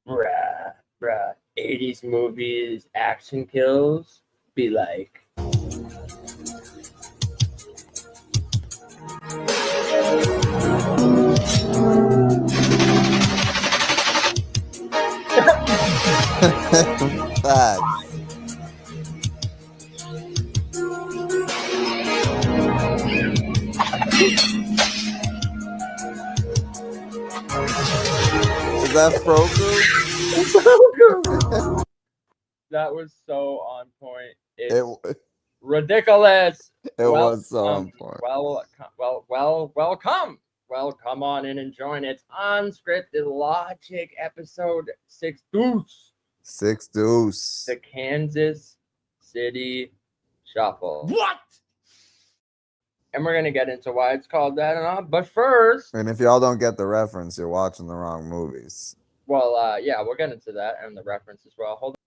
Bruh. 80s movies, action kills, be like. Facts. Is that Froku? That was so on point. It Ridiculous. was so on point. Welcome on in and join. It's Unscripted Logic, episode 6 Deuce. 6 Deuce. The Kansas City Shuffle. What? And we're going to get into why it's called that and all. But first... And if y'all don't get the reference, you're watching the wrong movies. Well, yeah, we'll get into that and the reference as well. Hold on.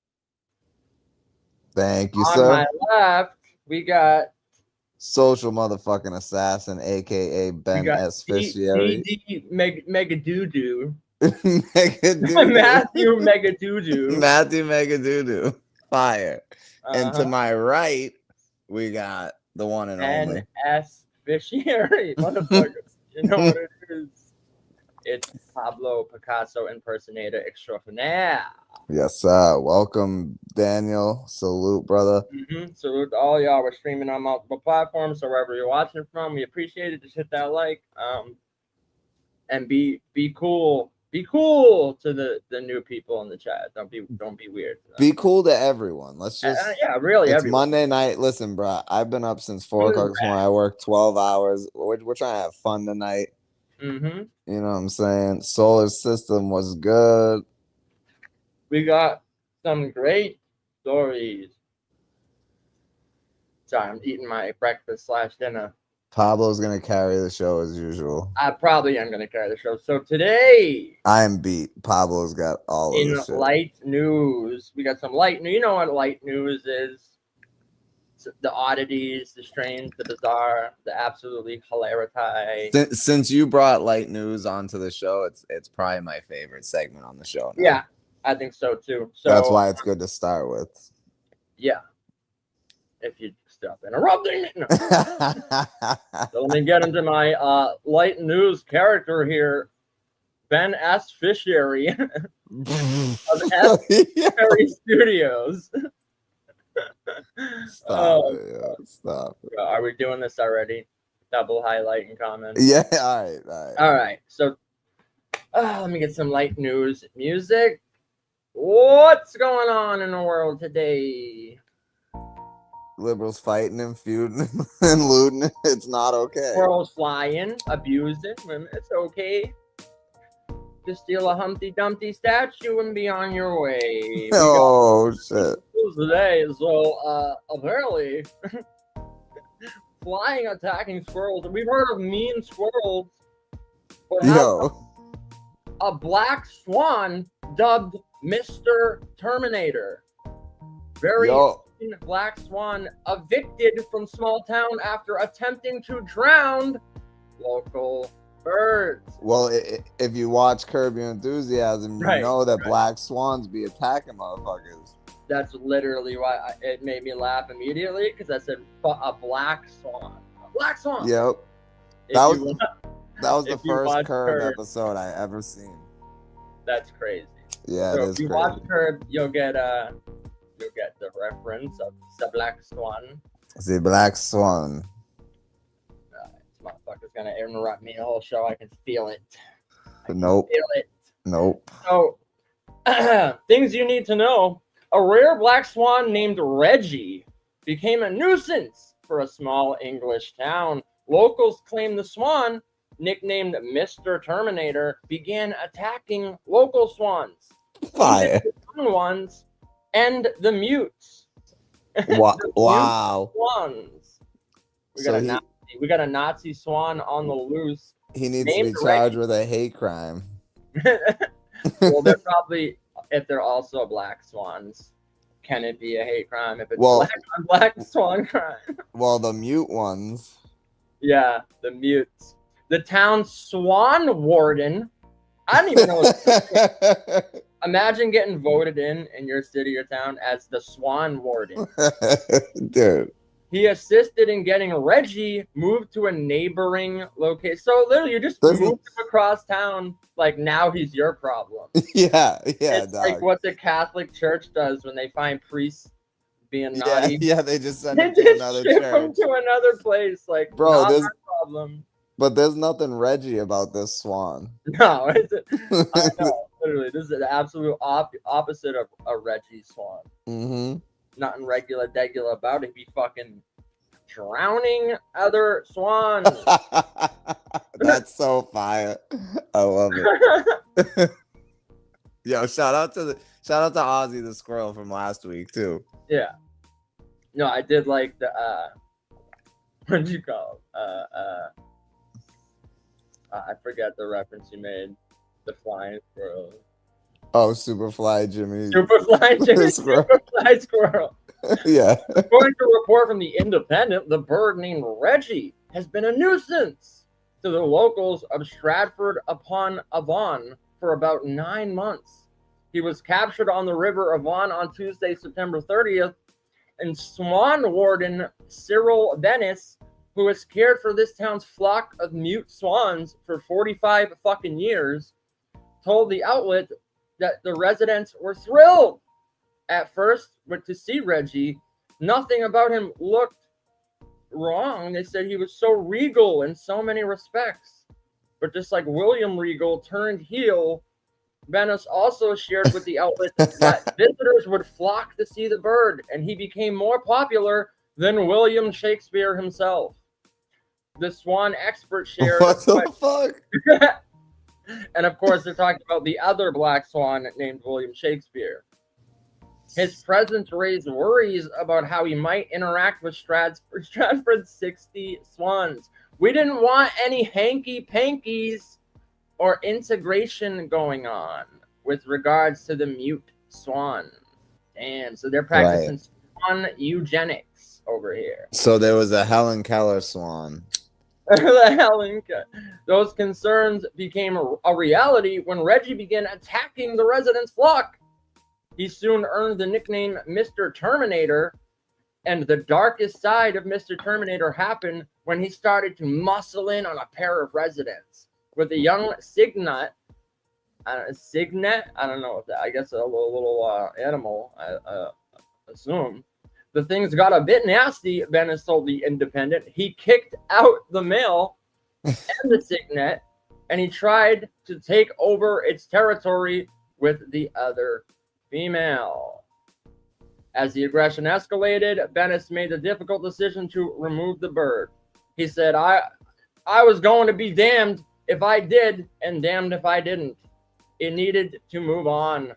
Thank you, on sir. On my left, we got... Social motherfucking assassin, a.k.a. Ben S. Fishieri. Megadoo-doo. Megadoo-doo. Matthew Megadoo-doo. Matthew Megadoo-doo. Fire. And to my right, we got the one and only. S. Fishieri. Motherfuckers. You know what it is. It's Pablo Picasso impersonator extraordinaire. Yes, sir. Welcome, Daniel. Salute, brother. Salute to all y'all. We're streaming on multiple platforms, so wherever you're watching from, we appreciate it. Just hit that like, and be cool. Be cool to the new people in the chat. Don't be weird. Be cool to everyone. Let's just really. It's everyone. Monday night. Listen, bro. I've been up since 4 o'clock this morning. I work 12 hours. We're trying to have fun tonight. You know what I'm saying? Solar system was good. We got some great stories. Sorry, I'm eating my breakfast/dinner. Pablo's gonna carry the show as usual. I probably am gonna carry the show. So today, I am beat. Pablo's got all of the shit. In light news, we got some light news. You know what light news is? The oddities, the strange, the bizarre, the absolutely hilarious. Since you brought light news onto the show, it's probably my favorite segment on the show now. Yeah, I think so too. So that's why it's good to start with. Yeah. If you stop interrupting me. No. So let me get into my light news character here. Ben S. Fishieri of S. Fishieri Studios. Stop it. Are we doing this already? Double highlight and comment. Yeah, all right. So let me get some light news music. What's going on in the world today? Liberals fighting and feuding and looting. It's not okay. Squirrels flying, abusing women. It's okay. To steal a Humpty Dumpty statue and be on your way. Oh shit! Today, so apparently, flying attacking squirrels. We've heard of mean squirrels. But a black swan dubbed Mr. Terminator. Very black swan evicted from small town after attempting to drown local birds. Well, if you watch Curb Your Enthusiasm, you know that black swans be attacking motherfuckers. That's literally why it made me laugh immediately, because I said a black swan. A black swan. Yep. That was the first Curb episode I ever seen. That's crazy. Yeah, so it is if you crazy. watch Curb, you'll get the reference of the black swan. The black swan. This motherfucker's gonna interrupt me the whole show. I can feel it. Nope. So, things you need to know. A rare black swan named Reggie became a nuisance for a small English town. Locals claim the swan, nicknamed Mr. Terminator, began attacking local swans. Fire. The young ones and the mutes. Wow. Swans. We got a Nazi swan on the loose. He needs to be charged with a hate crime. Well, they're probably, if they're also black swans, can it be a hate crime if it's black swan crime? Well, the mute ones. Yeah, the mutes. The town swan warden. I don't even know. Imagine getting voted in your city or town as the Swan Warden. Dude. He assisted in getting Reggie moved to a neighboring location. So literally, you just moved him across town. Like, now he's your problem. Yeah, it's dog. like what the Catholic Church does when they find priests being naughty. Yeah, they just send him to another church. Him to another place. Like, bro, not our problem. But there's nothing Reggie about this swan. No, I know. Literally, this is the absolute opposite of a Reggie swan. Mm-hmm. Nothing regular degular about it. Be fucking drowning other swans. That's so fire. I love it. Yo, shout out to Ozzy the squirrel from last week too. Yeah. No, I did like the what did you call I forget the reference you made. The flying squirrel. Oh, Superfly Jimmy. Superfly Jimmy. Superfly squirrel. Yeah. According to a report from The Independent, the bird named Reggie has been a nuisance to the locals of Stratford upon Avon for about 9 months. He was captured on the River Avon on Tuesday, September 30th, and Swan Warden Cyril Venice, who has cared for this town's flock of mute swans for 45 fucking years, told the outlet that the residents were thrilled at first to see Reggie. Nothing about him looked wrong. They said he was so regal in so many respects. But just like William Regal turned heel, Venice also shared with the outlet that visitors would flock to see the bird, and he became more popular than William Shakespeare himself. The swan expert shared. What the fuck? And of course, they're talking about the other black swan named William Shakespeare. His presence raised worries about how he might interact with Stratford's 60 swans. We didn't want any hanky-pankies or integration going on with regards to the mute swan. Damn, so they're practicing swan eugenics over here. So there was a Helen Keller swan. Those concerns became a reality when Reggie began attacking the residents' flock. He soon earned the nickname Mr. Terminator, and the darkest side of Mr. Terminator happened when he started to muscle in on a pair of residents. With a young cygnet, I don't know if that, I guess a little animal, I assume. The things got a bit nasty, Venice told The Independent. He kicked out the male and the cygnet, and he tried to take over its territory with the other female. As the aggression escalated, Venice made the difficult decision to remove the bird. He said, I was going to be damned if I did and damned if I didn't. It needed to move on.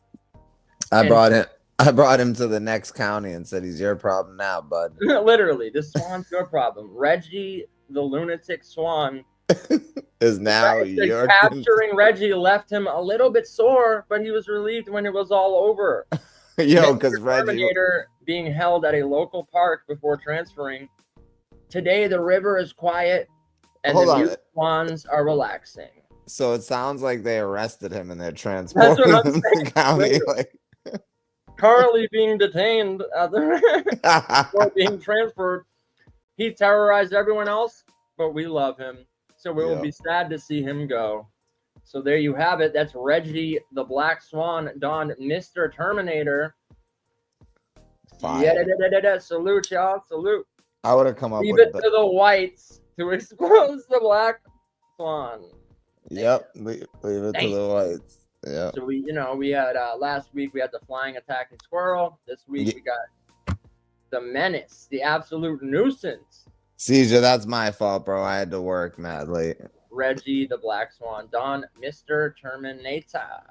I brought him to the next county and said, he's your problem now, bud. Literally, this swan's your problem. Reggie, the lunatic swan, is now your capturing Reggie left him a little bit sore, but he was relieved when it was all over. Yo, because Reggie Terminator being held at a local park before transferring. Today the river is quiet and the mute swans are relaxing. So it sounds like they arrested him and they're transporting him to the county. Like... Currently being detained or being transferred. He terrorized everyone else, but we love him. So we will be sad to see him go. So there you have it. That's Reggie the Black Swan donned Mr. Terminator. Yeah, salute, y'all. Salute. I would have come up Leave with it to the whites to expose the Black Swan. Yep, leave it to the whites. Yeah. So we had last week we had the flying attacking squirrel. This week we got the menace, the absolute nuisance. Seizure, that's my fault, bro. I had to work mad late. Reggie the Black Swan, Don Mr. Terminator.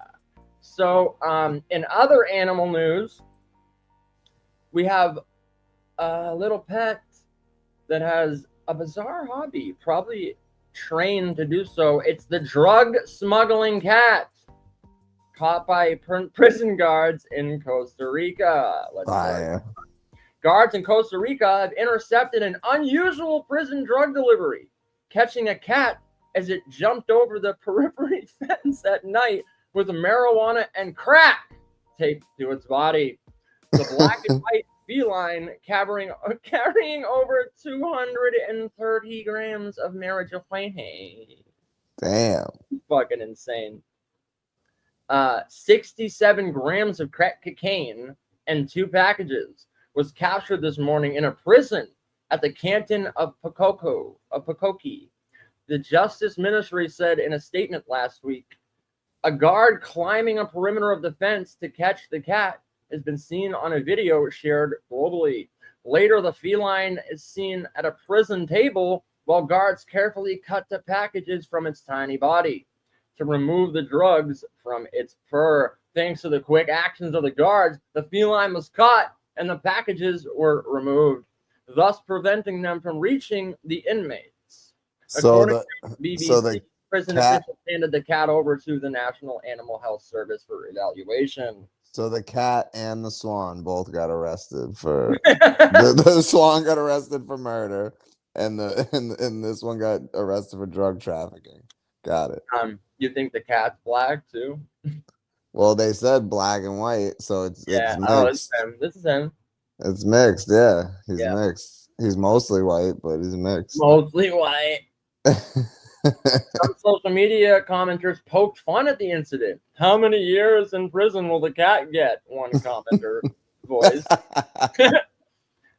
So in other animal news, we have a little pet that has a bizarre hobby, probably trained to do so. It's the drug smuggling cat, caught by prison guards in Costa Rica. Guards in Costa Rica have intercepted an unusual prison drug delivery, catching a cat as it jumped over the periphery fence at night with marijuana and crack. taped to its body. The black and white feline carrying over 230 grams of marijuana. Damn. Fucking insane. 67 grams of crack cocaine and 2 packages was captured this morning in a prison at the canton of Pokoki. The Justice Ministry said in a statement last week, a guard climbing a perimeter of the fence to catch the cat has been seen on a video shared globally. Later, the feline is seen at a prison table while guards carefully cut the packages from its tiny body to remove the drugs from its fur. Thanks to the quick actions of the guards, the feline was caught and the packages were removed, thus preventing them from reaching the inmates. According to BBC, prison officials handed the cat over to the National Animal Health Service for evaluation. So the cat and the swan both got arrested for the swan got arrested for murder, and this one got arrested for drug trafficking. Got it. You think the cat's black too? Well, they said black and white, so it's mixed. Oh, it's him. This is him. It's mixed, yeah. He's mixed. He's mostly white, but he's mixed. Mostly white. Some social media commenters poked fun at the incident. How many years in prison will the cat get? One commenter voiced.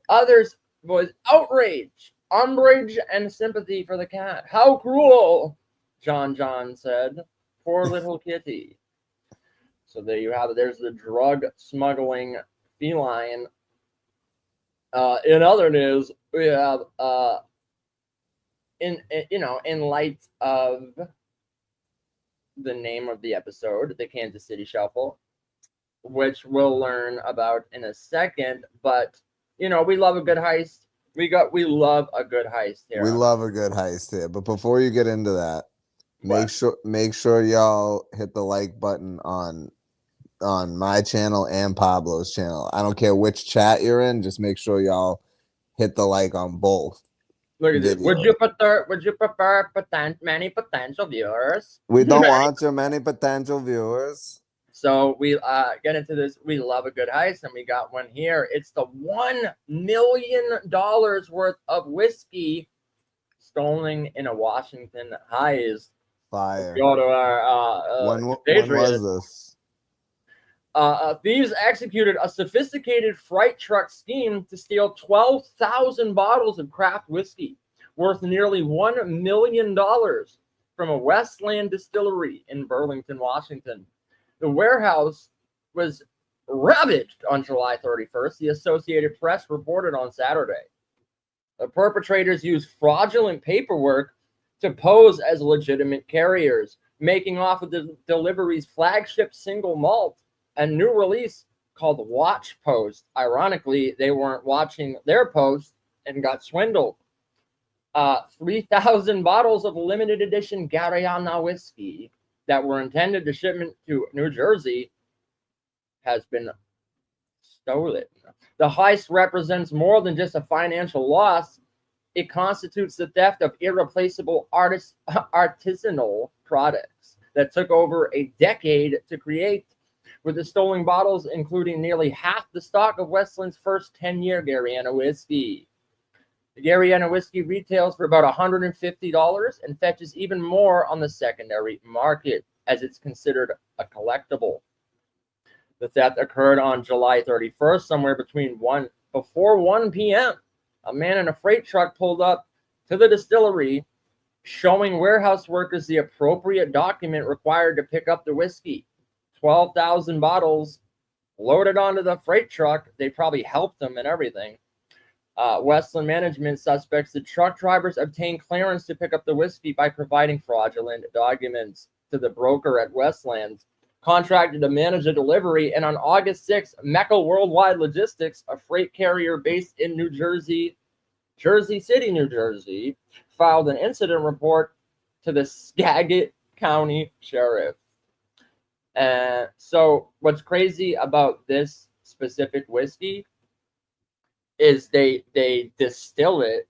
Others voiced outrage, umbrage, and sympathy for the cat. How cruel, John said. Poor little kitty. So there you have it. There's the drug smuggling feline. In other news, we have in light of the name of the episode, the Kansas City Shuffle, which we'll learn about in a second. But we love a good heist. We love a good heist here. We love a good heist here. But before you get into that, make sure y'all hit the like button on my channel and Pablo's channel. I don't care which chat you're in, just make sure y'all hit the like on both. Look at this. Would you prefer many potential viewers? We don't want your many potential viewers. So we get into this. We love a good heist, and we got one here. It's the $1 million worth of whiskey stolen in a Washington heist. Fire. Go to our when was this? Thieves executed a sophisticated freight truck scheme to steal 12,000 bottles of craft whiskey worth nearly $1 million from a Westland distillery in Burlington, Washington. The warehouse was ravaged on July 31st, the Associated Press reported on Saturday. The perpetrators used fraudulent paperwork to pose as legitimate carriers, making off with the delivery's flagship single malt, a new release called Watch Post. Ironically, they weren't watching their post and got swindled. 3,000 bottles of limited edition Gariana whiskey that were intended to shipment to New Jersey has been stolen. The heist represents more than just a financial loss. It constitutes the theft of irreplaceable artisanal products that took over a decade to create, with the stolen bottles including nearly half the stock of Westland's first 10-year Gariana whiskey. The Gariana whiskey retails for about $150 and fetches even more on the secondary market, as it's considered a collectible. The theft occurred on July 31st, somewhere before 1 p.m. A man in a freight truck pulled up to the distillery, showing warehouse workers the appropriate document required to pick up the whiskey. 12,000 bottles loaded onto the freight truck. They probably helped them and everything. Westland management suspects the truck drivers obtained clearance to pick up the whiskey by providing fraudulent documents to the broker at Westland, contracted to manage the delivery, and on August 6th, Mecca Worldwide Logistics, a freight carrier based in Jersey City, New Jersey, filed an incident report to the Skagit County Sheriff. So what's crazy about this specific whiskey is they distill it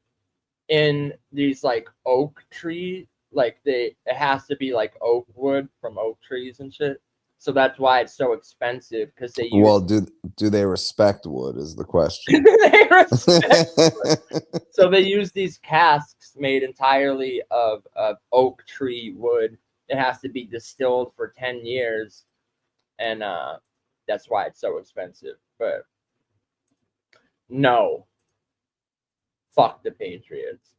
in these like oak tree, it has to be like oak wood from oak trees and shit. So that's why it's so expensive, because they use Well, do they respect wood is the question. they respect. So they use these casks made entirely of oak tree wood. It has to be distilled for 10 years, and that's why it's so expensive. But no, fuck the Patriots.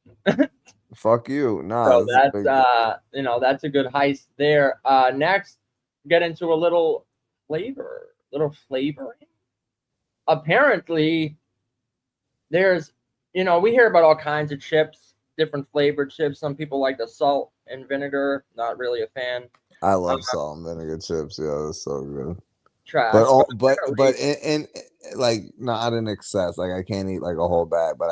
Fuck you. Nah, So this is that's big. that's a good heist there. Next, get into a little flavoring. Apparently, there's we hear about all kinds of chips, different flavored chips. Some people like the salt and vinegar. Not really a fan. I love salt and vinegar chips. Yeah, that's so good. Trash. But in like not in excess. Like I can't eat like a whole bag, but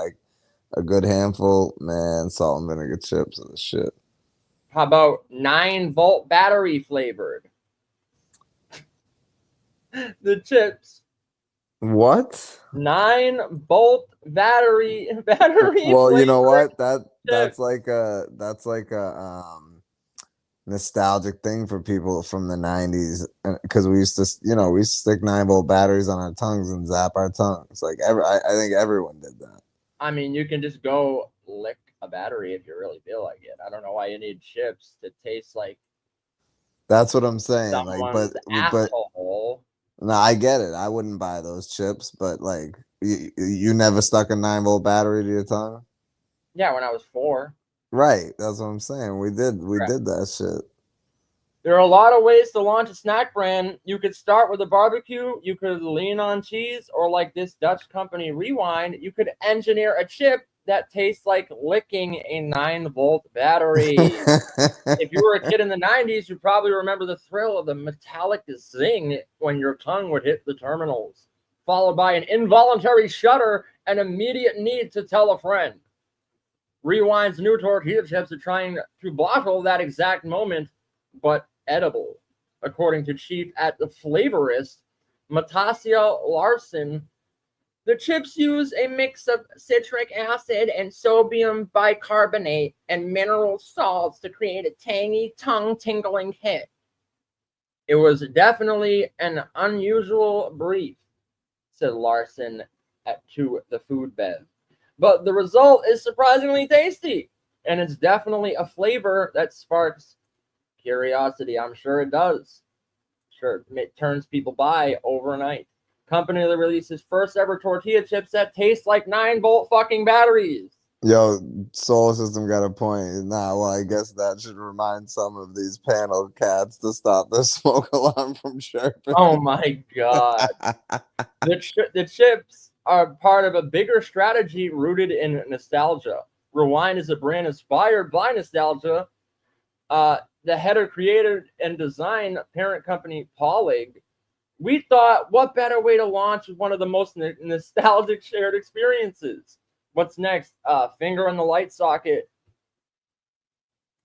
a good handful, man. Salt and vinegar chips are the shit. How about 9-volt battery flavored? The chips. What? 9-volt battery. Well, you know flavored what? That's chips. like a nostalgic thing for people from the 90s, because we used to stick 9-volt batteries on our tongues and zap our tongues. Like I think everyone did that. I mean, you can just go lick a battery if you really feel like it. I don't know why you need chips to taste like That's what I'm saying. Like, someone's but asshole. no, I get it. I wouldn't buy those chips, but like you never stuck a 9-volt battery to your tongue? Yeah, when I was 4. Right. That's what I'm saying. We did Correct. that shit. There are a lot of ways to launch a snack brand. You could start with a barbecue. You could lean on cheese, or like this Dutch company, Rewind, you could engineer a chip that tastes like licking a 9-volt battery. If you were a kid in the 90s, you probably remember the thrill of the metallic zing when your tongue would hit the terminals, followed by an involuntary shudder and immediate need to tell a friend. Rewind's new tortilla chips are trying to bottle that exact moment, but edible. According to chief at the Flavorist, Matasia Larson, the chips use a mix of citric acid and sodium bicarbonate and mineral salts to create a tangy, tongue-tingling hit. It was definitely an unusual brief, said Larson to the Food Bev. But the result is surprisingly tasty, and it's definitely a flavor that sparks curiosity. I'm sure it does. Sure, it turns people by overnight. Company that releases first ever tortilla chips that taste like 9-volt fucking batteries. Yo, Solar System got a point. Nah, well, I guess that should remind some of these panel cats to stop the smoke alarm from chirping. Oh my god. The chips are part of a bigger strategy rooted in nostalgia. Rewind is a brand inspired by nostalgia. The header creator and design parent company, Paulig, we thought, what better way to launch one of the most nostalgic shared experiences? What's next? Finger in the light socket.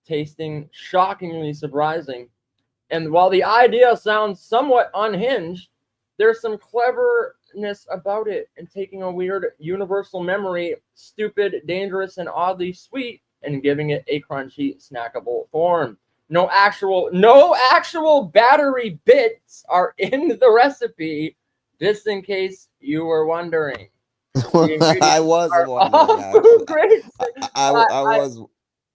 Tasting shockingly surprising. And while the idea sounds somewhat unhinged, there's some cleverness about it in taking a weird universal memory, stupid, dangerous, and oddly sweet, and giving it a crunchy, snackable form. No actual battery bits are in the recipe, just in case you were wondering. I was wondering, actually.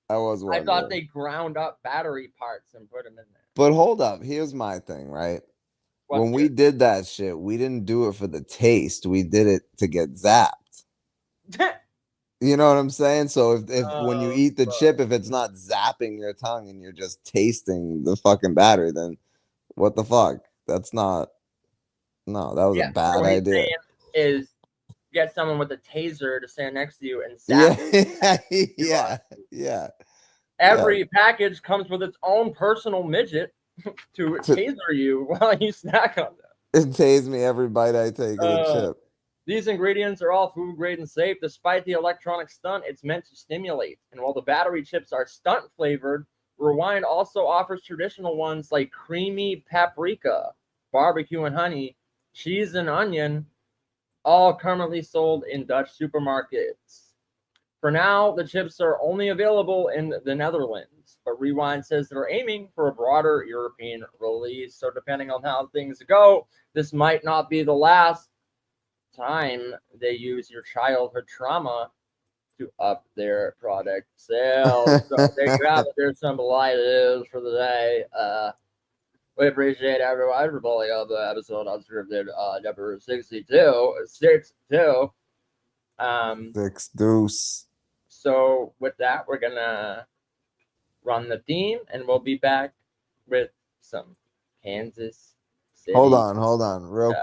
I was wondering. I thought they ground up battery parts and put them in there. But hold up, here's my thing, right? When we did that shit, we didn't do it for the taste. We did it to get zapped. You know what I'm saying? So if when you eat the chip, if it's not zapping your tongue and you're just tasting the fucking battery, then what the fuck? That's not. No, that was a bad idea. Is get someone with a taser to stand next to you and zap. Yeah. Every package comes with its own personal midget to taser you while you snack on them. It tased me every bite I take of the chip. These ingredients are all food grade and safe. Despite the electronic stunt, it's meant to stimulate. And while the battery chips are stunt flavored, Rewind also offers traditional ones like creamy paprika, barbecue and honey, cheese and onion, all currently sold in Dutch supermarkets. For now, the chips are only available in the Netherlands, but Rewind says they're aiming for a broader European release. So depending on how things go, this might not be the last time they use your childhood trauma to up their product sales. So there you have it. There's some light news for the day. We appreciate everyone for pulling up the episode Unscripted number 62. 62. Six deuce. So with that, we're gonna run the theme, and we'll be back with some Kansas City. Hold on, real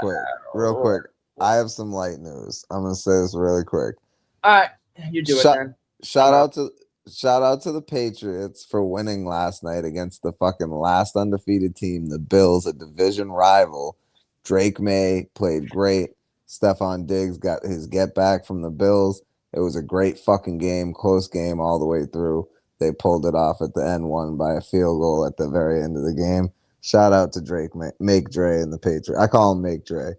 quick. I have some light news. I'm gonna say this really quick. All right, you do it then. Shout out to the Patriots for winning last night against the fucking last undefeated team, the Bills, a division rival. Drake May played great. Stephon Diggs got his get back from the Bills. It was a great fucking game, close game all the way through. They pulled it off at the end, won by a field goal at the very end of the game. Shout out to Drake, Make Dre and the Patriots. I call him Make Dre.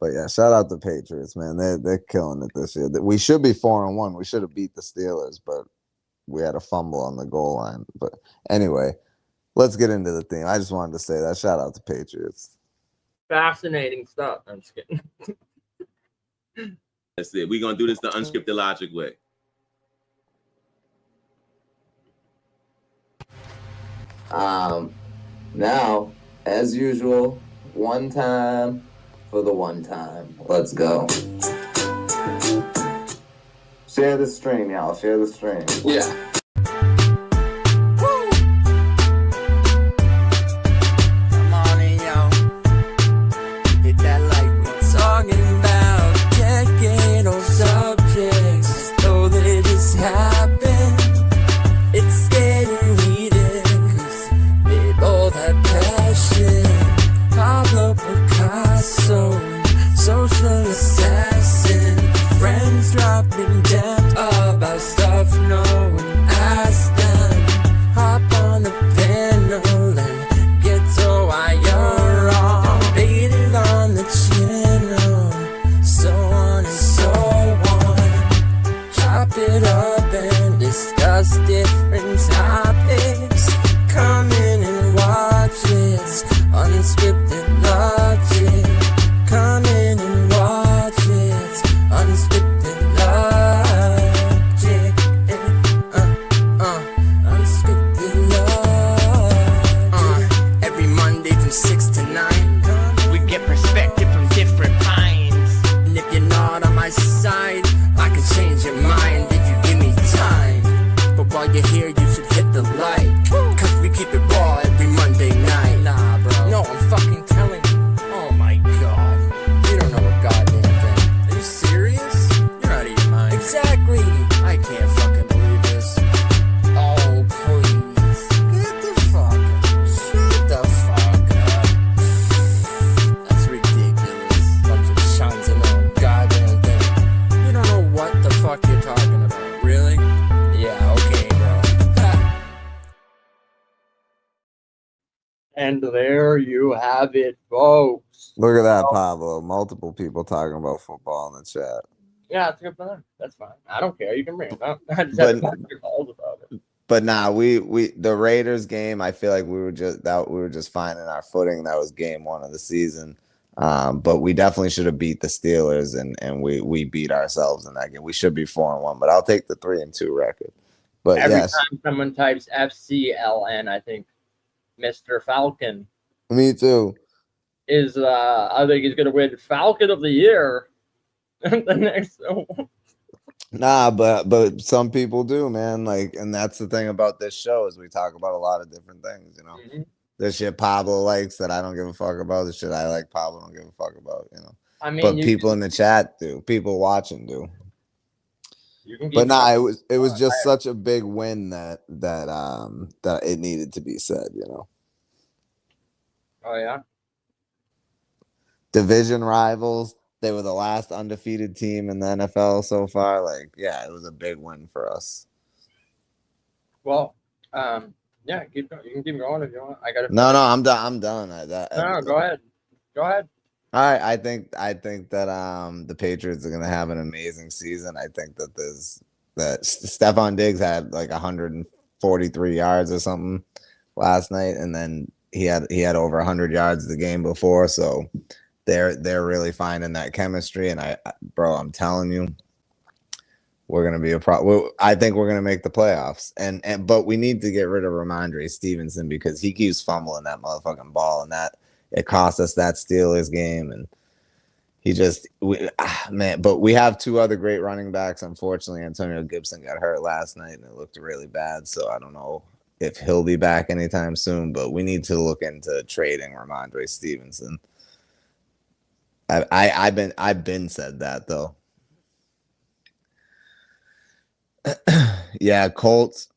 But yeah, shout out the Patriots, man. They're killing it this year. We should be 4-1. We should have beat the Steelers, but we had a fumble on the goal line. But anyway, let's get into the theme. I just wanted to say that. Shout out to Patriots. Fascinating stuff. I'm just kidding. That's it. We're going to do this the Unscripted Logic way. Now, as usual, one time for the one time. Let's go. Share the stream, y'all. Share the stream. Yeah. Pablo, Pickasso, social assassin. Friends dropping gems about stuff no one asked them. Hop on the panel and get to why you're wrong. Debated on the channel, so on and so on. Chop it up and discuss different topics. Come in and watch it. Unscripted Logic. Come in and watch it. Unscripted Logic. Unscripted Logic. Every Monday from 6 to 9, we get perspective from different minds. And if you're not on my side, I can change your mind if you give me time. But while you're here, you should hit the like, cause we keep it raw every Monday night. Nah, bro. No, I'm fucking telling you. Oh my god. You don't know a goddamn thing. Are you serious? You're out of your mind. Exactly. I can't fucking believe this. Oh, please. Get the fuck up. Shut the fuck up. That's ridiculous. Bunch of Chuns and no goddamn thing. You don't know what the fuck you're talking about. Really? Yeah, okay, bro. And there you have it, folks. Look at that, Pablo. Multiple people talking about football in the chat. Yeah, it's good for them. That's fine. I don't care. You can bring it up. I just have to talk to your calls about it. But nah, we the Raiders game, I feel like we were just finding our footing. That was game 1 of the season. But we definitely should have beat the Steelers, and we beat ourselves in that game. We should be 4-1, but I'll take the 3-2 record. But Every yes, time someone types FCLN, I think Mr. Falcon me too. is I think he's gonna win Falcon of the Year. The next Nah, but some people do, man. Like, and that's the thing about this show is we talk about a lot of different things, you know. Mhm. The shit Pablo likes that I don't give a fuck about. The shit I like Pablo don't give a fuck about, you know. I mean, But people in the chat do. People watching do. You can But nah, it was just such a big win that it needed to be said, you know. Oh yeah. Division rivals. They were the last undefeated team in the NFL so far. Like, yeah, it was a big win for us. Well, yeah, keep going. You can keep going if you want. I got to. No, I'm done. I'm done. No, go ahead. Go ahead. All right, I think that the Patriots are gonna have an amazing season. I think that there's that Stephon Diggs had like 143 yards or something last night, and then he had over 100 yards the game before. So they're really finding that chemistry, and bro, I'm telling you, we're gonna be a pro. I think we're gonna make the playoffs, and but we need to get rid of Ramondre Stevenson because he keeps fumbling that motherfucking ball, and that it cost us that Steelers game, and he just man. But we have two other great running backs. Unfortunately, Antonio Gibson got hurt last night, and it looked really bad. So I don't know if he'll be back anytime soon. But we need to look into trading Ramondre Stevenson. I've been said that though. Yeah, Colts.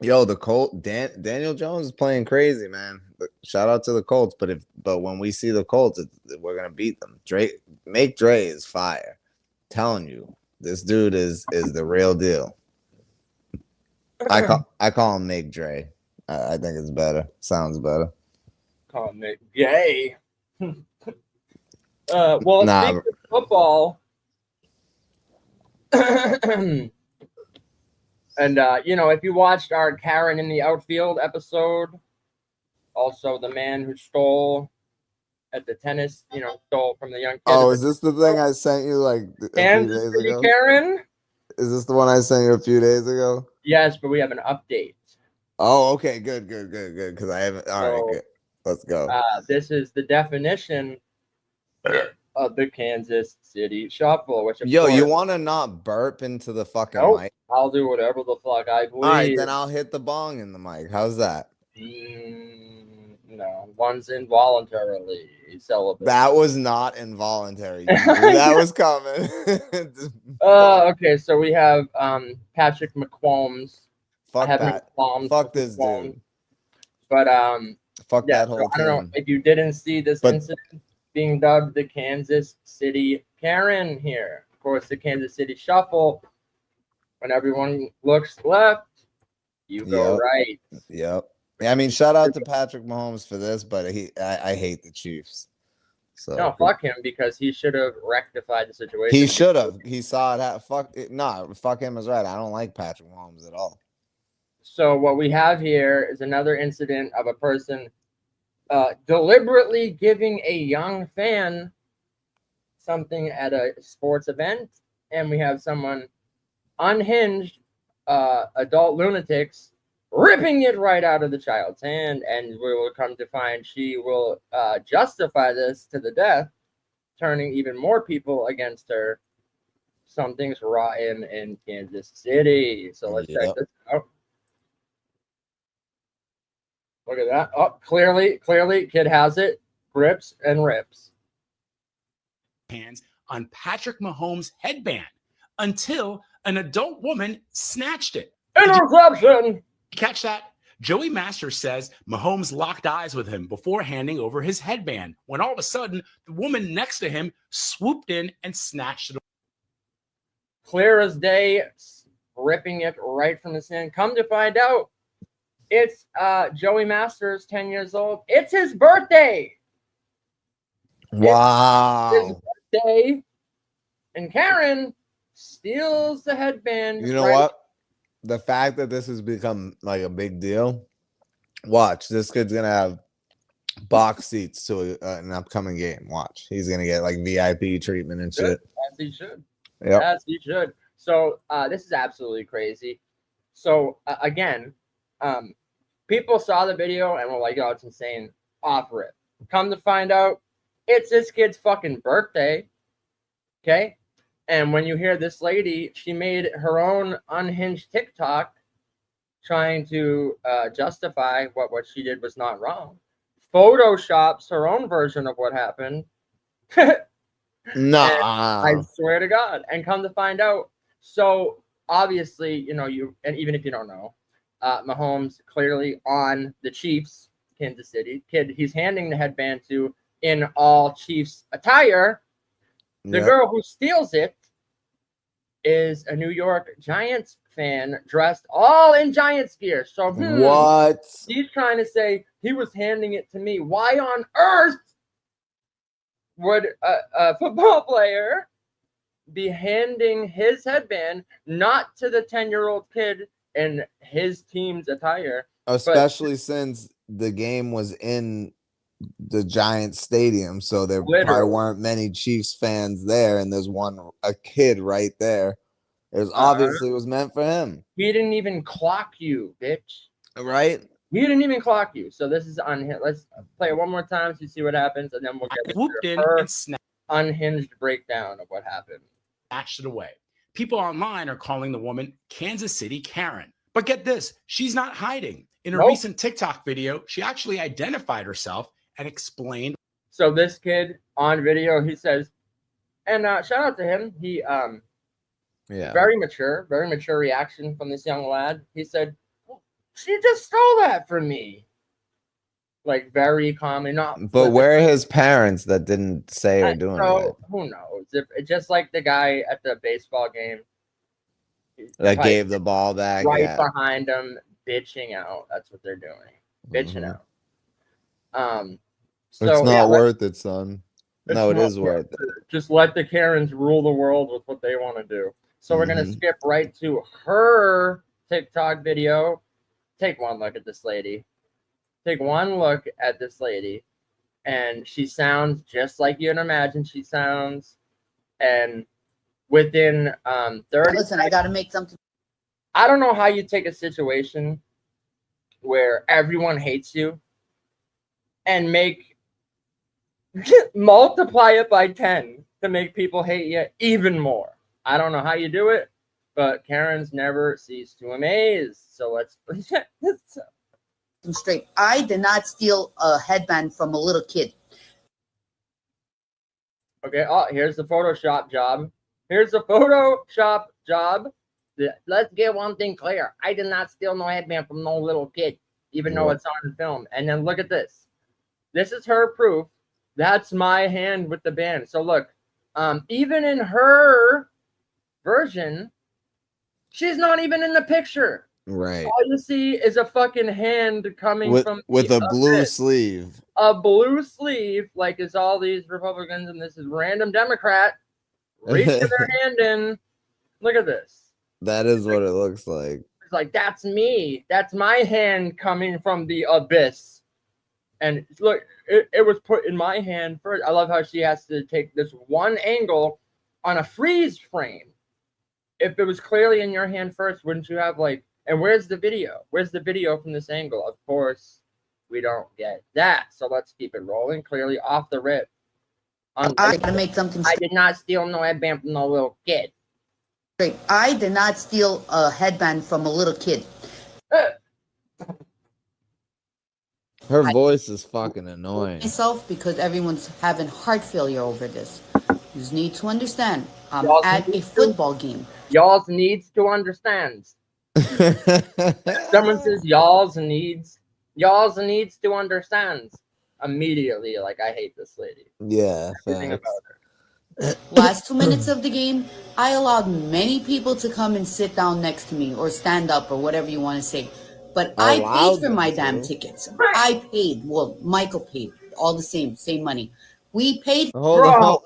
Yo, the Colt Daniel Jones is playing crazy, man. Shout out to the Colts, but when we see the Colts, we're gonna beat them. Make Dre is fire. Telling you, this dude is the real deal. I call him Make Dre. I think it's better. Sounds better. Call him gay. Well, speaking of football, and if you watched our Karen in the outfield episode, also the man who stole at the tennis, stole from the young kid. Oh, is this the thing I sent you like a few days ago? Karen? Is this the one I sent you a few days ago? Yes, but we have an update. Oh, okay, good. Because I haven't. All right, good. Let's go. This is the definition of the Kansas City Shuffle. Which you want to not burp into the fucking mic? I'll do whatever the fuck I please. All right, then I'll hit the bong in the mic. How's that? No, one's involuntarily celibate. That was not involuntary. You knew that was coming. Okay, so we have Patrick McCombs. Fuck that. Fuck this dude. But fuck that whole team. I don't know if you didn't see this incident being dubbed the Kansas City Karen here. Of course, the Kansas City Shuffle. When everyone looks left, you go right. Yep. I mean, shout out to Patrick Mahomes for this, but I hate the Chiefs. So no, fuck him because he should have rectified the situation. He should have. He saw it. Fuck him is right. I don't like Patrick Mahomes at all. So what we have here is another incident of a person deliberately giving a young fan something at a sports event, and we have someone unhinged, adult lunatics ripping it right out of the child's hand, and we will come to find she will justify this to the death, turning even more people against her. Something's rotten in Kansas City. So let's check this out. Look at that. Oh, clearly, kid has it. Grips and rips. Hands on Patrick Mahomes' headband until an adult woman snatched it. Interception! Catch that? Joey Masters says Mahomes locked eyes with him before handing over his headband, when all of a sudden, the woman next to him swooped in and snatched it. Clear as day, ripping it right from his hand. Come to find out, it's Joey Masters, 10 years old. It's his birthday. Wow. It's his birthday. And Karen steals the headband. You know what? The fact that this has become like a big deal. Watch, this kid's gonna have box seats to an upcoming game. Watch, he's gonna get like VIP treatment and shit. As he should. Yep. As he should. So this is absolutely crazy. So again, people saw the video and were like, "Oh, it's insane." Offer it. Come to find out, it's this kid's fucking birthday. Okay. And when you hear this lady, she made her own unhinged TikTok trying to justify what she did was not wrong. Photoshops her own version of what happened. Nah. I swear to God. And come to find out, so obviously, and even if you don't know, Mahomes clearly on the Chiefs, Kansas City kid, he's handing the headband to in all Chiefs attire. The girl who steals it is a New York Giants fan dressed all in Giants gear. So what? He's trying to say he was handing it to me. Why on earth would a football player be handing his headband not to the 10-year-old kid in his team's attire, Especially since the game was in the Giant Stadium, so there Literally. probably weren't many Chiefs fans there, and there's a kid right there. It was obviously it was meant for him. He didn't even clock you, bitch. Right? He didn't even clock you. So this is unhinged. Let's play it one more time so you see what happens, and then we'll get Swooped in her and snatched unhinged breakdown of what happened. it away. People online are calling the woman Kansas City Karen. But get this, she's not hiding. In a recent TikTok video, she actually identified herself and explained. So this kid on video, he says, and shout out to him. He very mature reaction from this young lad. He said, she just stole that from me. Like very calmly, not. But where are his parents that didn't say or do anything? So who knows? If just like the guy at the baseball game that gave the ball back right behind him, bitching out. That's what they're doing, bitching out. So it's not worth it, son. No, it is worth it. Just let the Karens rule the world with what they want to do. So we're gonna skip right to her TikTok video. Take one look at this lady. Take one look at this lady, and she sounds just like you'd imagine she sounds. And within 30 Listen, I gotta make something. I don't know how you take a situation where everyone hates you and multiply it by 10 to make people hate you even more. I don't know how you do it, but Karens never cease to amaze. So let's straight. I did not steal a headband from a little kid. Okay, here's the Photoshop job. Here's the Photoshop job. Let's get one thing clear. I did not steal no headband from no little kid, even though it's on film. And then look at this. This is her proof. That's my hand with the band. So look, even in her version, she's not even in the picture. Right. All you see is a fucking hand coming from a blue sleeve. A blue sleeve, like is all these Republicans, and this is random Democrat reaching their hand in. Look at this. That is what it looks like. It's like, that's me. That's my hand coming from the abyss. And look, it was put in my hand first. I love how she has to take this one angle on a freeze frame. If it was clearly in your hand first, wouldn't you have like, and where's the video? Where's the video from this angle? Of course, we don't get that. So let's keep it rolling. Clearly off the rip. I gotta make something. I did not steal no headband from no little kid. Straight. I did not steal a headband from a little kid. Her voice is fucking annoying. Myself, because everyone's having heart failure over this. You need to understand. I'm Y'all at a football game. Y'all needs to understand. Someone says y'all's needs to understand. Immediately, like, I hate this lady. Yeah. Everything about her. Last 2 minutes of the game, I allowed many people to come and sit down next to me or stand up or whatever you want to say. But I paid for my damn tickets. I paid. Well, Michael paid. All the same money. We paid. Hold on.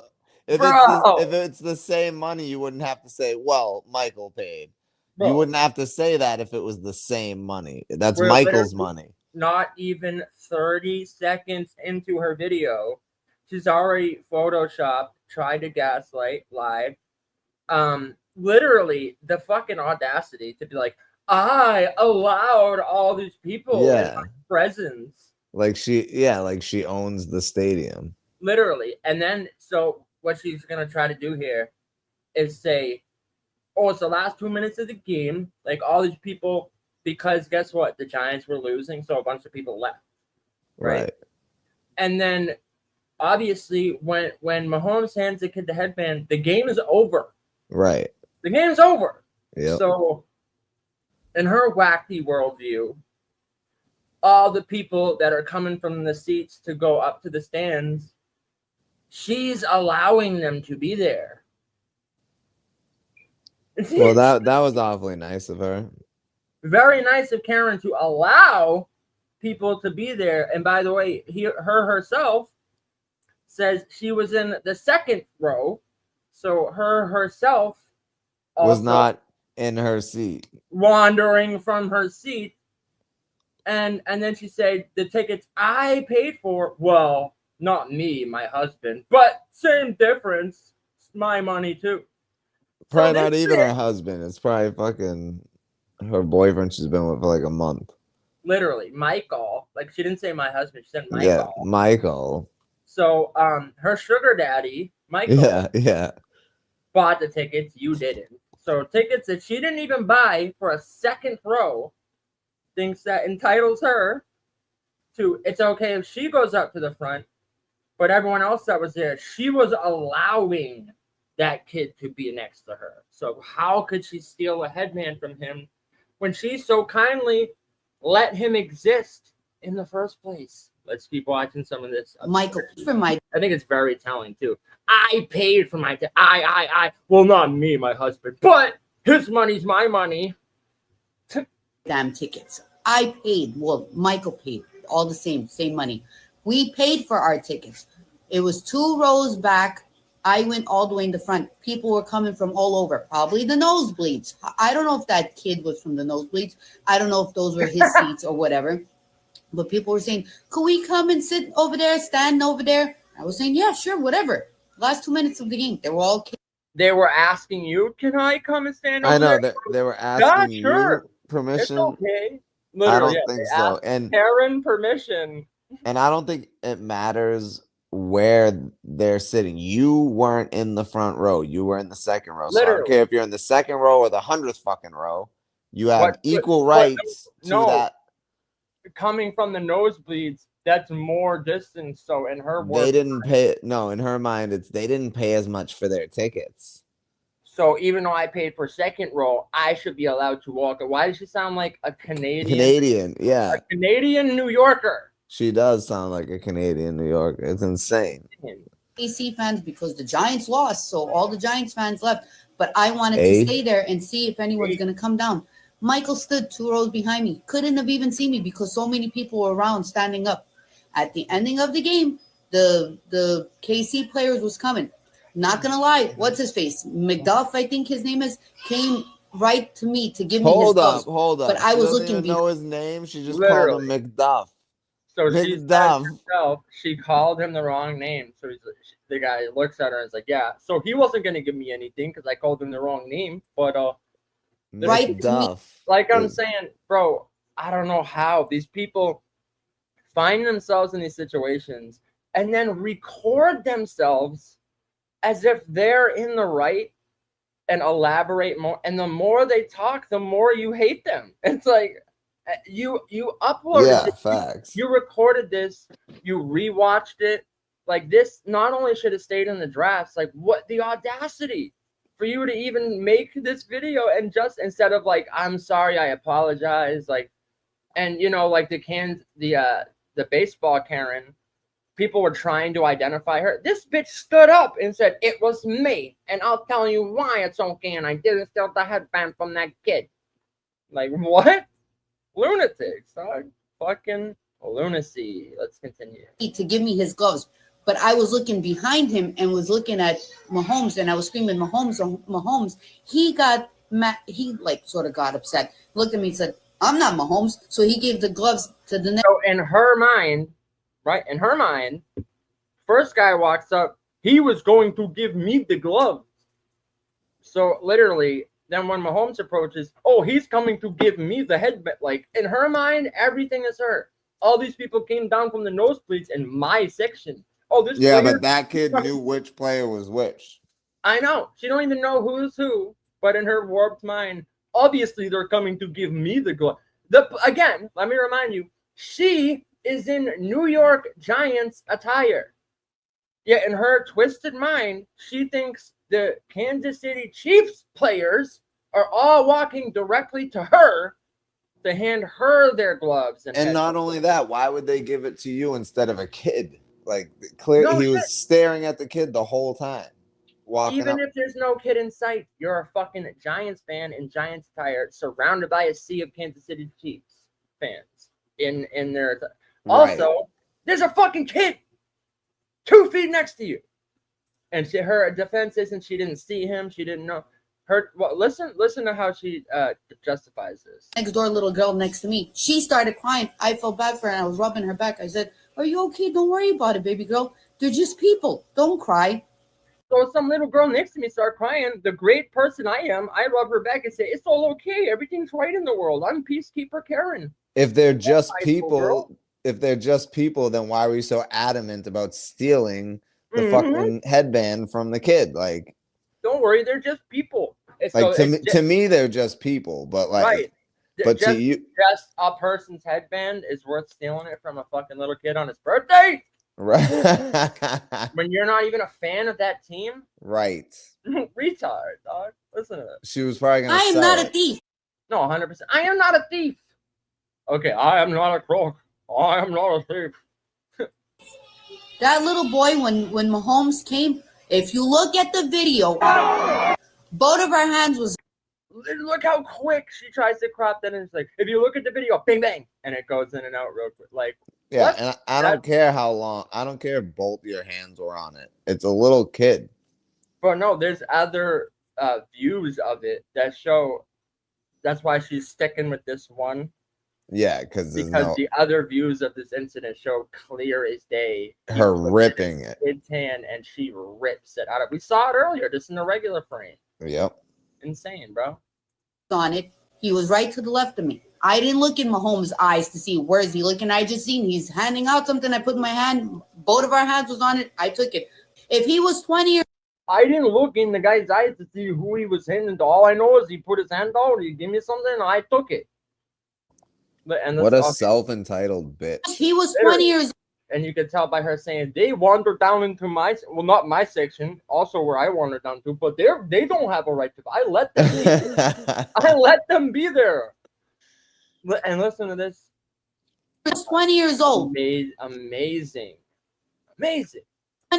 If it's the same money, you wouldn't have to say, well, Michael paid. Bro. You wouldn't have to say that if it was the same money. That's We're Michael's money. Not even 30 seconds into her video, she's already photoshopped, tried to gaslight live. Literally the fucking audacity to be like, I allowed all these people in my presence. Like she owns the stadium. Literally. And then so what she's gonna try to do here is say, oh, it's the last 2 minutes of the game. Like all these people, because guess what? The Giants were losing, so a bunch of people left. Right. And then obviously when Mahomes hands the kid the headband, the game is over. Right. The game's over. Yeah. So in her wacky worldview, all the people that are coming from the seats to go up to the stands, she's allowing them to be there. Well, that was awfully nice of her. Very nice of Karen to allow people to be there. And by the way, her herself says she was in the second row. So herself Was also not in her seat. wandering from her seat. And then she said, the tickets I paid for, well, not me, my husband, but same difference. It's my money too. Probably So not this even bitch- her husband. It's probably fucking her boyfriend she's been with for like a month. Literally, Michael. Like she didn't say my husband, she said Michael. Yeah, Michael. So her sugar daddy, Michael, Yeah. bought the tickets, you didn't. So tickets that she didn't even buy for a second row, thinks that entitles her to, it's okay if she goes up to the front, but everyone else that was there, she was allowing that kid to be next to her. So how could she steal a headband from him when she so kindly let him exist in the first place? Let's keep watching some of this. Michael, for my I think it's very telling too. I paid for my I well, not me, my husband, but his money's my money. damn tickets. I paid. Well, Michael paid. All the same money. We paid for our tickets. It was 2 rows back. I went all the way in the front. People were coming from all over, probably the nosebleeds. I don't know if that kid was from the nosebleeds. I don't know if those were his seats or whatever. But people were saying, could we come and sit over there, stand over there? I was saying, yeah, sure, whatever. Last 2 minutes of the game, they were all kids. They were asking you, can I come and stand over I know there? they were asking sure. you permission. It's okay. I Literally, don't think so. And Karen permission. And I don't think it matters where they're sitting. You weren't in the front row. You were in the second row. So I don't Literally. care if you're in the second row or the 100th fucking row. You have What- equal but rights no. to that. Coming from the nosebleeds, that's more distance. So in her They words, didn't pay. No, in her mind, it's they didn't pay as much for their tickets. so even though I paid for second row, I should be allowed to walk. Why does she sound like a Canadian? Yeah. A Canadian New Yorker. She does sound like a Canadian New Yorker. It's insane. AC fans because the Giants lost, so all the Giants fans left. But I wanted Hey. to stay there and see if anyone's going to come down. Michael stood 2 rows behind me. Couldn't have even seen me because so many people were around standing up. At the ending of the game, the KC players was coming. Not going to lie, what's his face? McDuff, I think his name is, came right to me to give me his gloves. Hold up. But I She was doesn't looking even know his name. She just Literally. called him McDuff. So she said McDuff. herself, she called him the wrong name. So the guy looks at her and is like, yeah. So he wasn't going to give me anything because I called him the wrong name. But Right to me. McDuff. like I'm saying, bro, I don't know how these people find themselves in these situations and then record themselves as if they're in the right and elaborate more. And the more they talk, the more you hate them. It's like you uploaded Yeah, it, facts. you recorded this, you rewatched it. Like this not only should have stayed in the drafts, like what the audacity for you to even make this video and just instead of like, I'm sorry, I apologize, like, and you know, like the baseball Karen, people were trying to identify her. This bitch stood up and said, it was me, and I'll tell you why it's okay, and I didn't steal the headband from that kid. Like, what? Lunatics, dog. Fucking lunacy. Let's continue. To give me his gloves. But I was looking behind him and was looking at Mahomes, and I was screaming, Mahomes. He got mad. He like sort of got upset. Looked at me and said, I'm not Mahomes. So he gave the gloves to the next. So in her mind, right? In her mind, first guy walks up, he was going to give me the gloves. So literally, then when Mahomes approaches, oh, he's coming to give me the headband. Like in her mind, everything is her. All these people came down from the nosebleeds in my section. Oh, this Yeah, player, but that kid knew which player was which. I know. She don't even know who's who, but in her warped mind, obviously they're coming to give me the glove. Again, let me remind you, she is in New York Giants attire. Yet in her twisted mind, she thinks the Kansas City Chiefs players are all walking directly to her to hand her their gloves. And not only that, why would they give it to you instead of a kid? Like clear, he was staring at the kid the whole time. Even if there's no kid in sight, you're a fucking Giants fan in Giants attire, surrounded by a sea of Kansas City Chiefs fans in their. Also, there's a fucking kid 2 feet next to you, And her defense isn't she didn't see him, she didn't know. Listen to how she justifies this. Next door little girl next to me, she started crying. I felt bad for her and I was rubbing her back. I said, "Are you okay? Don't worry about it, baby girl. They're just people. Don't cry." So some little girl next to me started crying. The great person I am, I rub her back and say, "It's all okay. Everything's right in the world. I'm peacekeeper Karen." If they're just people, girl. if they're just people, then why were you so adamant about stealing the fucking headband from the kid? Like, don't worry, they're just people. Like, to me, they're just people, but like, right. But just, to you, just a person's headband is worth stealing it from a fucking little kid on his birthday. right? When you're not even a fan of that team, right? Retard, dog. Listen to this. She was probably gonna. I am not a thief. No, 100%. I am not a thief. Okay, I am not a crook. I am not a thief. That little boy, when Mahomes came, if you look at the video, both of our hands was. Look how quick she tries to crop that in. It's like, if you look at the video, bang, bang, and it goes in and out real quick. Like, yeah, what? And I don't care how long. I don't care if both your hands were on it. It's a little kid. But no, there's other views of it that show. That's why she's sticking with this one. Yeah, because the other views of this incident show clear as day her ripping it. Kid's hand, and she rips it out of. We saw it earlier, just in the regular frame. Yep. Insane, bro. On it, he was right to the left of me. I didn't look in Mahomes' eyes to see where is he looking. I just seen he's handing out something. I put my hand. Both of our hands was on it. I took it. If he was 20 years, I didn't look in the guy's eyes to see who he was handing to. All I know is he put his hand out. He gave me something, and I took it. What a self-entitled bitch. He was 20 years. And you could tell by her saying they wandered down into my, well, not my section, also where I wandered down to, but they don't have a right to. I let them be there. I let them be there. And listen to this. He was 20 years old. Amazing. 20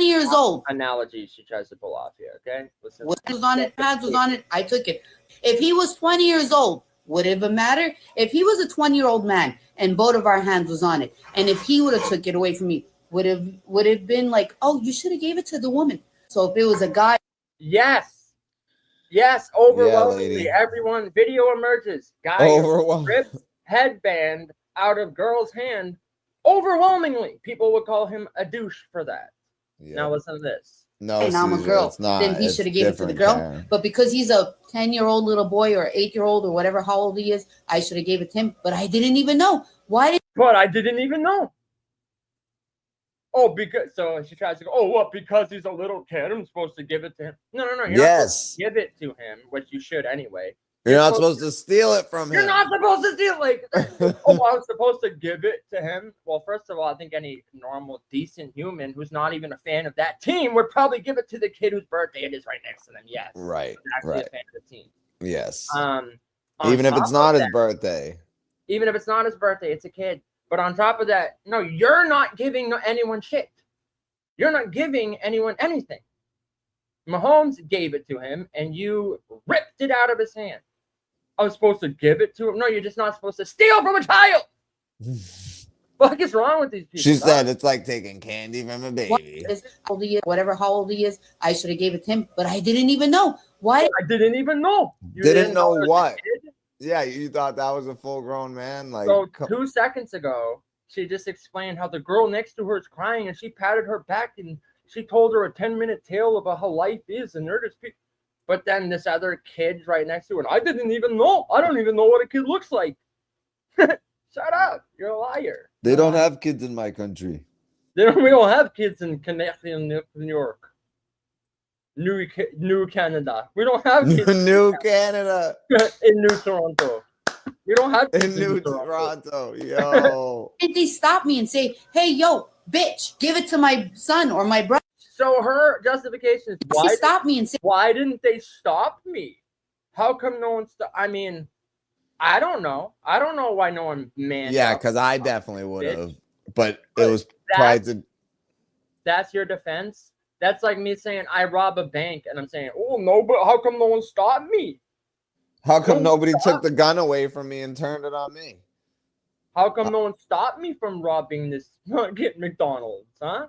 years old. Analogy she tries to pull off here, okay? Listen. What was on it? Pads was on it. I took it. If he was 20 years old, would it even matter? If he was a 20-year-old man and both of our hands was on it, and if he would have took it away from me, would it been like, oh, you should have gave it to the woman? So if it was a guy, yes, overwhelmingly, everyone. Video emerges. Guy rips headband out of girl's hand. Overwhelmingly, people would call him a douche for that. Yeah. Now listen to this. No, and I'm a girl. Then he should have gave it to the girl. Karen. But because he's a 10-year-old little boy or 8-year-old or whatever, how old he is, I should have gave it to him. But I didn't even know. Why? But I didn't even know. Oh, because so she tries to go. Oh, what? Because he's a little kid, I'm supposed to give it to him. No. You're not supposed to give it to him, which you should anyway. You're not supposed to steal it from him. You're not supposed to steal it. Oh, I was supposed to give it to him. Well, first of all, I think any normal, decent human who's not even a fan of that team would probably give it to the kid whose birthday it is right next to them. Yes. Right. Actually a fan of the team. Yes. Even if it's not his birthday. Even if it's not his birthday, it's a kid. But on top of that, no, you're not giving anyone shit. You're not giving anyone anything. Mahomes gave it to him, and you ripped it out of his hand. I was supposed to give it to him. No, you're just not supposed to steal from a child. What is wrong with these people? She said it's like taking candy from a baby. Whatever, how old he is, I should have gave it to him, but I didn't even know. Why? I didn't even know. You didn't know what? Yeah, you thought that was a full-grown man. Like, so 2 seconds ago, she just explained how the girl next to her is crying, and she patted her back, and she told her a 10-minute tale about how life is, and they're just people. But then this other kid's right next to her, and I didn't even know. I don't even know what a kid looks like. Shut up. You're a liar. They don't have kids in my country. We don't have kids in Canadian New York. New Canada. We don't have kids New Canada. In New Toronto. We don't have kids in New Toronto. Yo. Did they stop me and say, hey, yo, bitch, give it to my son or my brother? So her justification is why didn't they stop me? How come no one stopped? I mean, I don't know. I don't know why no one manned. Yeah, because I definitely would have. But it was pride to. That's your defense. That's like me saying I rob a bank and I'm saying, oh no, but how come no one stopped me? How come nobody took the gun away from me and turned it on me? How come no one stopped me from robbing this McDonald's, huh?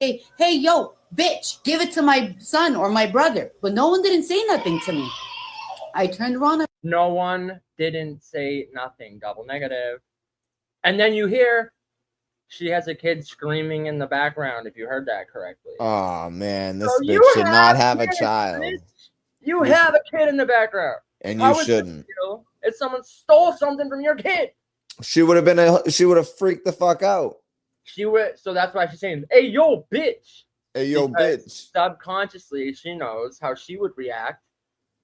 Hey, yo, bitch, give it to my son or my brother. But no one didn't say nothing to me. I turned around. No one didn't say nothing. Double negative. And then you hear she has a kid screaming in the background, if you heard that correctly. Oh man, this So bitch you should have not have a kids, child. bitch. You have a kid in the background. And How you is shouldn't. this, you know, if someone stole something from your kid? She would have freaked the fuck out. She would. So that's why she's saying, "Hey, yo, bitch." Hey, yo, Because bitch. subconsciously, she knows how she would react.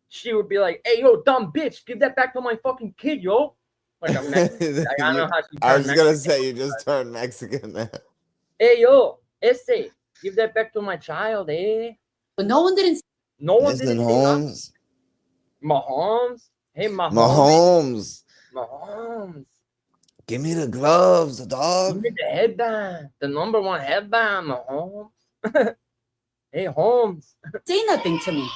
She would be like, "Hey, yo, dumb bitch, give that back to my fucking kid, yo." Like a Mexican. I don't know how she. I was turned gonna Mexican. say you just turned Mexican there. Hey, yo, ese, give that back to my child, eh? But no one didn't. No one Listen, didn't say Holmes. nothing. Mahomes. Hey, Mahomes. Mahomes. Mahomes. Give me the gloves, Give dog. me the headband. The number one headband, Mahomes. Hey, Holmes. Say nothing to me.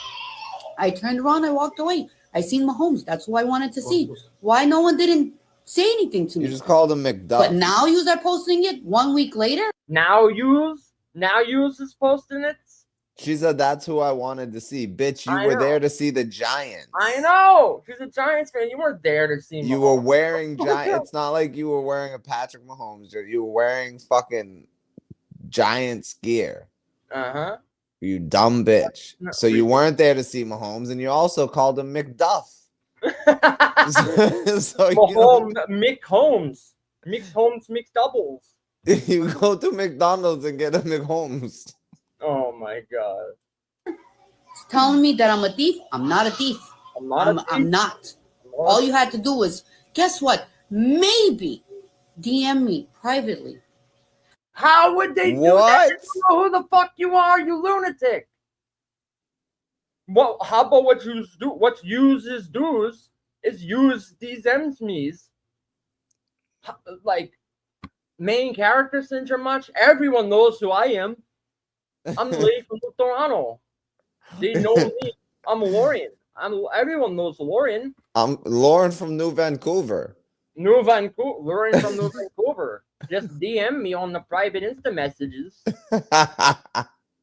I turned around, I walked away. I seen Mahomes. That's who I wanted to see. Why no one didn't say anything to me? You just called him McDuck. But now you are posting it 1 week later? Now use is posting it. She said that's who I wanted to see. Bitch, you I were know. there to see the Giants. I know. She's a Giants fan. You weren't there to see You Mahomes. were wearing Giants. It's not like you were wearing a Patrick Mahomes jersey. You were wearing fucking Giants gear. Uh-huh. You dumb bitch. No, So you weren't there to see Mahomes, and you also called him McDuff. So Mahomes, Mick Holmes. Mixed Holmes, mixed doubles. you go to McDonald's and get a McHolmes. Oh my god. It's telling me that I'm a thief. I'm not a thief. I'm not a thief. I'm not. All you had to do was, guess what? Maybe DM me privately. How would they do that? What? They don't know who the fuck you are, you lunatic. Well, how about what uses do's is use these enemies. Like main character syndrome much? Everyone knows who I am. I'm Lee from Toronto. They know me. I'm Lauren. Everyone knows Lauren. I'm Lauren from New Vancouver. Lauren from New Vancouver. Just DM me on the private Insta messages.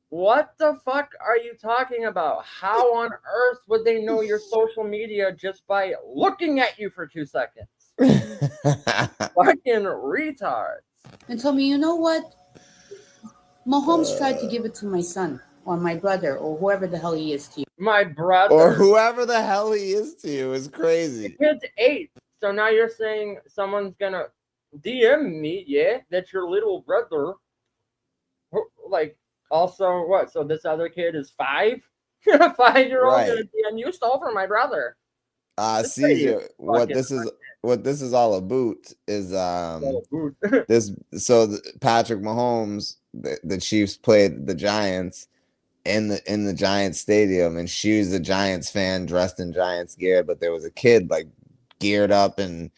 What the fuck are you talking about? How on earth would they know your social media just by looking at you for 2 seconds? Fucking retards. And told me, you know what? Mahomes tried to give it to my son or my brother or whoever the hell he is to you. My brother. Or whoever the hell he is to you is crazy. The kid's 8. So now you're saying someone's gonna DM me, yeah, that's your little brother. Like, also, what? So this other kid is 5? 5-year-old Right. gonna DM you stole from my brother. Caesar, what this is all about is Patrick Mahomes, the Chiefs played the Giants in the Giants stadium, and she was a Giants fan dressed in Giants gear, but there was a kid like geared up and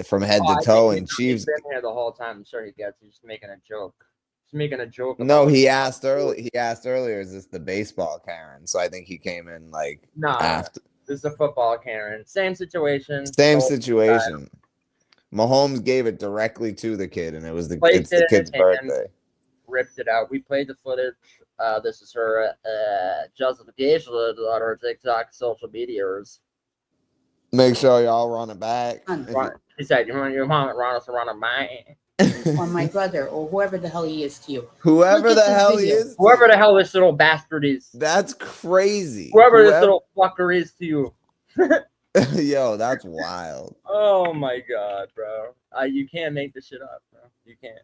from head to toe, and Chiefs. He's been here the whole time. I'm sure he gets. He's just making a joke. He's making a joke. No, he asked earlier. Is this the baseball Karen? So I think he came in like after. This is a football Karen. Same situation. Same situation. Mahomes gave it directly to the kid, and it's the kid's birthday. Ripped it out. We played the footage. This is her justification on her TikTok social medias. Make sure y'all run it back. She said, "Your mom run us to run it back." Or my brother or whoever the hell he is to you. Whoever the hell he is. Whoever the hell this little bastard is. That's crazy. Whoever this little fucker is to you. Yo, that's wild. Oh my god, bro. You can't make this shit up, bro. You can't.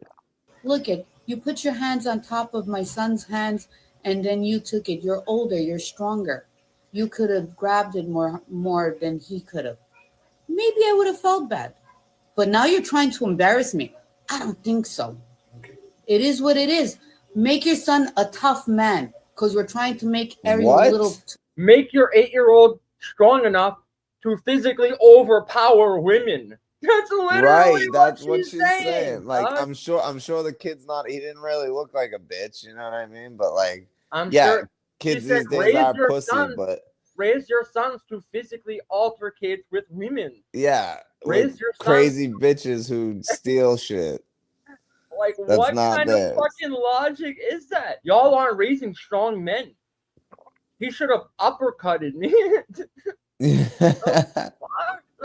Look at you put your hands on top of my son's hands and then you took it. You're older, you're stronger. You could have grabbed it more than he could have. Maybe I would have felt bad. But now you're trying to embarrass me. I don't think so. It is what it is. Make your son a tough man because we're trying to make every little. Make your 8-year-old strong enough to physically overpower women. That's literally right. That's what she's saying. saying. Like, I'm sure the kid's not. He didn't really look like a bitch. You know what I mean? But like, sure kids these days are pussy. But raise your sons to physically alter kids with women. Yeah. Raise your sons crazy bitches who steal shit. Like, That's what not kind theirs. of fucking logic is that? Y'all aren't raising strong men. He should have uppercutted me.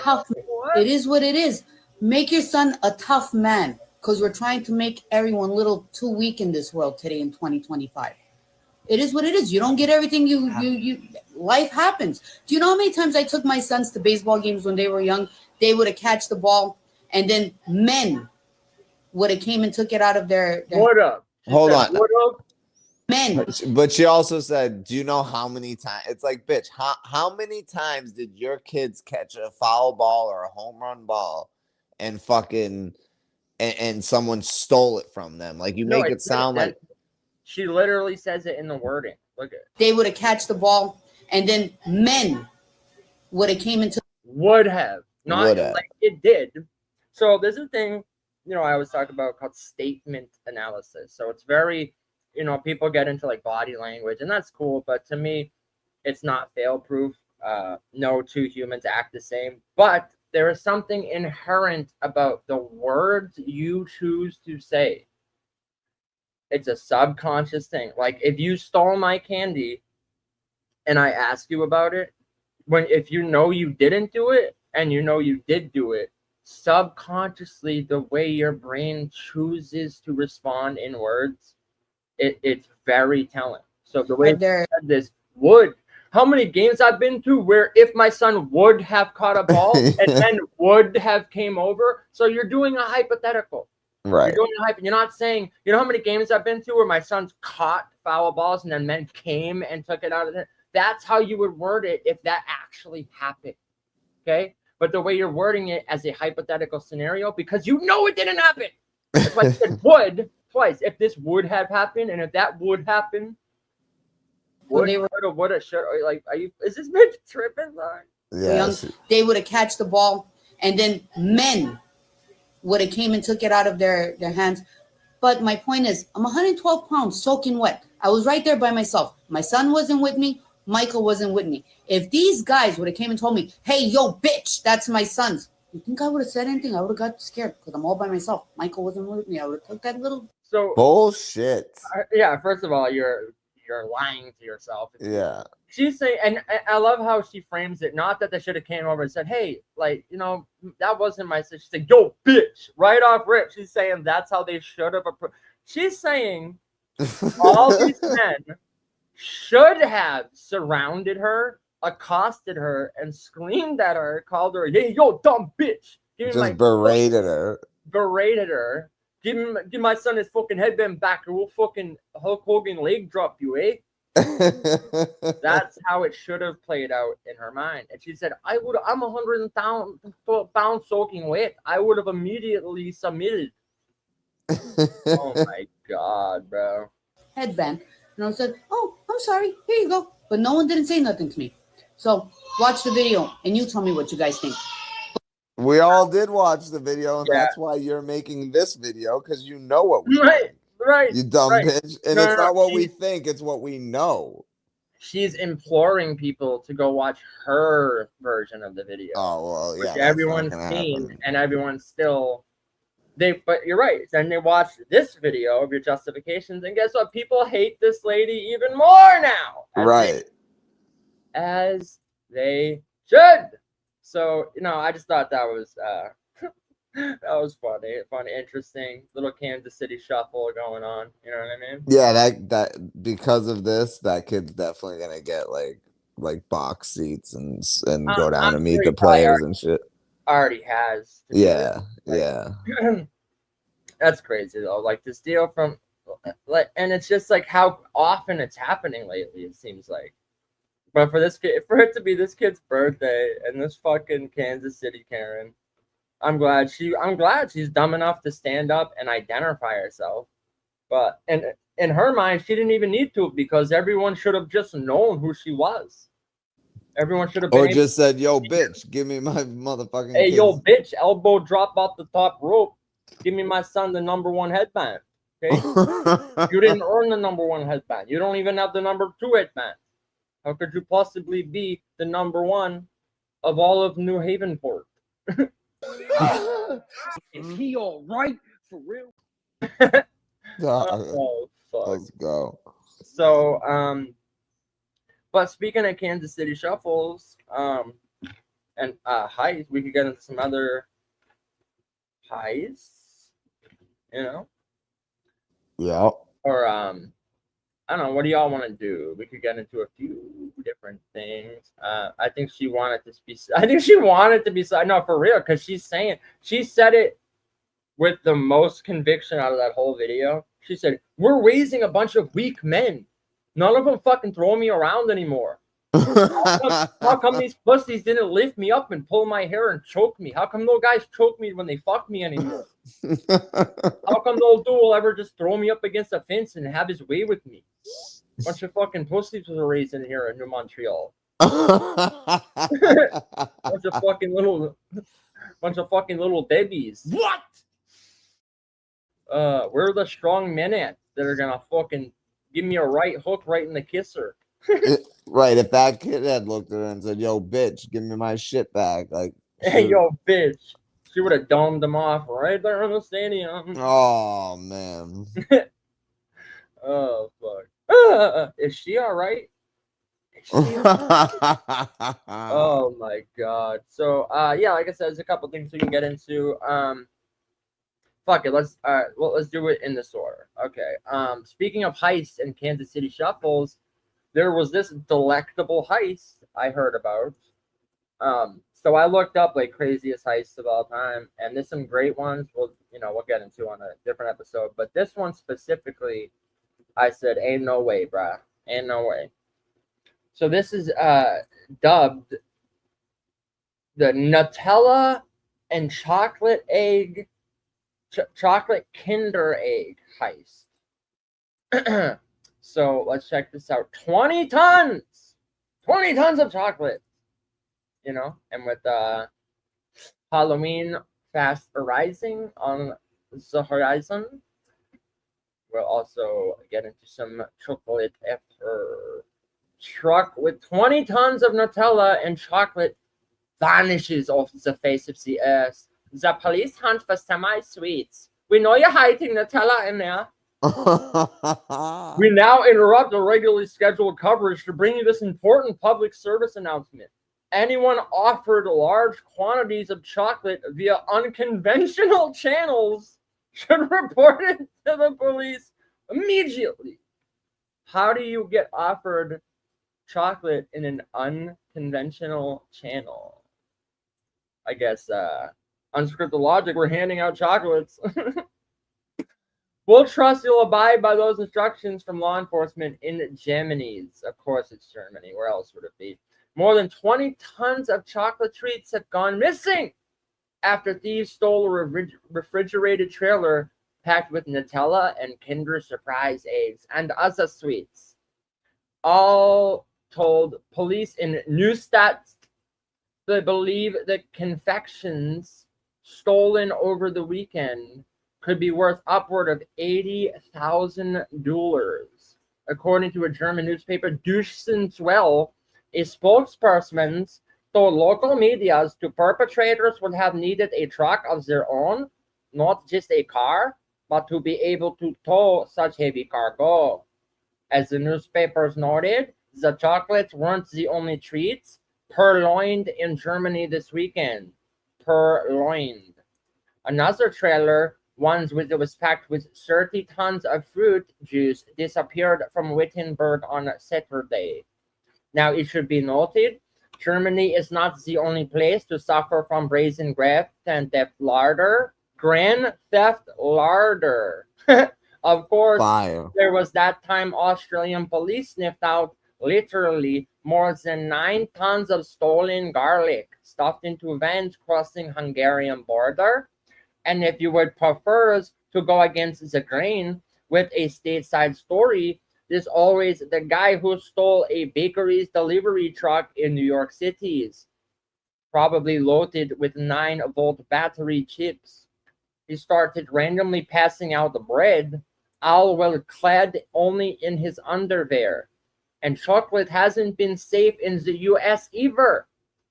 Tough. It is what it is. Make your son a tough man, because we're trying to make everyone a little too weak in this world today in 2025. It is what it is. You don't get everything you life happens. Do you know how many times I took my sons to baseball games when they were young? They would have catch the ball, and then men would have came and took it out of their What up? Hold on. What up? men. But she also said, do you know how many times? It's like, bitch, how many times did your kids catch a foul ball or a home run ball and fucking and someone stole it from them? Like, you No, make it sound like she literally says it in the wording. Look at it. They would have catch the ball, and then men would have came into Would have. Not Would have. like it did. So there's a thing, I always talk about called statement analysis. So it's very, people get into like body language, and that's cool, but to me, it's not fail proof. No two humans act the same, but there is something inherent about the words you choose to say. It's a subconscious thing. Like, if you stole my candy and I ask you about it, if you know you didn't do it and you know you did do it, subconsciously, the way your brain chooses to respond in words, it's very telling. So the way there. said this would, how many games I've been to where if my son would have caught a ball and then would have came over, so you're doing a hypothetical. right. You're not saying, how many games I've been to where my son's caught foul balls and then men came and took it out of it. That's how you would word it if that actually happened. Okay? But the way you're wording it as a hypothetical scenario, because you know it didn't happen. That's why I said would twice. If this would have happened, and if that would happen, would have, should, like, is this bitch tripping? Yes. They would have catch the ball, and then men would have came and took it out of their hands. But my point is, I'm 112 pounds soaking wet. I was right there by myself. My son wasn't with me. Michael wasn't with me. If these guys would have came and told me, hey, yo, bitch, that's my son's, you think I would have said anything? I would have got scared because I'm all by myself. Michael wasn't with me. I would have took that little. So bullshit. Yeah, first of all, you're lying to yourself. Yeah. She's saying, and I love how she frames it. Not that they should have came over and said, hey, like, that wasn't my sister. She's like, yo, bitch, right off rip. She's saying that's how they should have. She's saying all these men should have surrounded her, accosted her, and screamed at her, called her, hey, yo, dumb bitch. Just berated her. Give my son his fucking headband back, or we'll fucking Hulk Hogan leg drop you, eh? That's how it should have played out in her mind. And she said, I'm 100 pounds soaking wet. I would have immediately submitted. Oh my God, bro. Headband. And I said, oh, I'm sorry. Here you go. But no one didn't say nothing to me. So watch the video and you tell me what you guys think. We all did watch the video, and that's why you're making this video, because you know what we think. Right. You dumb bitch. And it's not what we think, it's what we know. She's imploring people to go watch her version of the video. Oh, well, yeah. Which everyone's seen, and everyone's still... But you're right. Then they watch this video of your justifications, and guess what? People hate this lady even more now. As they should. So, I just thought that was that was funny, interesting little Kansas City shuffle going on. You know what I mean? Yeah, that because of this, that kid's definitely gonna get like box seats and go down and meet the players and shit. Already has. Yeah. That's crazy though. Like this deal from, and it's just like how often it's happening lately. It seems like. But for it to be this kid's birthday and this fucking Kansas City Karen, I'm glad she's dumb enough to stand up and identify herself. But in her mind, she didn't even need to, because everyone should have just known who she was. Everyone should have been. Or just said, yo, bitch, give me my motherfucking Hey, kids. yo, bitch, elbow drop off the top rope. Give me my son the #1 headband. Okay? You didn't earn the #1 headband. You don't even have the #2 headband. How could you possibly be the #1 of all of New Havenport? Is he all right? For real? Oh, fuck. Let's go. So, but speaking of Kansas City shuffles, and highs, we could get into some other highs, you know, Yeah. or I don't know. What do y'all want to do? We could get into a few different things. I think she wanted to be. I think she wanted to be. No, for real, because she said it with the most conviction out of that whole video. She said, "We're raising a bunch of weak men. None of them fucking throw me around anymore. How come these pussies didn't lift me up and pull my hair and choke me? How come no guys choke me when they fuck me anymore? How come no dude will ever just throw me up against a fence and have his way with me? Bunch of fucking pussies were raised in here in New Montreal. bunch of fucking little Debbies. What? Where are the strong men at that are gonna fucking give me a right hook right in the kisser? Right, if that kid had looked at her and said, "Yo, bitch, give me my shit back," like, hey, yo, bitch, she would have domed him off right there in the stadium. Oh man. Oh fuck. Is she all right? Oh my god. So yeah, like I said, there's a couple things we can get into. Fuck it, let's do it in this order. Okay. Speaking of heists and Kansas City shuffles, there was this delectable heist I heard about. So I looked up like craziest heists of all time, and there's some great ones we'll get into on a different episode. But this one specifically, I said, ain't no way, bruh. Ain't no way. So this is dubbed the Nutella and chocolate Kinder egg heist. So let's check this out. 20 tons of chocolate, and with Halloween fast arising on the horizon, we'll also get into some chocolate after. Truck with 20 tons of Nutella and chocolate vanishes off the face of the earth. The police hunt for semi-sweets. We know you're hiding Nutella in there. We now interrupt the regularly scheduled coverage to bring you this important public service announcement. Anyone offered large quantities of chocolate via unconventional channels should report it to the police immediately. How do you get offered chocolate in an unconventional channel? I guess Unscripted Logic, we're handing out chocolates. We'll trust you'll abide by those instructions from law enforcement in Germany's. Of course it's Germany. Where else would it be? More than 20 tons of chocolate treats have gone missing after thieves stole a refrigerated trailer packed with Nutella and Kinder Surprise eggs and other sweets. All told police in Neustadt they believe the confections stolen over the weekend could be worth upward of $80,000. According to a German newspaper, Deutschlandwelle, a spokesperson told local media the perpetrators would have needed a truck of their own, not just a car, but to be able to tow such heavy cargo. As the newspapers noted, the chocolates weren't the only treats purloined in Germany this weekend. Purloined. Another trailer, one that was packed with 30 tons of fruit juice, disappeared from Wittenberg on Saturday. Now, it should be noted, Germany is not the only place to suffer from brazen graft and theft larder. Grand theft larder. Of course, Fire. There was that time Australian police sniffed out literally more than 9 tons of stolen garlic stuffed into vans crossing Hungarian border. And if you would prefer to go against the grain with a stateside story, there's always the guy who stole a bakery's delivery truck in New York City, probably loaded with 9-volt battery chips. He started randomly passing out the bread, all while clad only in his underwear. And chocolate hasn't been safe in the U.S. either.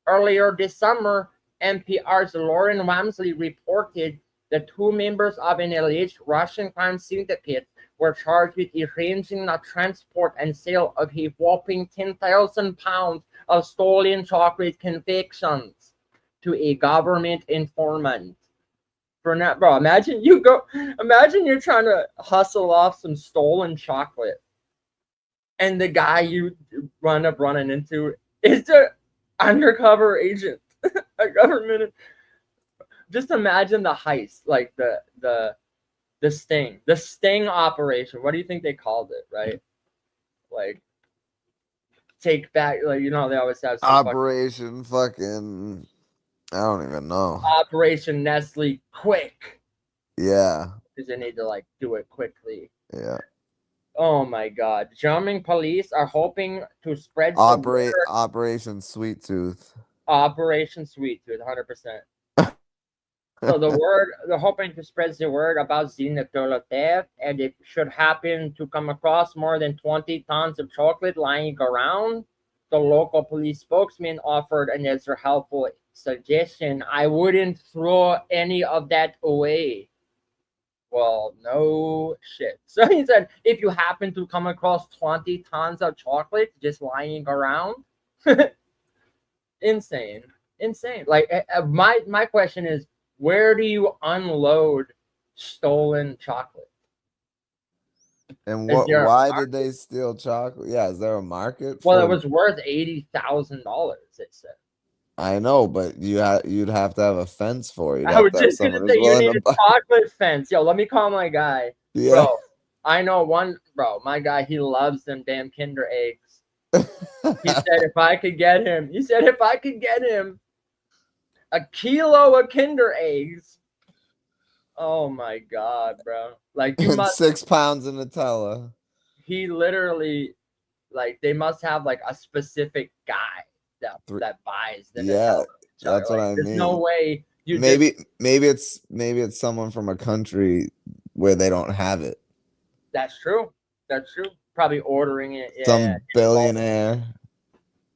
Earlier this summer, NPR's Lauren Wamsley reported The two members of an alleged Russian crime syndicate were charged with arranging the transport and sale of a whopping 10,000 pounds of stolen chocolate confections to a government informant. For now, bro, imagine you're trying to hustle off some stolen chocolate, and the guy you running into is the undercover agent, a government. Just imagine the heist, like the sting operation. What do you think they called it, right? Like take back, like they always have some Operation fucking I don't even know. Operation Nestle Quick. Yeah. Because they need to do it quickly. Yeah. Oh my God! German police are hoping to spread Operation Sweet Tooth. Operation Sweet Tooth, 100%. So they're hoping to spread the word about the theft, and it should happen to come across more than 20 tons of chocolate lying around. The local police spokesman offered another helpful suggestion: I wouldn't throw any of that away. Well, no shit. So he said, if you happen to come across 20 tons of chocolate just lying around, insane. Like, my question is, where do you unload stolen chocolate? And why did they steal chocolate? Yeah, is there a market? Well, it was worth $80,000. It said. I know, but you'd have to have a fence for it. I was just gonna say you need a chocolate fence. Yo, let me call my guy. Yeah. Bro, I know one. Bro, my guy, he loves them damn Kinder eggs. He said if I could get him a kilo of Kinder eggs. Oh my God, bro! Like you must 6 pounds of Nutella. He literally, they must have a specific guy that buys the Nutella. That's what I mean. There's no way maybe it's someone from a country where they don't have it. That's true. Probably ordering it. Some billionaire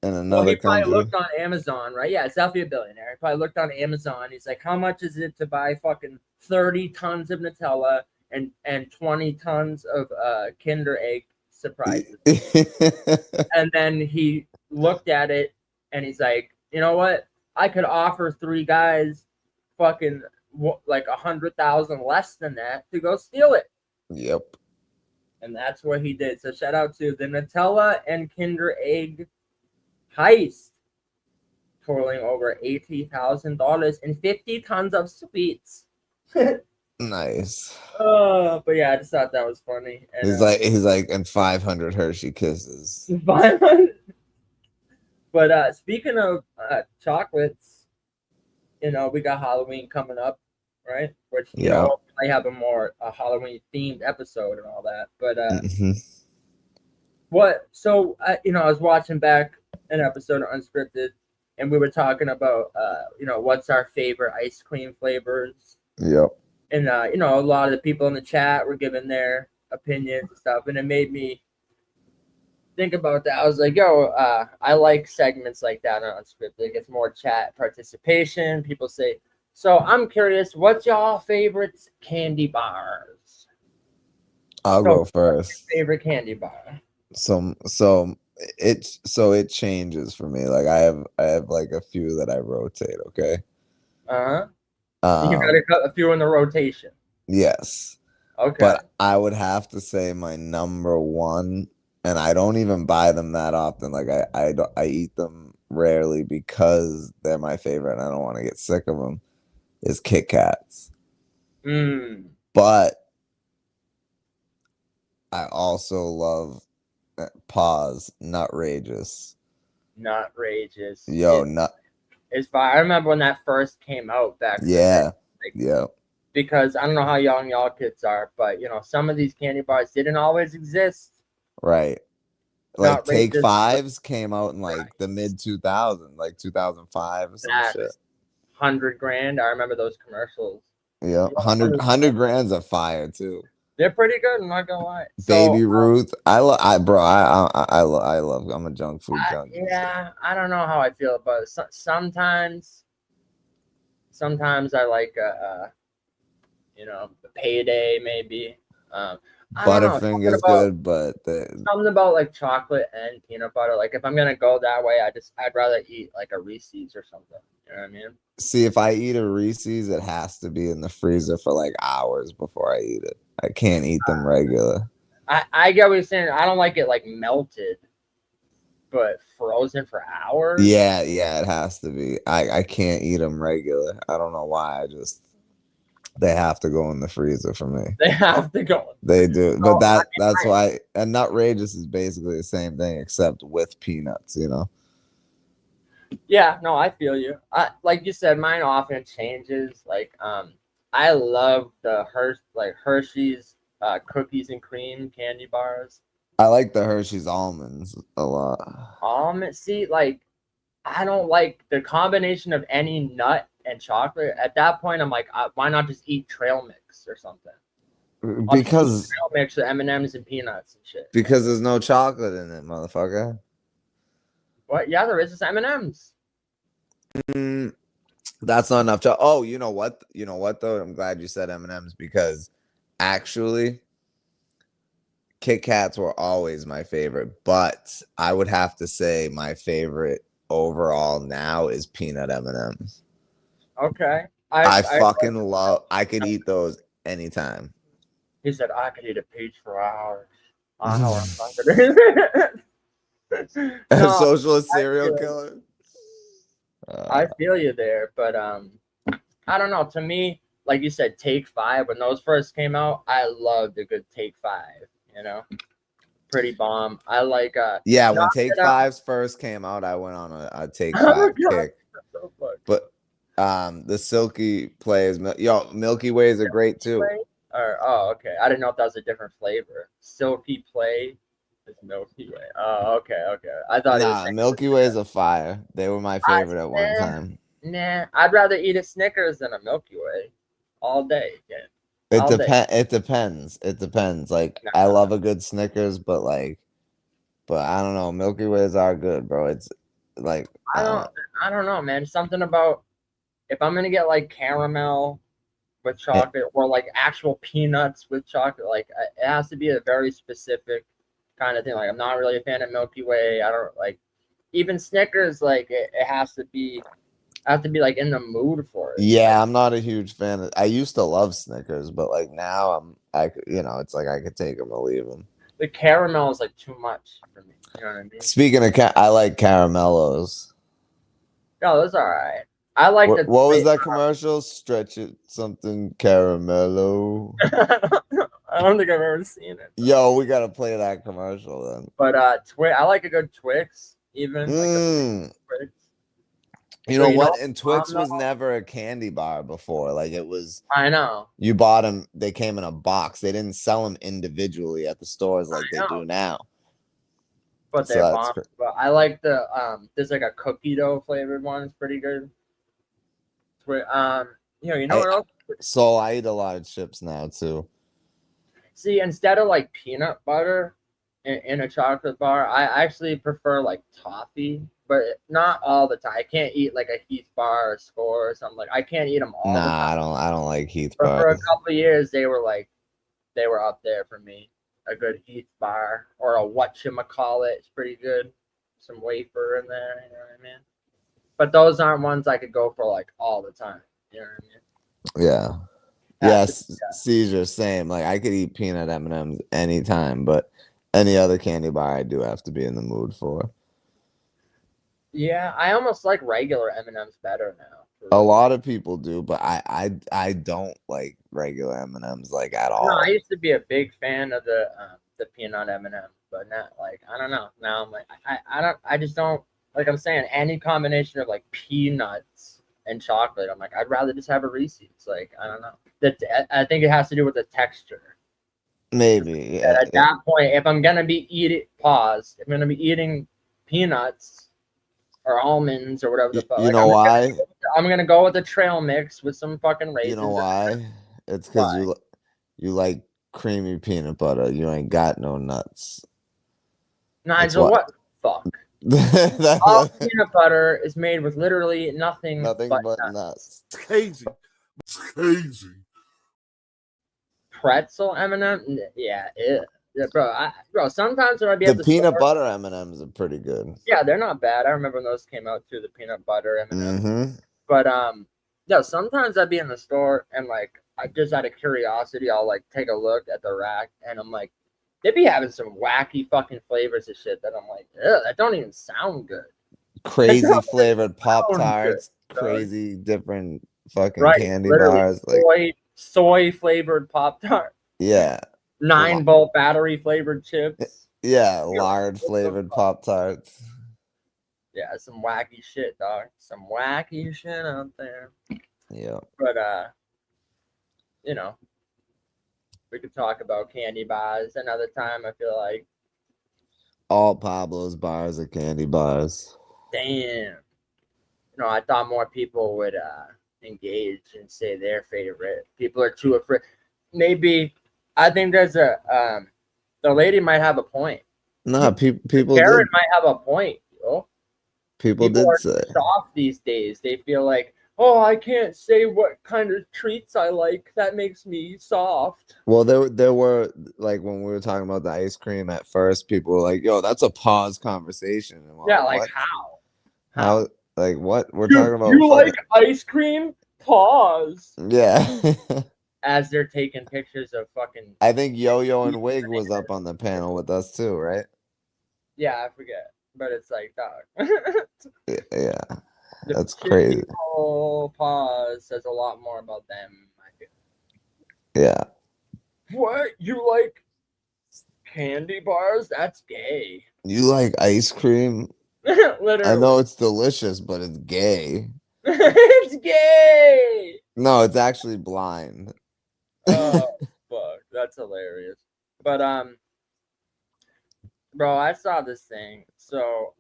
in another country. Probably looked on Amazon, right? Yeah, it's definitely a billionaire. He probably looked on Amazon. He's like, how much is it to buy fucking 30 tons of Nutella and 20 tons of Kinder egg surprises? And then he looked at it and he's like, you know what? I could offer 3 guys fucking $100,000 less than that to go steal it. Yep. And that's what he did. So shout out to the Nutella and Kinder egg heist, totaling over $80,000 and 50 tons of sweets. Nice. But yeah, I just thought that was funny. And, he's like, and 500 Hershey Kisses. 500. But speaking of chocolates, we got Halloween coming up, right? Which I have a more Halloween themed episode and all that. But what? So I was watching back an episode of Unscripted, and we were talking about what's our favorite ice cream flavors. Yep. And a lot of the people in the chat were giving their opinions and stuff, and it made me think about that. I was like, I like segments like that on Unscripted. It gets more chat participation. People say, so I'm curious, what's y'all favorite candy bars? I'll go first. Favorite candy bar. So it changes for me. Like I have a few that I rotate. Okay. You got a few in the rotation. Yes. Okay. But I would have to say my number one, and I don't even buy them that often. Like I eat them rarely because they're my favorite and I don't want to get sick of them, is Kit Kats. But I also love Nutrageous. Nutrageous. It's fire. I remember when that first came out back. Yeah. Because I don't know how young y'all kids are, but some of these candy bars didn't always exist. Right. Like Take Fives came out in the mid 2000s, like 2005 or some shit. $100,000. I remember those commercials. Yeah, 100 grand's a fire too. They're pretty good. I'm not gonna lie. Baby Ruth, I love. I'm a junk food junkie. Yeah, I don't know how I feel about it. Sometimes I like You know, payday maybe. I don't know. Butterfinger's good, but Something about like chocolate and peanut butter. Like if I'm gonna go that way, I'd rather eat like a Reese's or something. You know what I mean? see, if I eat a Reese's, it has to be in the freezer for like hours before I eat it. I can't eat them regular. I get what you're saying. I don't like it like melted, but frozen for hours. Yeah, it has to be. I can't eat them regular. I don't know why. They have to go in the freezer for me. They have to go. They do, So, but that's why. And Nutrageous is basically the same thing except with peanuts. You know. Yeah, no, I feel you. Like you said, mine often changes. Like I love the Hershey's cookies and cream candy bars. I like the Hershey's almonds a lot. See, like I don't like the combination of any nut and chocolate. At that point, I'm like, why not just eat trail mix or something? Because trail mix with M&Ms and peanuts and shit. Because there's no chocolate in it, motherfucker. What? Yeah, there is just M&Ms. That's not enough. Oh, you know what? You know what though? I'm glad you said M&Ms because actually, Kit Kats were always my favorite, but I would have to say my favorite overall now is peanut M&Ms. Okay. I fucking love. I could eat those anytime. He said I could eat a peach for hours. No, Socialist serial killer. I feel you there, but I don't know. To me, like you said, Take 5. When those first came out, I loved a good Take 5. You know, pretty bomb. I like. Yeah, when Take 5's first came out, I went on a Take 5 kick. So but the Silky Plays, Milky Ways are great too. Okay. I didn't know if that was a different flavor. Silky Play is Milky Way. Oh, okay. I thought Milky Ways are fire. They were my favorite at one time. Nah, I'd rather eat a Snickers than a Milky Way all day. Yeah. It depends. It depends. Like I love a good Snickers, but I don't know. Milky Ways are good, bro. It's like I don't know, man. Something about if I'm gonna get like caramel with chocolate or like actual peanuts with chocolate, like it has to be a very specific kind of thing. Like I'm not really a fan of Milky Way. I don't like even Snickers. Like it has to be. I have to be like in the mood for it. Yeah, I'm not a huge fan of. I used to love Snickers, but like now it's like I could take them or leave them. The caramel is like too much for me. You know what I mean? Speaking of I like caramellos. No, that's all right. I like what was that commercial? Stretch it something caramello. I don't think I've ever seen it. Yo, we gotta play that commercial then. But I like a good Twix, even. Like Twix. You know what? And Twix was never a candy bar before. Like it was. I know. You bought them. They came in a box. They didn't sell them individually at the stores like they do now. But they're bomb. But I like the there's like a cookie dough flavored one. It's pretty good. You know what else? So I eat a lot of chips now too. See, instead of like peanut butter in a chocolate bar, I actually prefer like toffee, but not all the time. I can't eat like a Heath bar or Score or something. Like I can't eat them all. Nah, I don't like Heath bars. For a couple of years, they were up there for me. A good Heath bar or a whatchamacallit. It's pretty good. Some wafer in there, you know what I mean? But those aren't ones I could go for like all the time. You know what I mean? Yeah. Yes, seizure, same. Like I could eat peanut M&Ms anytime, but any other candy bar I do have to be in the mood for. Yeah, I almost like regular M&Ms better now. A lot of people do, but I don't like regular M&Ms like at all. No, I used to be a big fan of the peanut M&M, but not like I don't know. Now I'm like I just don't like. I'm saying any combination of like peanuts and chocolate. I'm like I'd rather just have a Reese's. Like I don't know. I think it has to do with the texture. Maybe. Yeah. At that point, if I'm gonna be if I'm gonna be eating peanuts or almonds or whatever the fuck. You know why? I'm gonna go with the trail mix with some fucking raisins. You know why? It's because you like creamy peanut butter. You ain't got no nuts. Nigel, what the fuck? All peanut butter is made with literally nothing but nuts. Crazy. pretzel M&M. Yeah, ew. Yeah, bro. Sometimes when I'd be The at the peanut store, butter M&Ms are pretty good. yeah, they're not bad. I remember when those came out too, the peanut butter M&Ms. Mm-hmm. But yeah, sometimes I'd be in the store and like I just out of curiosity, I'll like take a look at the rack and I'm like, they be having some wacky fucking flavors of shit that I'm like, ugh, that don't even sound good. Crazy flavored sound Pop-Tarts, good, dog. crazy different fucking Right, candy literally bars. Like, soy flavored Pop-Tart, yeah. 9-volt battery flavored chips. Yeah, You're like, lard what the flavored fuck? Pop-Tarts. Yeah, some wacky shit, dog. Some wacky shit out there. Yeah. But you know, we could talk about candy bars another time. I feel like, All Pablo's bars are candy bars. damn. I thought more people would engage and say their favorite. People are too afraid. Maybe I think there's the lady might have a point. Nah, people Karen did. might have a point. People People did are say. soft these days. They feel like, oh, I can't say what kind of treats I like. That makes me soft. Well, there were like when we were talking about the ice cream at first, people were like, "Yo, that's a pause conversation." And we're Yeah, like, like what? how? How? Like what? We're You, talking about you fucking. like ice cream? Pause. Yeah. As they're taking pictures of fucking. I think Yo-Yo and Wig was up on the panel with us too, right? Yeah, I forget. But it's like, dog. Yeah. The That's shit crazy. people pause says a lot more about them, I feel. Yeah. What? You like candy bars? That's gay. You like ice cream? Literally. I know it's delicious, but it's gay. It's gay. No, it's actually blind. Oh fuck, that's hilarious. But bro, I saw this thing. So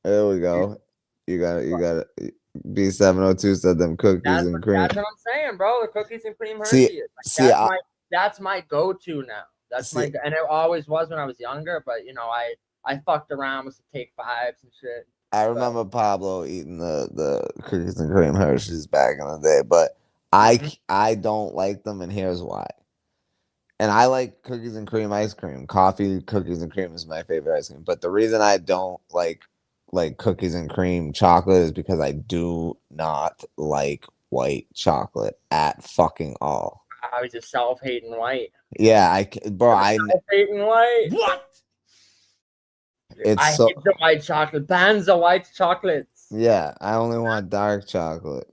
There we go. You got it. B702 said them cookies and cream. that's what I'm saying, bro. The cookies and cream See, Hershey. That's my go-to now. That's and it always was when I was younger. But I fucked around with some Take Fives and shit. I remember Pablo eating the cookies and cream Hershey's back in the day, but I don't like them, and here's why. And I like cookies and cream ice cream. Coffee, cookies and cream is my favorite ice cream. But the reason I don't like cookies and cream chocolate is because I do not like white chocolate at fucking all. I was just self-hating white. Yeah, I self-hating white. What? It's I hate the white chocolate. Bans the white chocolates. Yeah, I only want dark chocolate.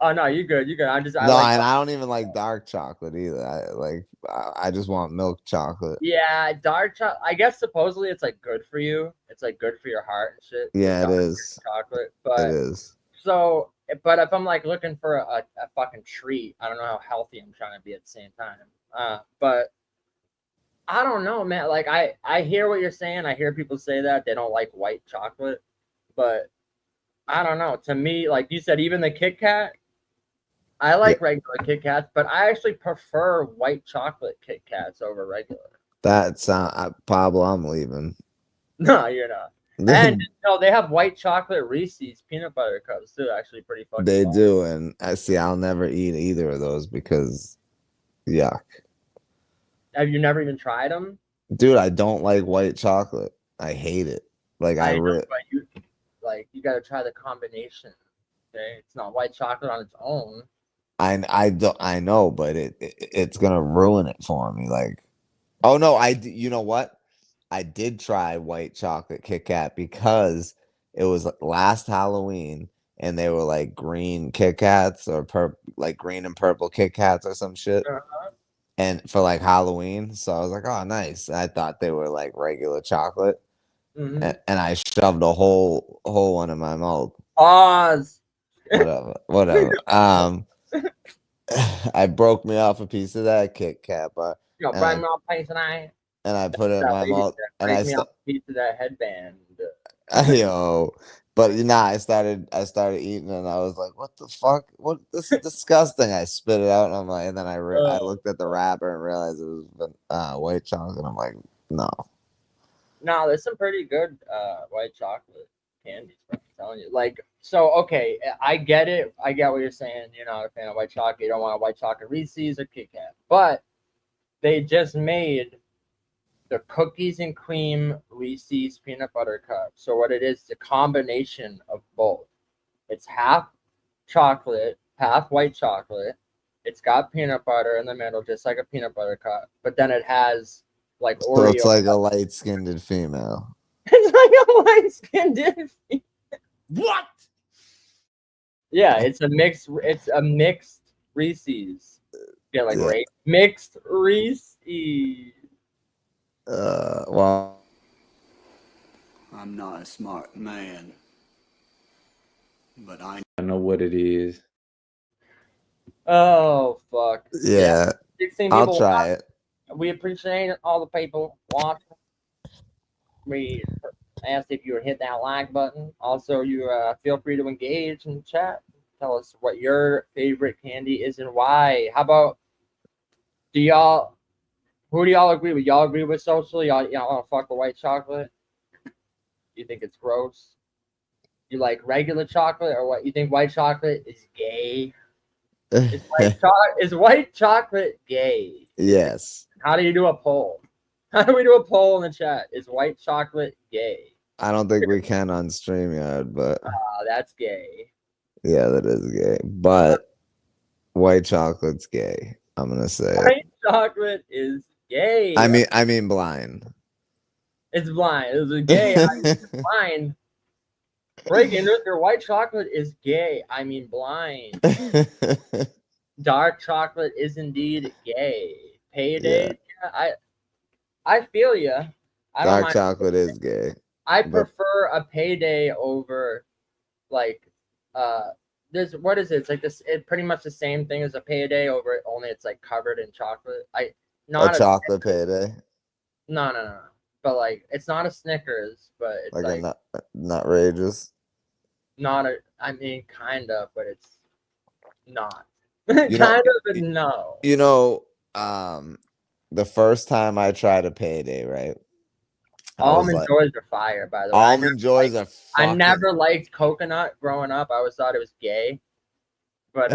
Oh no, you good. You good. I don't even like dark chocolate either. I just want milk chocolate. Yeah, dark chocolate. I guess supposedly it's like good for you. It's like good for your heart and shit. Yeah, it is. Chocolate, but it is. So, but if I'm like looking for a fucking treat, I don't know how healthy I'm trying to be at the same time. But I don't know, man. Like I hear what you're saying. I hear people say that they don't like white chocolate, but I don't know. To me, like you said, even the Kit Kat. I like regular Kit Kats, but I actually prefer white chocolate Kit Kats over regular. That's Pablo. I'm leaving. No, you're not. And they have white chocolate Reese's peanut butter cups too. Actually, pretty fucking. They do, and I'll never eat either of those because, yuck. Have you never even tried them? Dude, I don't like white chocolate. I hate it. Like you got to try the combination. Okay, it's not white chocolate on its own. I know, but it's gonna ruin it for me. Like, oh no, you know what? I did try white chocolate Kit Kat because it was last Halloween and they were like green Kit Kats or like green and purple Kit Kats or some shit. And for like Halloween, so I was like, oh nice. I thought they were like regular chocolate, and I shoved a whole one in my mouth. Oz. Whatever. I broke me off a piece of that Kit Kat bar. And I put it in my mouth, and I a piece of that headband. Yo, but I started eating, and I was like, "What the fuck? What? This is disgusting!" I spit it out, and I'm like, and then I looked at the wrapper and realized it was white chocolate. And I'm like, no. No, there's some pretty good white chocolate candies from telling you. Like, so okay, I get it. I get what you're saying. You're not a fan of white chocolate. You don't want a white chocolate Reese's or Kit Kat. But they just made the cookies and cream Reese's peanut butter cup. So what it is, the combination of both. It's half chocolate, half white chocolate. It's got peanut butter in the middle, just like a peanut butter cup. But then it has like Oreo. So it's like a light-skinned female. It's like a light-skinned female. What? Yeah, it's a mixed Reese's. Yeah, like Yeah. mixed Reese's. Well, I'm not a smart man, but I know what it is. Oh fuck. yeah. 16 I'll people try it. We appreciate all the people watching. We asked if you would hit that like button. Also, you feel free to engage in the chat. Tell us what your favorite candy is and why. How about who do y'all agree with? Y'all agree with social? Y'all want to fuck with white chocolate? You think it's gross? You like regular chocolate or what? You think white chocolate is gay? Is white chocolate gay? Yes. How do you do a poll? How do we do a poll in the chat? Is white chocolate gay? I don't think we can on StreamYard, but That's gay. yeah, that is gay. But white chocolate's gay. I'm gonna say it. White chocolate is gay. I mean blind. It's blind. It's gay. It's blind. Breaking news: your white chocolate is gay. I mean blind. Dark chocolate is indeed gay. Payday. Yeah, I feel you. I don't Dark mind. chocolate is gay. I but- prefer a payday over like there's what is it? It's like this. It's pretty much the same thing as a payday over it. Only it's like covered in chocolate. Not a chocolate payday. No. But like it's not a Snickers, but it's Like like a nutrageous. not a. I mean, kind of, but it's not. You know- Kind of, but no. You know, the first time I tried a payday, right? I was Almond like- Joys are fire, by the way. Almond Joys are I fucking... never liked coconut growing up. I always thought it was gay. But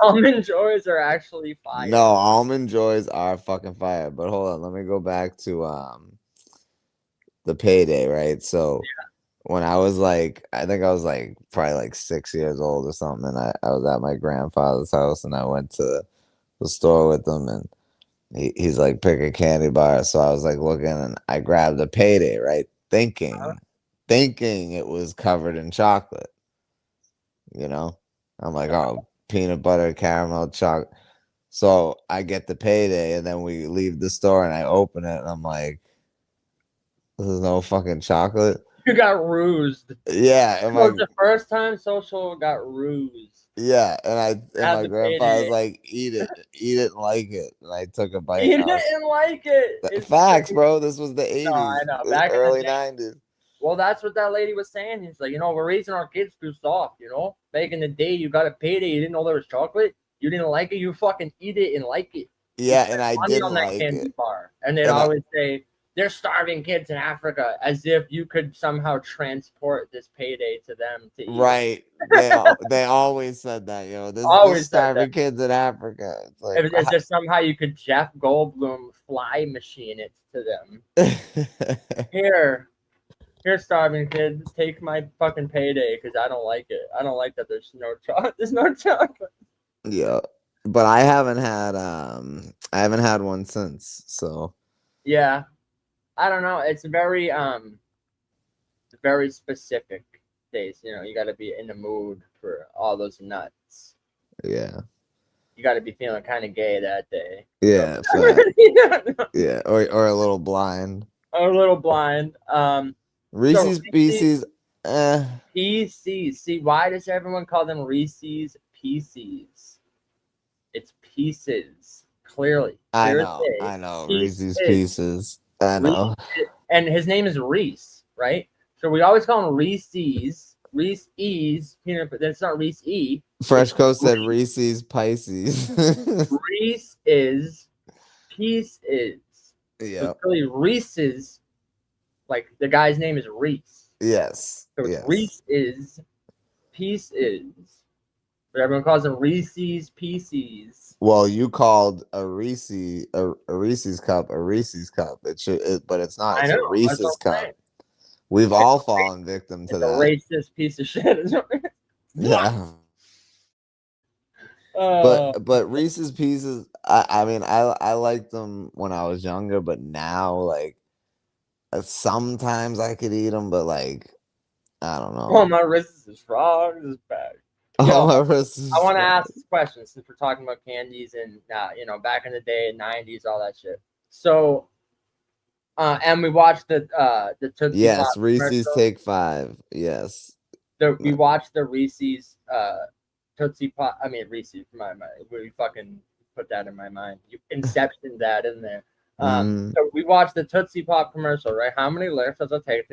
Almond Joys are actually fire. No, Almond Joys are fucking fire. But hold on, let me go back to the payday, right? So when I was like, I think I was like probably like 6 years old or something, and I was at my grandfather's house, and I went to the store with him, and he's like, pick a candy bar. So I was like looking, and I grabbed a payday, right? Thinking it was covered in chocolate. You know, I'm like, oh, peanut butter, caramel, chocolate. So I get the payday, and then we leave the store, and I open it, and I'm like, there's no fucking chocolate. You got rused. Yeah, It was the first time social got rused. yeah, and Had my the grandpa was payday. like, eat it and like it, and I took a bite. Eat and I was- it and like it. It's Facts, crazy. bro. This was the 80s, I know. the Back in the early day. 90s. Well, that's what that lady was saying. He's like, we're raising our kids too soft, Back in the day, you got a payday. You didn't know there was chocolate. You didn't like it. You fucking eat it and like it. Yeah, and I Money didn't on that like candy it. bar. And they'd And I- always say, they're starving kids in Africa, as if you could somehow transport this payday to them to eat. Right. They always said that, This Always is said starving kids in Africa. It's like, As if somehow you could Jeff Goldblum fly machine it to them. Here, starving kids, take my fucking payday because I don't like it. I don't like that there's no chocolate. There's no chocolate. Yeah. But I haven't had one since. So Yeah, I don't know. It's very specific days. You got to be in the mood for all those nuts. yeah. You got to be feeling kind of gay that day. Yeah. Yeah, Yeah. Or a little blind. a little blind. Reese's Pieces. PCs. See, why does everyone call them Reese's Pieces? It's pieces. Clearly. I Clear know. as day. I know. Pieces. Reese's Pieces. I know. And his name is Reese, right? So we always call him Reese's. Reese's. That's not Reese E. Fresh Coast said Reese's Pisces. Reese is Pieces. Yeah. So it's really Reese's Like the guy's name is Reese. Yes. So Yes. Reese is, peace is. But everyone calls him Reese's Pieces. Well, you called a Reese's cup a Reese's cup. But it's not. I It's know. a That's what Reese's I'm cup. saying. We've all fallen victim to It's a that. racist piece of shit. Yeah. But Reese's Pieces, I mean, I liked them when I was younger, but now like sometimes I could eat them, but like I don't know. Oh, my wrist is frogs is back. Oh, my Yo, wrist is I want to frogs. ask this question since we're talking about candies and back in the day, 90s, all that shit. So, and we watched the Tootsie Yes, Pop Reese's commercial. Take 5. Yes. We watched the Reese's Tootsie Pop. I mean Reese's. We fucking put that in my mind. You inception that in there. So we watched the Tootsie Pop commercial, right? How many licks does it take?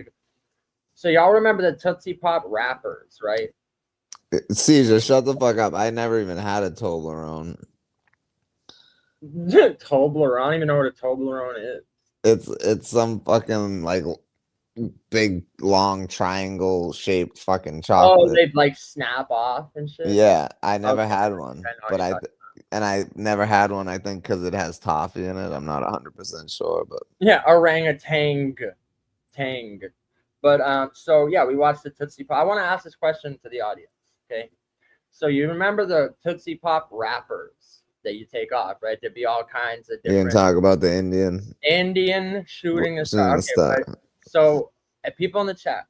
So y'all remember the Tootsie Pop wrappers, right? Caesar, shut the fuck up. I never even had a Toblerone. Toblerone. I don't even know what a Toblerone is. It's some fucking like big long triangle shaped fucking chocolate. Oh, they'd like snap off and shit. Yeah, I never Okay, had one, but I never had one. I think because it has toffee in it. I'm not 100% sure, but yeah, orangutan, tang. But so yeah, we watched the Tootsie Pop. I want to ask this question to the audience. Okay, so you remember the Tootsie Pop wrappers that you take off, right? There'd be all kinds of you can different talk about the Indian shooting a shooting star. Okay, so people in the chat,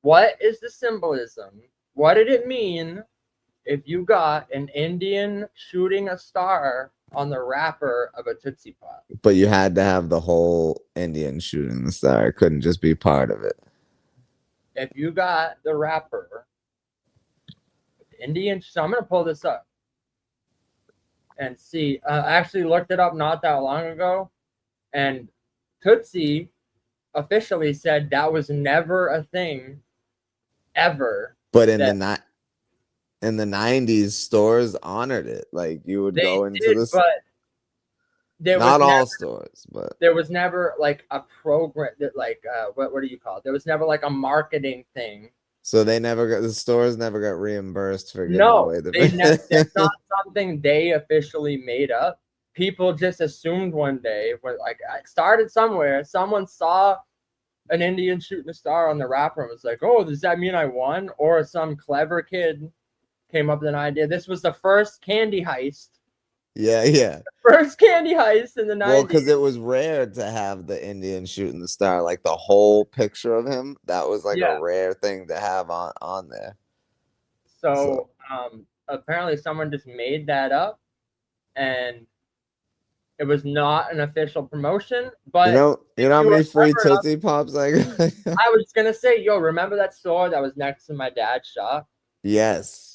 what is the symbolism? What did it mean if you got an Indian shooting a star on the wrapper of a Tootsie Pop? But you had to have the whole Indian shooting the star. It couldn't just be part of it. If you got the wrapper, Indian, so I'm gonna pull this up and see. I actually looked it up not that long ago, and Tootsie officially said that was never a thing, ever. But in the 90s, stores honored it. Like you would go into this. But there not was all never, stores, but there was never like a program that like what do you call it? There was never like a marketing thing. So the stores never got reimbursed for giving No, away the it's not something they officially made up. People just assumed one day, when like I started somewhere, someone saw an Indian shooting a star on the wrapper and was like, "Oh, does that mean I won?" Or some clever kid came up with an idea. This was the first candy heist. Yeah. First candy heist in the 90s. Well, because it was rare to have the Indian shooting the star, like the whole picture of him. That was like a rare thing to have on there. So apparently someone just made that up, and it was not an official promotion. But you know how many free Tootsie Pops I got? I was gonna say, yo, remember that store that was next to my dad's shop? Yes.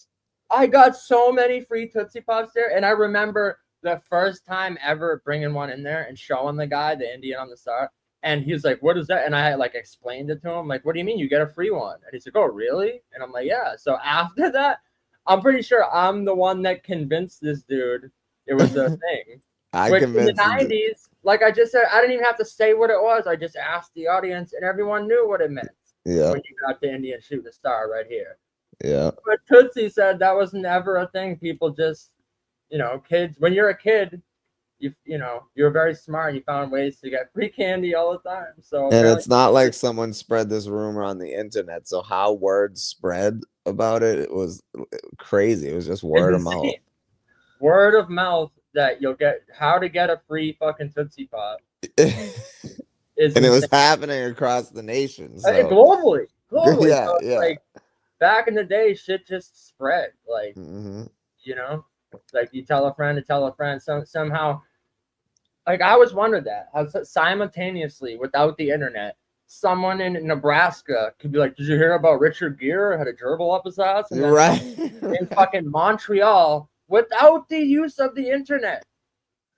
I got so many free Tootsie Pops there, and I remember the first time ever bringing one in there and showing the guy the Indian on the star, and he's like, "What is that?" And I like explained it to him, like, "What do you mean you get a free one?" And he's like, "Oh, really?" And I'm like, "Yeah." So after that, I'm pretty sure I'm the one that convinced this dude it was a thing. Which in the 90s, like I just said, I didn't even have to say what it was. I just asked the audience, and everyone knew what it meant. Yeah. When you got the Indian shooting a star right here. Yeah. But Tootsie said that was never a thing. People just, kids, when you're a kid, you're very smart. You found ways to get free candy all the time. So and it's not like someone spread this rumor on the internet. So how word spread about it was crazy. It was just word of mouth. Word of mouth that you'll get how to get a free fucking Tootsie Pop. And it was happening across the nation. So. Globally. Yeah, so yeah. Like back in the day, shit just spread. Like, like you tell a friend to tell a friend. Somehow, like I always wondered that how simultaneously without the internet, someone in Nebraska could be like, "Did you hear about Richard Gere had a gerbil up his ass?" And then right. in fucking Montreal, without the use of the internet,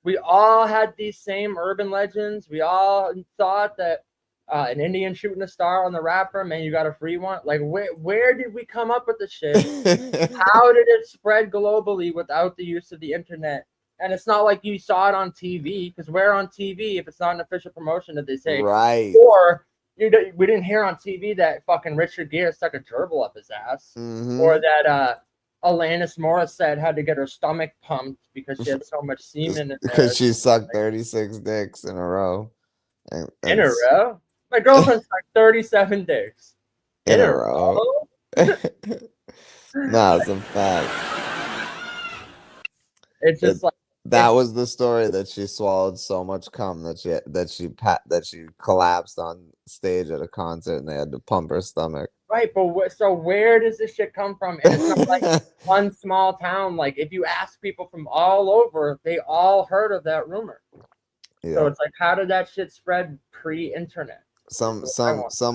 we all had these same urban legends. We all thought that an Indian shooting a star on the wrapper, man, you got a free one. Like, where did we come up with this shit? How did it spread globally without the use of the internet? And it's not like you saw it on TV, because where on TV, if it's not an official promotion, did they say, right? Or we didn't hear on TV that fucking Richard Gere stuck a gerbil up his ass, or that Alanis Morissette had to get her stomach pumped because she had so much semen in there. Because she sucked 36 dicks in a row. In a row? My girlfriend sucked 37 dicks. In a row? Nah, it's a fact. It's just like that was the story, that she swallowed so much cum that she collapsed on stage at a concert and they had to pump her stomach. Right, but so where does this shit come from? And it's not like one small town. Like if you ask people from all over, they all heard of that rumor. Yeah. So it's like, how did that shit spread pre-internet? Some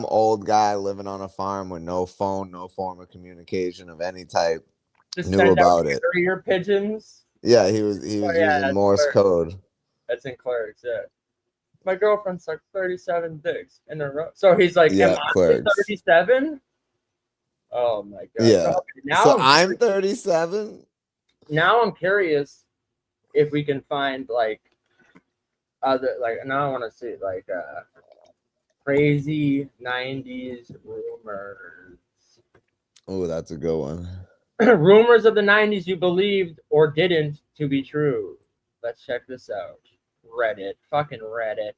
old guy living on a farm with no phone, no form of communication of any type, just knew about it. Your pigeons. Yeah, he was using Morse code. That's in Clerks, yeah. My girlfriend sucked 37 dicks in a row. So he's like, yeah, am I 37? Oh my god. Yeah. So I'm 37. Now I'm curious if we can find like other, like, now I want to see like crazy 90s rumors. Oh, that's a good one. Rumors of the 90s you believed or didn't to be true. Let's check this out. Reddit. Fucking Reddit.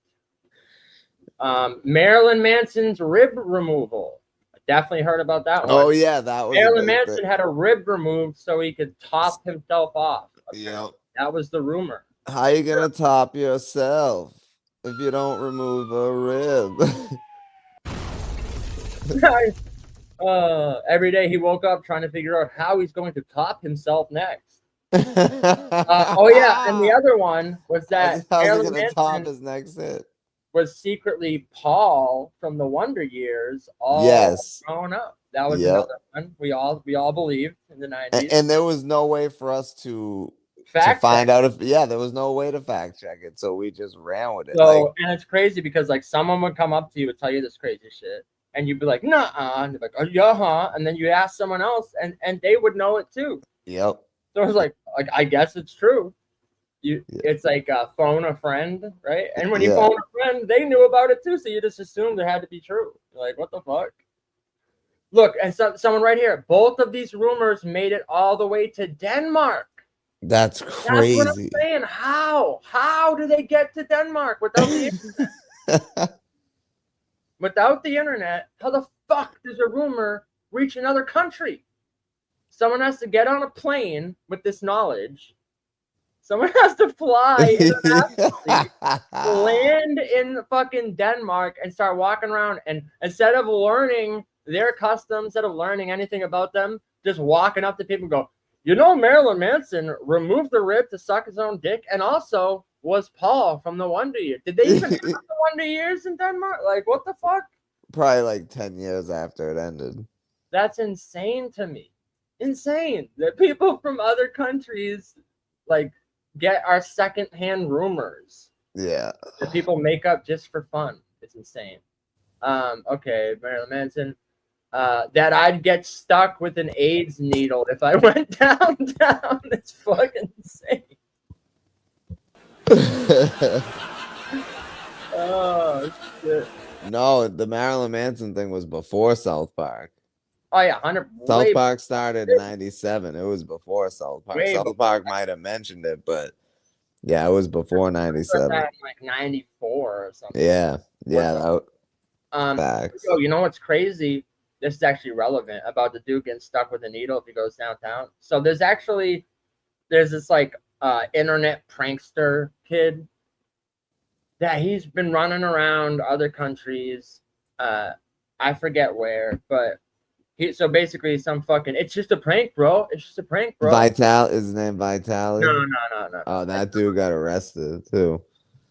Marilyn Manson's rib removal. I definitely heard about that one. Oh, yeah. That was Marilyn Manson had a rib removed so he could top himself off. Yep. That was the rumor. How you going to top yourself if you don't remove a rib? Every day he woke up trying to figure out how he's going to top himself next. Oh yeah, and the other one was that Marilyn Manson top his next hit was secretly Paul from the Wonder Years, all growing up. That was another one we all believed in the 90s. And there was no way for us to find out if there was no way to fact check it, so we just ran with it. So and it's crazy because like someone would come up to you and tell you this crazy shit. And you'd be like, nah, and they're like, oh, yeah, huh? And then you ask someone else, and they would know it too. Yep. So it's like I guess it's true. It's like phone a friend, right? And when you phone a friend, they knew about it too. So you just assumed it had to be true. You're like, what the fuck? Look, and someone right here. Both of these rumors made it all the way to Denmark. That's crazy. That's what I'm saying. How do they get to Denmark without the internet? Without the internet, how the fuck does a rumor reach another country? Someone has to get on a plane with this knowledge. Someone has to fly internationally, land in fucking Denmark, and start walking around. And instead of learning their customs, instead of learning anything about them, just walking up to people and go, you know, Marilyn Manson removed the rib to suck his own dick, and also was Paul from the Wonder Years. Did they even have the Wonder Years in Denmark? Like, what the fuck? Probably like 10 years after it ended. That's insane to me. Insane that people from other countries like get our secondhand rumors. Yeah. That people make up just for fun. It's insane. Okay, Marilyn Manson. That I'd get stuck with an AIDS needle if I went downtown. It's fucking insane. Oh shit! No, the Marilyn Manson thing was before South Park. Oh yeah, 100. South Park started in '97. It was before South Park. South Park might have mentioned it, but yeah, it was before '97. Like '94 or something. Yeah. Facts. So you know what's crazy? This is actually relevant about the dude getting stuck with a needle if he goes downtown. So there's this like internet prankster kid that he's been running around other countries. I forget where, but so basically some fucking, it's just a prank, bro. It's just a prank, bro. Is his name Vitaly? No. Oh, that dude got arrested too.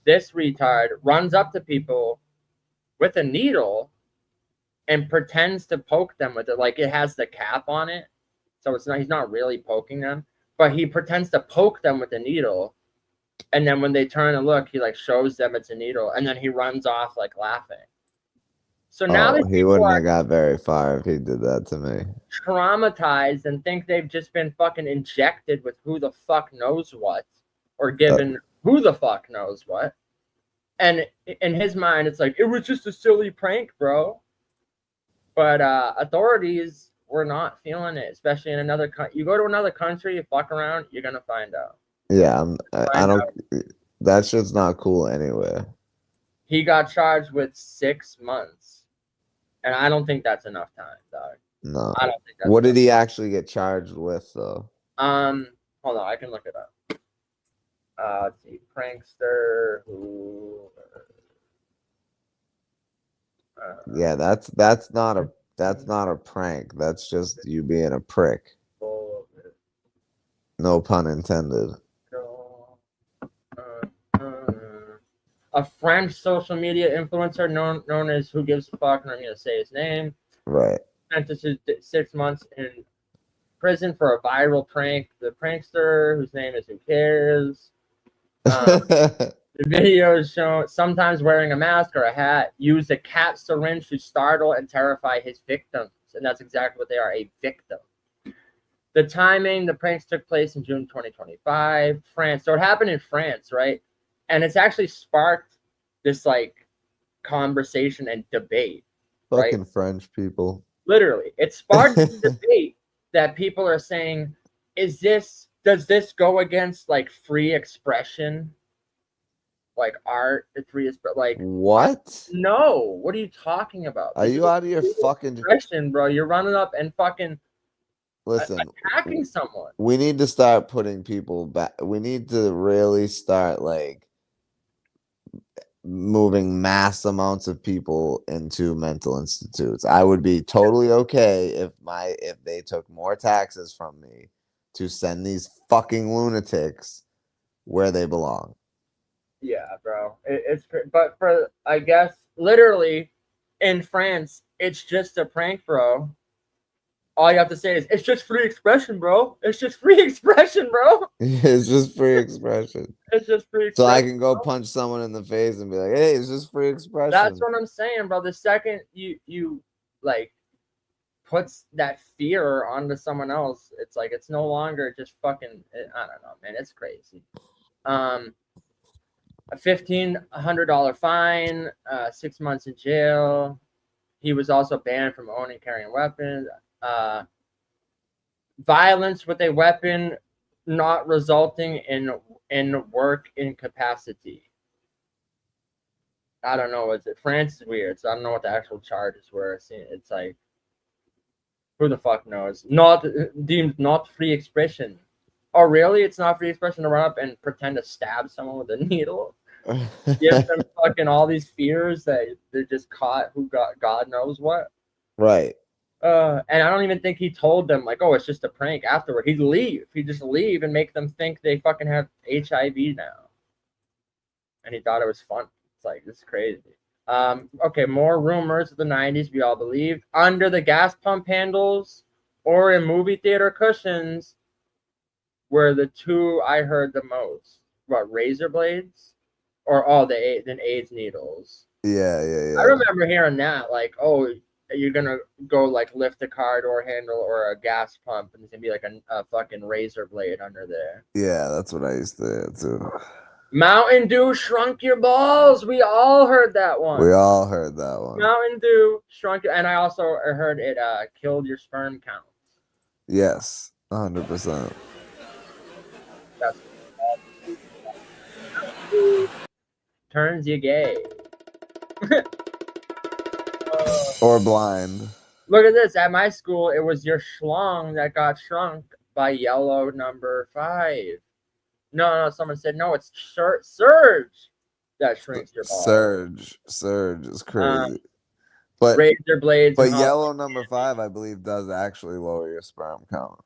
This retard runs up to people with a needle and pretends to poke them with it. Like it has the cap on it. So he's not really poking them, but he pretends to poke them with a needle. And then when they turn and look, he like shows them it's a needle, and then he runs off like laughing. So now he wouldn't have got very far if he did that to me. Traumatized and think they've just been fucking injected with who the fuck knows what, or given who the fuck knows what. And in his mind, it's like, it was just a silly prank, bro. But authorities were not feeling it, especially in another country. You go to another country, you fuck around, you're going to find out. Yeah, I don't. That shit's not cool anyway. He got charged with 6 months. And I don't think that's enough time, dog. No. I don't think that's What did enough. he actually get charged with, though? Hold on, I can look it up. Let's see, prankster who. Yeah, that's not a prank. That's just you being a prick. No pun intended. A French social media influencer known as Who Gives a Fuck, I'm not going to say his name. Right. Sentenced to 6 months in prison for a viral prank. The prankster, whose name is Who Cares. The video is shown sometimes wearing a mask or a hat, used a cat syringe to startle and terrify his victims. And that's exactly what they are, a victim. The timing, the pranks took place in June 2025, France. So it happened in France, right? And it's actually sparked this like conversation and debate. Fucking right? French people. Literally. It sparked the debate that people are saying, does this go against like free expression? Like art, the free like what? No, what are you talking about? Are you out of your fucking expression, bro? You're running up and fucking attacking someone. We need to start putting people back. We need to really start like moving mass amounts of people into mental institutes. I would be totally okay if they took more taxes from me to send these fucking lunatics where they belong. Yeah, bro. But for, I guess, literally in France, it's just a prank, bro. All you have to say is, it's just free expression, bro. It's just free expression, bro. It's just free expression. It's just free expression. So I can go punch someone in the face and be like, hey, it's just free expression. That's what I'm saying, bro. The second you like puts that fear onto someone else, it's like it's no longer just fucking, I don't know, man. It's crazy. A $1,500 fine, 6 months in jail. He was also banned from owning and carrying weapons. Violence with a weapon not resulting in work incapacity. I don't know. France is weird, so I don't know what the actual charges were. It's like, who the fuck knows? Not deemed not free expression. Oh, really? It's not free expression to run up and pretend to stab someone with a needle? Give them fucking all these fears that they're just caught who got God knows what. Right. And I don't even think he told them like, oh, it's just a prank afterward. He'd leave. He'd just leave and make them think they fucking have HIV now. And he thought it was fun. It's like, this is crazy. Okay, more rumors of the 90s we all believed. Under the gas pump handles or in movie theater cushions were the two I heard the most. What, razor blades? Or the AIDS needles. Yeah. I remember hearing that, like, oh, you're gonna go like lift a car door handle or a gas pump, and there's gonna be like a fucking razor blade under there. Yeah, that's what I used to hear too. Mountain Dew shrunk your balls. We all heard that one. We all heard that one. Mountain Dew shrunk, and I also heard it killed your sperm count. Yes, 100%. That's turns you gay. Or blind. Look at this. At my school, it was your schlong that got shrunk by yellow number 5. No, someone said, no, it's Surge that shrinks your balls. Surge is crazy. But razor blades. But yellow number 5, I believe, does actually lower your sperm count.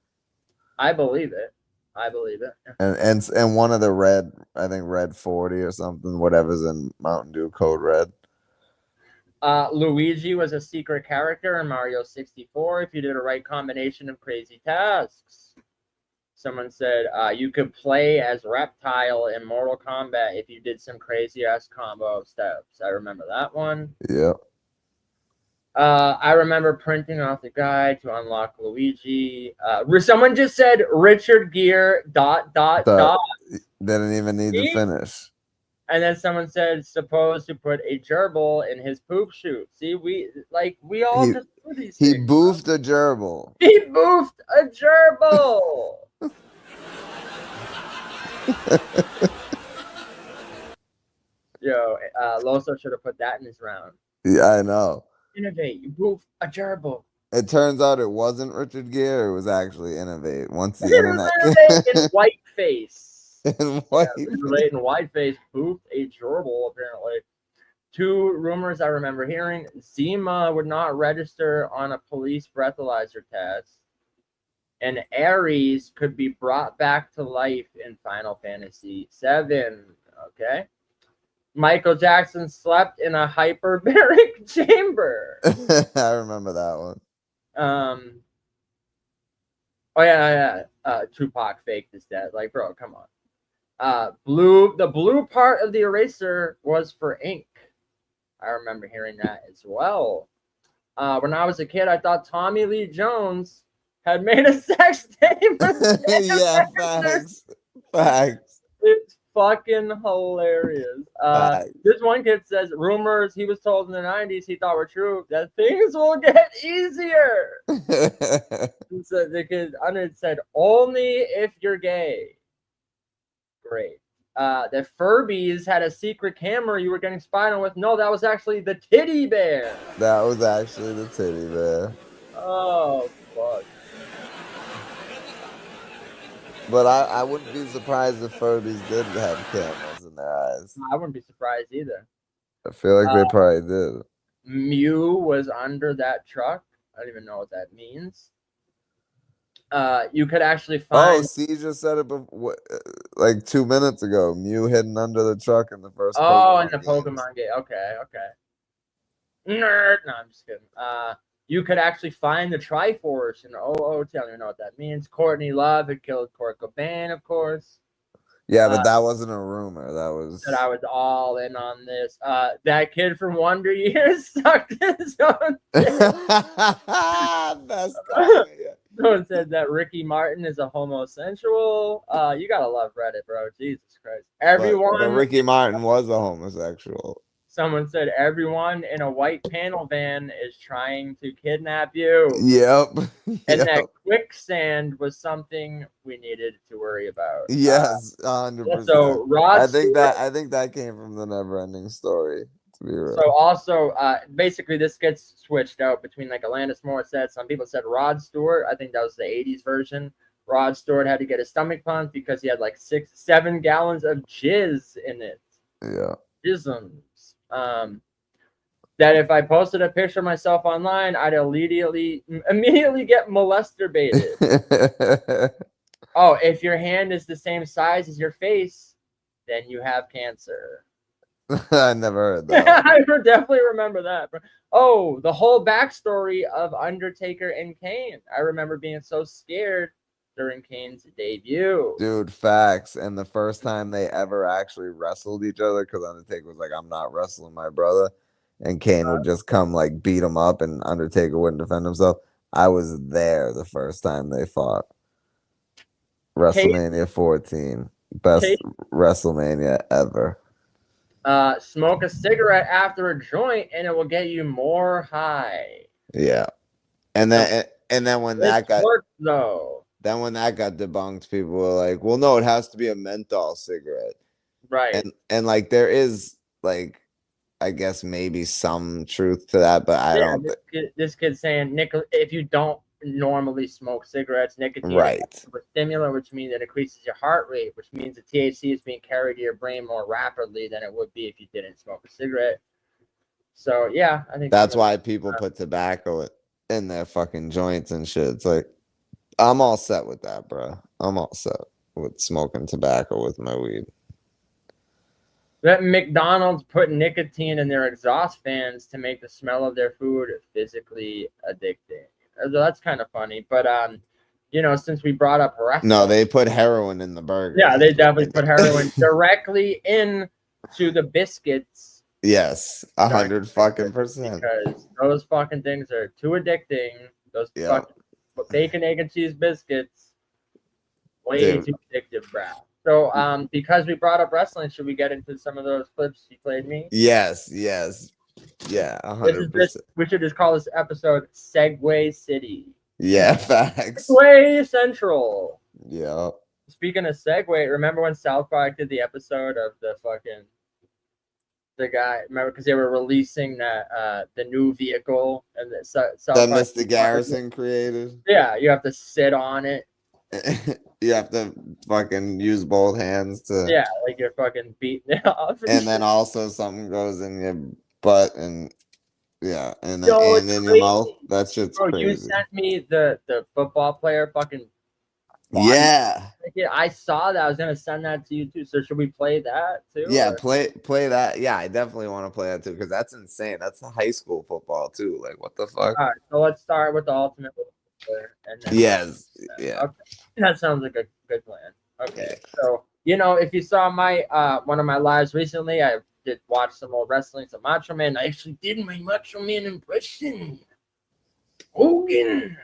I believe it. And one of the red, I think red 40 or something, whatever's in Mountain Dew code red. Luigi was a secret character in Mario 64 if you did a right combination of crazy tasks. Someone said you could play as Reptile in Mortal Kombat if you did some crazy ass combo steps. I remember that one. Yeah. I remember printing off the guide to unlock Luigi. Someone just said Richard Gere ... Didn't even need to finish. And then someone said, supposed to put a gerbil in his poop chute. See, we all just do these He things. boofed a gerbil. He boofed a gerbil. Yo, Loso should have put that in his round. Yeah, I know. Innovate, you boofed a gerbil. It turns out it wasn't Richard Gere. It was actually Innovate. Once the It internet was Innovate in whiteface. in white. Yeah, Innovate in whiteface boofed a gerbil, apparently. 2 rumors I remember hearing. Zima would not register on a police breathalyzer test. And Ares could be brought back to life in Final Fantasy VII. Okay. Michael Jackson slept in a hyperbaric chamber. I remember that one. Oh yeah. Tupac faked his death. Like, bro, come on. The blue part of the eraser was for ink. I remember hearing that as well. When I was a kid, I thought Tommy Lee Jones had made a sex tape. Yeah, facts. It's fucking hilarious. This one kid says rumors he was told in the 90s he thought were true that things will get easier. So the kid under it said only if you're gay. Great. That Furbies had a secret camera you were getting spied on with. No, that was actually the titty bear. That was actually the titty bear. Oh fuck. But I wouldn't be surprised if Furbies did have cameras in their eyes. I wouldn't be surprised either. I feel like they probably did. Mew was under that truck. I don't even know what that means. You could actually find. Oh, see, you just said it before, like 2 minutes ago. Mew hidden under the truck in the first. Oh, in the Pokemon game. Okay. Nerd. No, I'm just kidding. You could actually find the Triforce in OO. I don't even know what that means. Courtney Love had killed Kurt Cobain, of course. Yeah, but that wasn't a rumor. That was. That I was all in on this. That kid from Wonder Years sucked his own. Best guy. Someone said that Ricky Martin is a homosexual. You gotta love Reddit, bro. Jesus Christ. Everyone. But Ricky Martin was a homosexual. Someone said everyone in a white panel van is trying to kidnap you. Yep. And that quicksand was something we needed to worry about. Yes, 100%. So Rod, I think that came from the Neverending Story. To be real. So also, basically, this gets switched out between like Alanis Morissette. Some people said Rod Stewart. I think that was the '80s version. Rod Stewart had to get his stomach pumped because he had like 6-7 gallons of jizz in it. Yeah. Jisms. That if I posted a picture of myself online, I'd immediately get molesturbated. Oh, if your hand is the same size as your face, then you have cancer. I never heard that. I definitely remember that. Oh, the whole backstory of Undertaker and Kane. I remember being so scared during Kane's debut. Dude, facts. And the first time they ever actually wrestled each other, because Undertaker was like, I'm not wrestling my brother. And Kane would just come like beat him up and Undertaker wouldn't defend himself. I was there the first time they fought. WrestleMania 14. Best WrestleMania ever. Smoke a cigarette after a joint and it will get you more high. Yeah. And then when that got worked, though. Then when that got debunked, people were like, well, no, it has to be a menthol cigarette. Right. And like there is like I guess maybe some truth to that, but I don't this kid's saying if you don't normally smoke cigarettes, nicotine right. is a stimulant, which means it increases your heart rate, which means the THC is being carried to your brain more rapidly than it would be if you didn't smoke a cigarette. So yeah, I think that's why people put tobacco in their fucking joints and shit. It's like I'm all set with that, bro. I'm all set with smoking tobacco with my weed. That McDonald's put nicotine in their exhaust fans to make the smell of their food physically addicting. That's kind of funny, but since we brought up wrestling, no, they put heroin in the burger. Yeah, they definitely put heroin directly into the biscuits. Yes, 100% because those fucking things are too addicting. Those fucking bacon, egg, and cheese biscuits, way too addictive, bro. So, because we brought up wrestling, should we get into some of those clips you played me? Yes. Yeah, 100%. We should just call this episode Segway City. Yeah, facts. Segway Central. Yeah. Speaking of Segway, remember when South Park did the episode of the guy? Remember, because they were releasing the new vehicle and South That Park, Mr. Garrison created. Yeah, you have to sit on it. You have to fucking use both hands to. Yeah, like you're fucking beating it off. And then also something goes in your butt and yeah, and then Yo, and in your mouth. That shit's Bro, crazy. you sent me the football player fucking. Yeah. I saw that. I was gonna send that to you too. So should we play that too? Yeah, or? play that. Yeah, I definitely want to play that too because that's insane. That's high school football too. Like, what the fuck? All right, so let's start with the ultimate player. And then Yeah. Okay. That sounds like a good plan. Okay, so if you saw my one of my lives recently, I did watch some old wrestling, some Macho Man. I actually did my Macho Man impression. Hogan.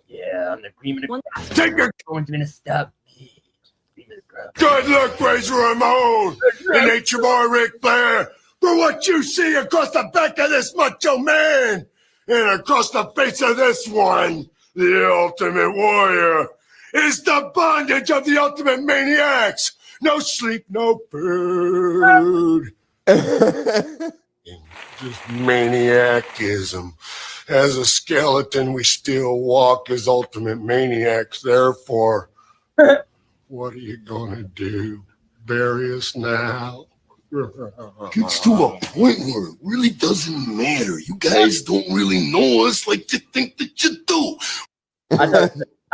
Yeah, I'm the cream of the crop. Take your going to stop me. Good luck, Razor Ramon, and Nature Boy Ric Flair, for what you see across the back of this Macho Man, and across the face of this one, the Ultimate Warrior, is the bondage of the Ultimate Maniacs. No sleep, no food. Just maniacism. As a skeleton, we still walk as ultimate maniacs. Therefore, what are you gonna do? Bury us now? Gets to a point where it really doesn't matter. You guys don't really know us like you think that you do.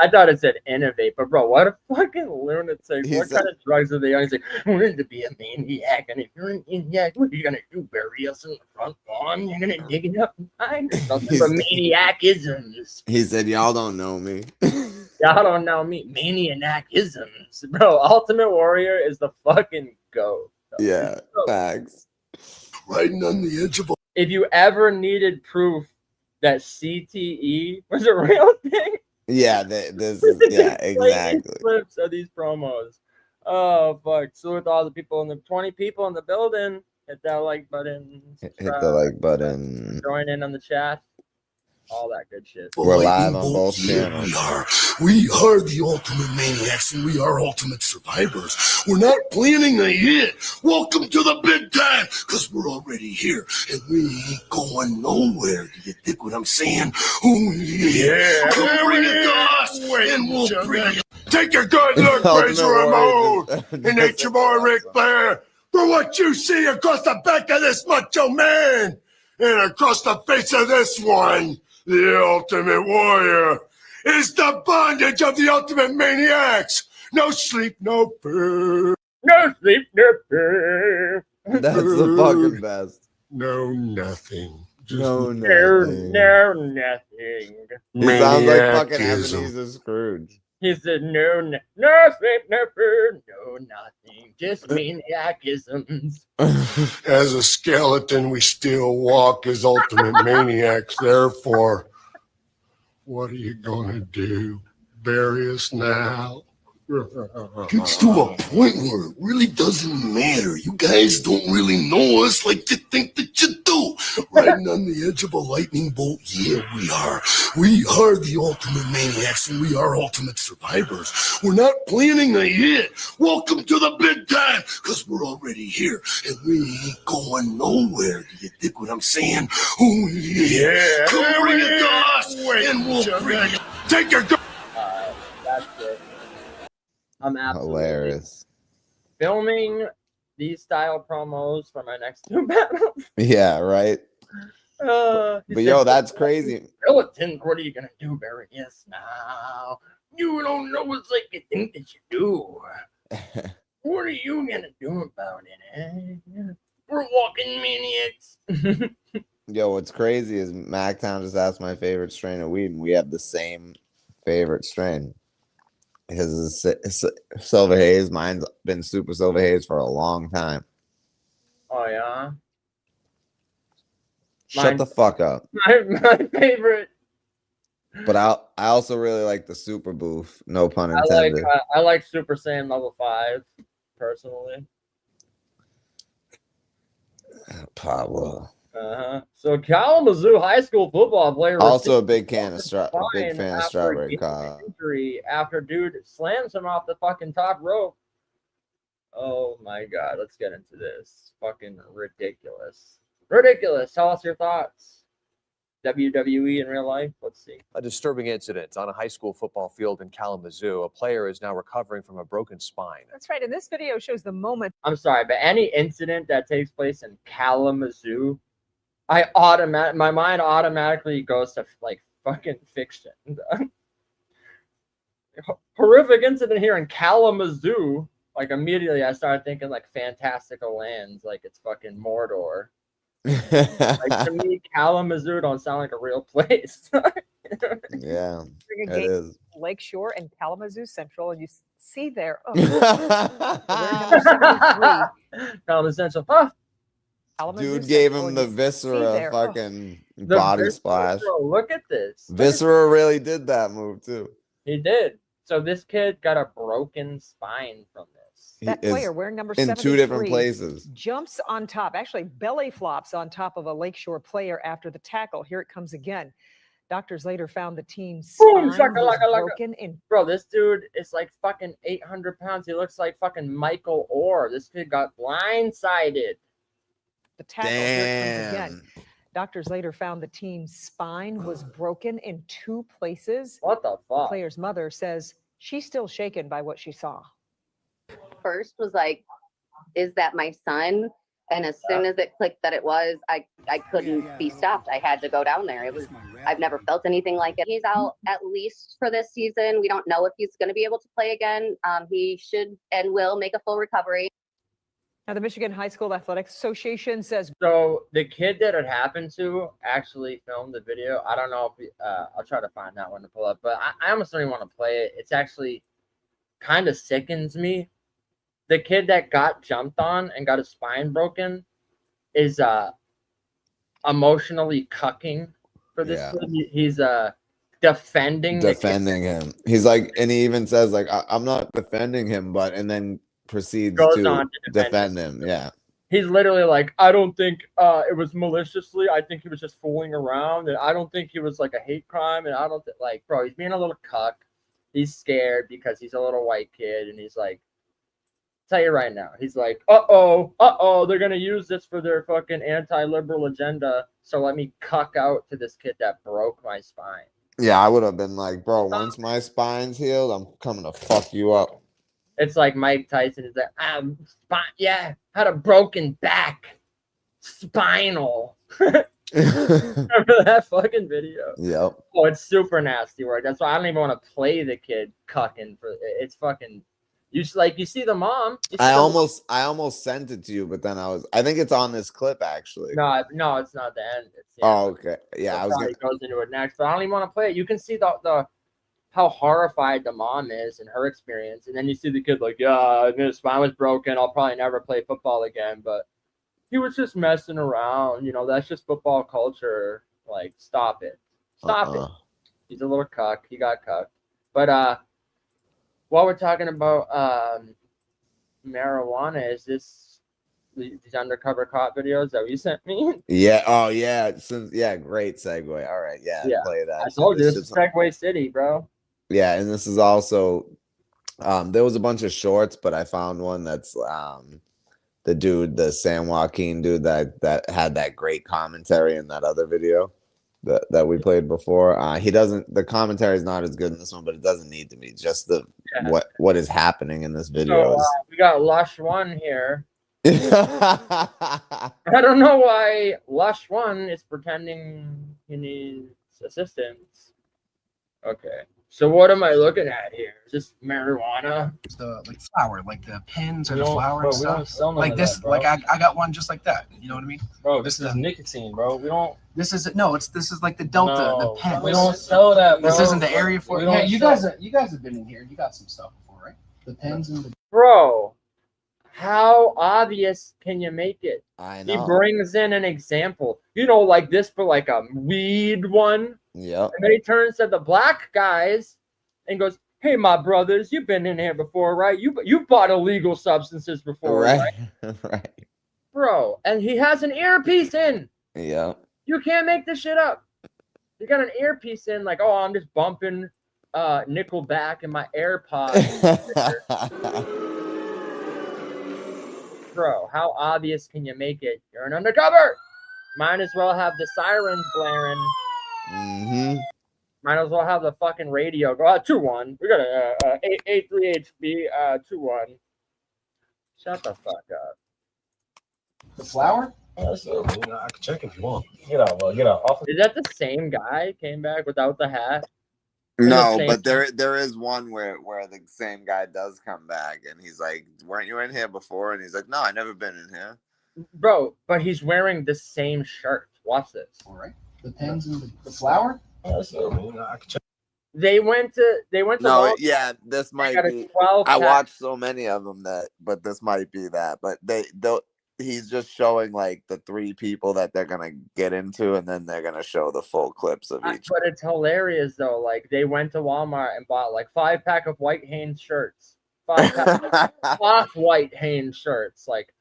I thought it said innovate, but bro, what a fucking lunatic. What kind of drugs are they on? He's like, we're going to be a maniac, and if you're an maniac, what are you going to do? Bury us in the front lawn? You're going to dig it up and find something for maniacisms. He said, y'all don't know me. Y'all don't know me. Maniacisms. Bro, Ultimate Warrior is the fucking GOAT. Yeah, facts. Riding on the edge of a... If you ever needed proof that CTE was a real thing, yeah, exactly. Clips of these promos. Oh fuck! So with all the people in the 20 people in the building, hit that like button. Hit the like button. Join in on the chat. All that good shit. We're live on both channels. We are the Ultimate Maniacs, and we are Ultimate Survivors. We're not planning a hit. Welcome to the big time, because we're already here, and we ain't going nowhere. Do you think what I'm saying? Oh, yeah. Come bring it to us, and we'll bring it. Take your good look, Razor Ramon, and Nature Boy Ric Flair, for what you see across the back of this Macho Man, and across the face of this one. The Ultimate Warrior is the bondage of the Ultimate Maniacs. No sleep, no food. No sleep, no food. That's the fucking best. No nothing. Just no nothing. No nothing. He sounds like fucking Ebenezer Scrooge. He said, no sleep, no food, no nothing, just maniacisms. As a skeleton, we still walk as ultimate maniacs. Therefore, what are you gonna do? Bury us now? Gets to a point where it really doesn't matter. You guys don't really know us like you think that you do. Riding on the edge of a lightning bolt, yeah, we are. We are the Ultimate Maniacs, and we are Ultimate Survivors. We're not planning a hit. Welcome to the big time, because we're already here, and we ain't going nowhere. Do you think what I'm saying? Oh, yeah. Come bring it to us, and we'll bring it. Take your... That's it. I'm absolutely hilarious. Filming these style promos for my next two battles. Yeah, right. But yo, that's crazy. Skeletons, what are you gonna do, Barry? Yes, now you don't know what's like you think that you do. What are you gonna do about it? Eh? We're walking maniacs. Yo, what's crazy is MacTown just asked my favorite strain of weed, and we have the same favorite strain. His is Silver Haze. Mine's been Super Silver Haze for a long time. Oh yeah. Shut the fuck up. My favorite But I also really like the super booth. No pun intended. I like Super Saiyan level 5 personally. Pablo. So Kalamazoo High School football player Also a big fan of strawberry injury after dude slams him off the fucking top rope. Oh my god, let's get into this. Fucking ridiculous. Ridiculous. Tell us your thoughts. WWE in real life? Let's see. A disturbing incident on a high school football field in Kalamazoo. A player is now recovering from a broken spine. That's right. And this video shows the moment. I'm sorry, but any incident that takes place in Kalamazoo, my mind automatically goes to like fucking fiction. Horrific incident here in Kalamazoo. Like immediately I started thinking like Fantastical Lands, like it's fucking Mordor. Like to me, Kalamazoo don't sound like a real place. Yeah, it is. Lakeshore and Kalamazoo Central, and you see there. Oh, Kalamazoo Central. Huh? Dude gave him the viscera fucking body splash. Look at this. Viscera really did that move too. He did. So this kid got a broken spine from this. That player wearing number 73 in 2 different places jumps on top, actually belly flops on top of a Lakeshore player after the tackle. Here it comes again. Doctors later found the team's spine was broken in. Bro, this dude is like fucking 800 pounds. He looks like fucking Michael Orr. This kid got blindsided. The tackle. Here it comes again. Doctors later found the team's spine was broken in 2 places. What the fuck? The player's mother says she's still shaken by what she saw. First was like, is that my son? And as soon as it clicked that it was, I couldn't be stopped. I had to go down there. I've never felt anything like it. He's out at least for this season. We don't know if he's going to be able to play again. He should and will make a full recovery. Now, the Michigan High School Athletics Association says. So the kid that it happened to actually filmed the video. I don't know if I'll try to find that one to pull up, but I almost don't even want to play it. It's actually kind of sickens me. The kid that got jumped on and got his spine broken is emotionally cucking for this kid. He's defending him. He's like, and he even says like, I'm not defending him, but and then proceeds to defend him. Yeah. He's literally like, I don't think it was maliciously. I think he was just fooling around, and I don't think he was like a hate crime. And I don't like, bro, he's being a little cuck. He's scared because he's a little white kid, and he's like, tell you right now, he's like, they're gonna use this for their fucking anti-liberal agenda. So let me cuck out to this kid that broke my spine. Yeah, I would have been like, bro, once my spine's healed, I'm coming to fuck you up. It's like Mike Tyson is like, had a broken back, spinal. Remember that fucking video? Yep. Oh, it's super nasty work. That's why I don't even want to play the kid cucking for. It's fucking. You see the mom. I almost sent it to you, but then I think it's on this clip actually. No, it's not the end. It's, okay. Yeah, I was gonna goes into it next, but I don't even want to play it. You can see the how horrified the mom is in her experience, and then you see the kid like, yeah, his spine was broken. I'll probably never play football again, but he was just messing around. You know, that's just football culture. Like, stop it. Stop it. He's a little cuck. He got cucked. But while we're talking about marijuana, is this these undercover cop videos that you sent me? Yeah. Oh, yeah. Great segue. All right. Yeah. Play that. I told you this is Segway City, bro. Yeah, and this is also there was a bunch of shorts, but I found one that's the dude, the San Joaquin dude that had that great commentary in that other video that we played before. He doesn't. The commentary is not as good in this one, but it doesn't need to be. Just what is happening in this video. So, we got Lush One here. I don't know why Lush One is pretending he needs assistance. Okay. So what am I looking at here? Is this marijuana? It's the flower, like the pins or the flower and stuff. Like this, that, like I got one just like that. You know what I mean? Bro, this is nicotine, bro. We don't. This is this is like the Delta, the pen. We don't sell that, bro. This isn't the area for it. Yeah, you guys have been in here. You got some stuff before, right? The pens and the. Bro, How obvious can you make it? I He know. brings in an example, you know, like this, but like a weed one. Yep. And then he turns to the black guys and goes, "Hey, my brothers, you've been in here before, right? You bought illegal substances before, right? Right. Bro." And he has an earpiece in. Yep. You can't make this shit up. You got an earpiece in, like, oh, I'm just bumping Nickelback in my AirPods. Bro, how obvious can you make it? You're an undercover. Might as well have the sirens blaring. Mm-hmm. Might as well have the fucking radio go out 2-1. We got a 838B 2-1. Shut the fuck up. The flower? I can check if you want. Get out, get out. Is that the same guy came back without the hat? No, but there is one where the same guy does come back and he's like, "Weren't you in here before?" And he's like, "No, I never been in here." Bro, but he's wearing the same shirt. Watch this. All right. The pens and the flower? I can check. They went to No, yeah, this might got a be. 12 I pack. watched so many of them but this might be that. But he's just showing like the 3 people that they're gonna get into, and then they're gonna show the full clips of each. But it's hilarious though. Like they went to Walmart and bought like 5-pack of white Hanes shirts, 5-pack off-white Hanes shirts. Like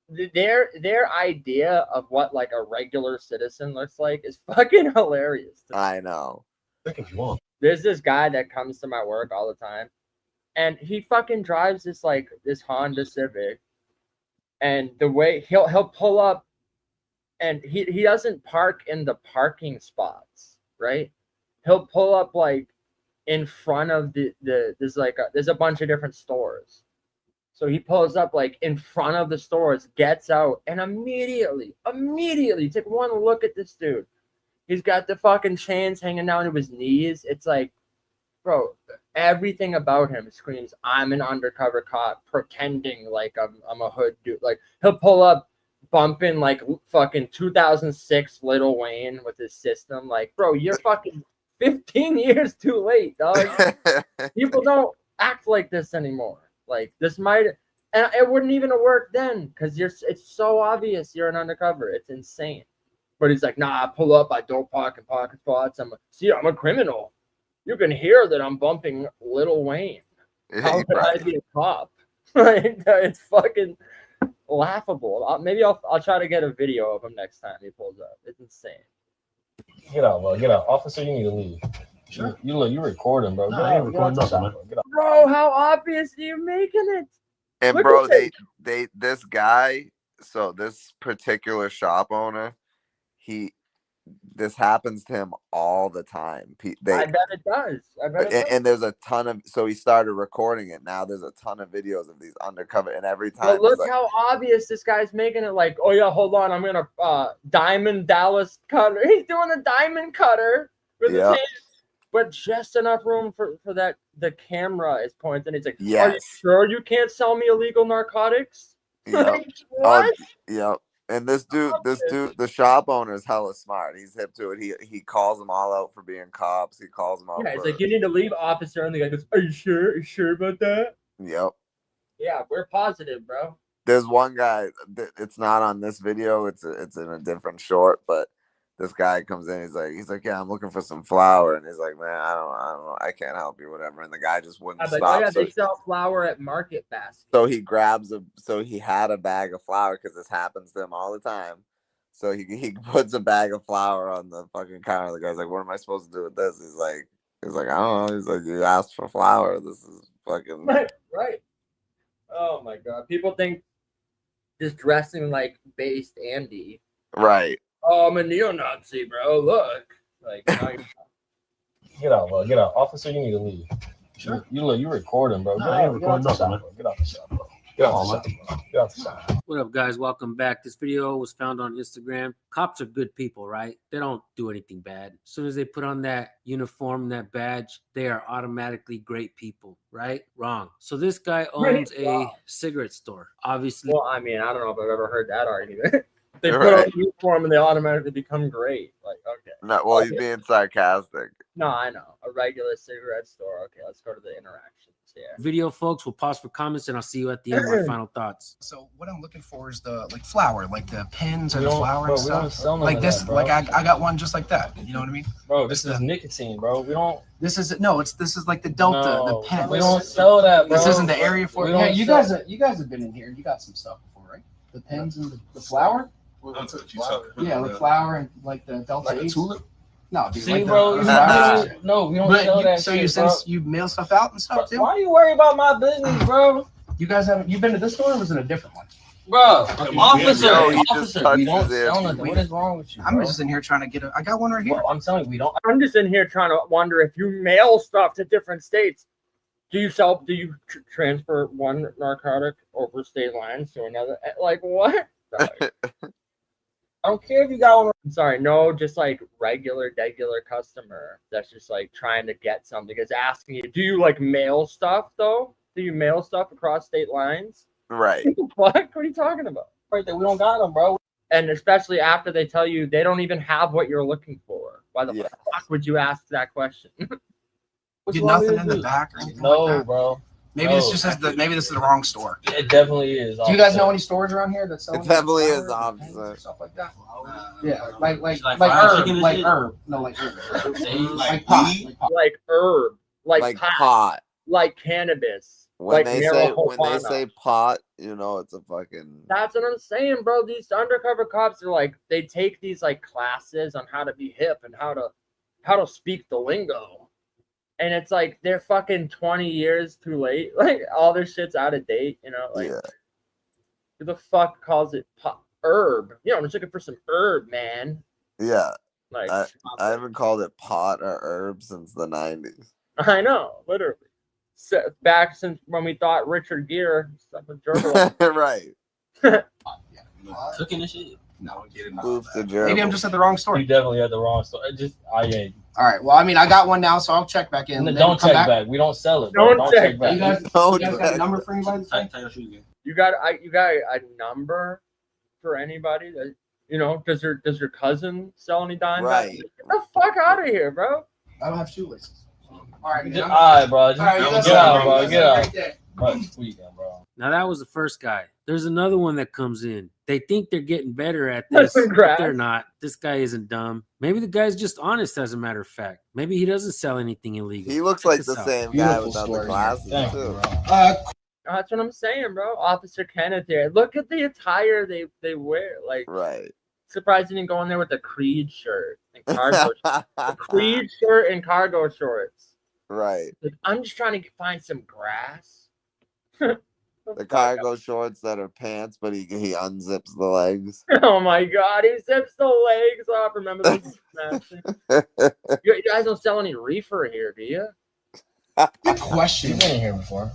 their idea of what like a regular citizen looks like is fucking hilarious. I know. If you want. There's this guy that comes to my work all the time, and he fucking drives this Honda Civic. And the way he'll pull up, and he doesn't park in the parking spots, right? He'll pull up like in front of there's a bunch of different stores. So he pulls up like in front of the stores, gets out, and immediately take one look at this dude. He's got the fucking chains hanging down to his knees. It's like, bro, everything about him screams, "I'm an undercover cop pretending like I'm a hood dude." Like he'll pull up bumping like fucking 2006 Lil Wayne with his system. Like, bro, you're fucking 15 years too late, dog. People don't act like this anymore. Like this might, and it wouldn't even have worked then because it's so obvious you're an undercover. It's insane. But he's like, "Nah, I pull up, I don't park in parking spots. I'm a criminal. You can hear that I'm bumping Lil Wayne. How could I be a cop?" Like, it's fucking laughable. Maybe I'll try to get a video of him next time he pulls up. It's insane. Get out, officer. You need to leave. Sure. You recording, bro? No, you're recording nothing, man. Get out. Bro, how obvious are you making it? And Look bro, at this guy. So this particular shop owner, this happens to him all the time. I bet it does. And there's a ton of, so he started recording it. Now there's a ton of videos of these undercover, and every time. But look like, how obvious this guy's making it. Like, "Oh yeah, hold on, I'm gonna diamond Dallas cutter." He's doing a diamond cutter with his hands, but just enough room for that the camera is pointing. He's like, "Yes. Are you sure you can't sell me illegal narcotics?" Yep. Like, what? Yep. And this dude, the shop owner is hella smart. He's hip to it. He calls them all out for being cops. He calls them out. Yeah, he's like, "You need to leave, officer." And the guy goes, "Are you sure? Are you sure about that?" Yep. Yeah, we're positive, bro. There's one guy. It's not on this video. It's in a different short. But this guy comes in. He's like, "Yeah, I'm looking for some flour." And he's like, "Man, I don't know. I can't help you, whatever." And the guy just wouldn't stop. Oh yeah, they sell flour at Market Basket. So he he had a bag of flour because this happens to him all the time. So he puts a bag of flour on the fucking counter. The guy's like, "What am I supposed to do with this?" He's like, "I don't know." He's like, "You asked for flour. This is fucking." Right. Oh my god. People think just dressing like based Andy. Right. "Oh, I'm a neo-Nazi, bro. Look." Like, no, you're not. Get out, officer. You need to leave. Sure. You recording, bro? No, you're recording nothing, man. Get out the shop, bro. Get out the shop. What up, guys? Welcome back. This video was found on Instagram. Cops are good people, right? They don't do anything bad. As soon as they put on that uniform, that badge, they are automatically great people, right? Wrong. So this guy owns a cigarette store, obviously. Well, I mean, I don't know if I've ever heard that argument. They put on a uniform and they automatically become great. Like, okay. No, well, he's being sarcastic. No, I know. A regular cigarette store. Okay, let's go to the interactions here. Video, folks. We'll pause for comments, and I'll see you at the end with my final thoughts. So what I'm looking for is the flower, like the pins and We the don't- flower bro, and we don't stuff. sell none Like of this, that, bro. like I got one just like that. You know what I mean? Bro, this is nicotine, bro. We don't. This is this is like the Delta, No, the pen. we don't sell that, bro. This isn't the area for We it. don't Yeah, you sell- guys have been in here. You got some stuff before, right? The pens and the flower. Yeah, like flower and like the Delta. Like a 8. tulip? No, dude. See, like bro, the you flower. no, we don't But sell that so shit, you bro. since you mail stuff out and stuff too. Why do you worry about my business, bro? You guys haven't. You've been to this store, or was it a different one? Bro, officer, Yo, he just officer, touched we don't his ear. sell nothing. What is wrong with you? I'm bro? just in here trying to get a. I got one right here. Well, I'm telling you, we don't. I'm just in here trying to wonder if you mail stuff to different states. Do you transfer one narcotic over state lines to another? Like what? Sorry. I don't care if you got one. I'm sorry, no, just like regular customer that's just like trying to get something is asking you, do you like mail stuff though? Do you mail stuff across state lines? Right. What? What are you talking about? Right there, we don't got them, bro. And especially after they tell you they don't even have what you're looking for. Why the fuck would you ask that question? Get nothing in the back or anything No, like that. bro. Maybe No. this just says that. Maybe this is the wrong store. It definitely is. Do you guys know any stores around here that sell? It definitely flowers is, and officer. pens and stuff like that? Yeah, like fried herb, chicken and like shit? herb. No, like herb. Like pot. weed? Like pot. Like herb, like pot. like cannabis, When like they marijuana. say pot, you know it's a fucking. That's what I'm saying, bro. These undercover cops are like, they take these like classes on how to be hip and how to speak the lingo. And it's like they're fucking 20 years too late. Like all this shit's out of date, you know? Like who the fuck calls it herb? You know, I'm just looking for some herb, man. Yeah. Like I haven't called it pot or herb since the 90s. I know, literally. Back since when we thought Richard Gere stuff with gerbil. Right. Cooking and shit. No, Move to maybe I'm just at the wrong store. You definitely at the wrong store. All right. Well, I mean, I got one now, so I'll check back in. And don't check back. We don't sell it. Bro. Don't check back. You guys got a number for anybody? You got a number for anybody that you know? Does your cousin sell any dime bags? Right. Get the fuck out of here, bro. I don't have shoelaces. All right, man. All right, bro. Just get out, bro. Get out. Bro. Bro. Now that was the first guy. There's another one that comes in. They think they're getting better at this, but Congrats. they're not. This guy isn't dumb. Maybe the guy's just honest, as a matter of fact. Maybe he doesn't sell anything illegal. He looks Check like this the out. same guy Beautiful without the story, glasses Thank you, too. bro. That's what I'm saying, bro. Officer Kenneth here. Look at the attire they wear. Like, Right. surprised he didn't go in there with the Creed shirt and cargo. The Creed shirt and cargo shorts. Right. Like, I'm just trying to find some grass. The cargo shorts that are pants, but he unzips the legs. Oh my god, he zips the legs off. Remember those? You guys don't sell any reefer here, do you? Good question. You've been in here before.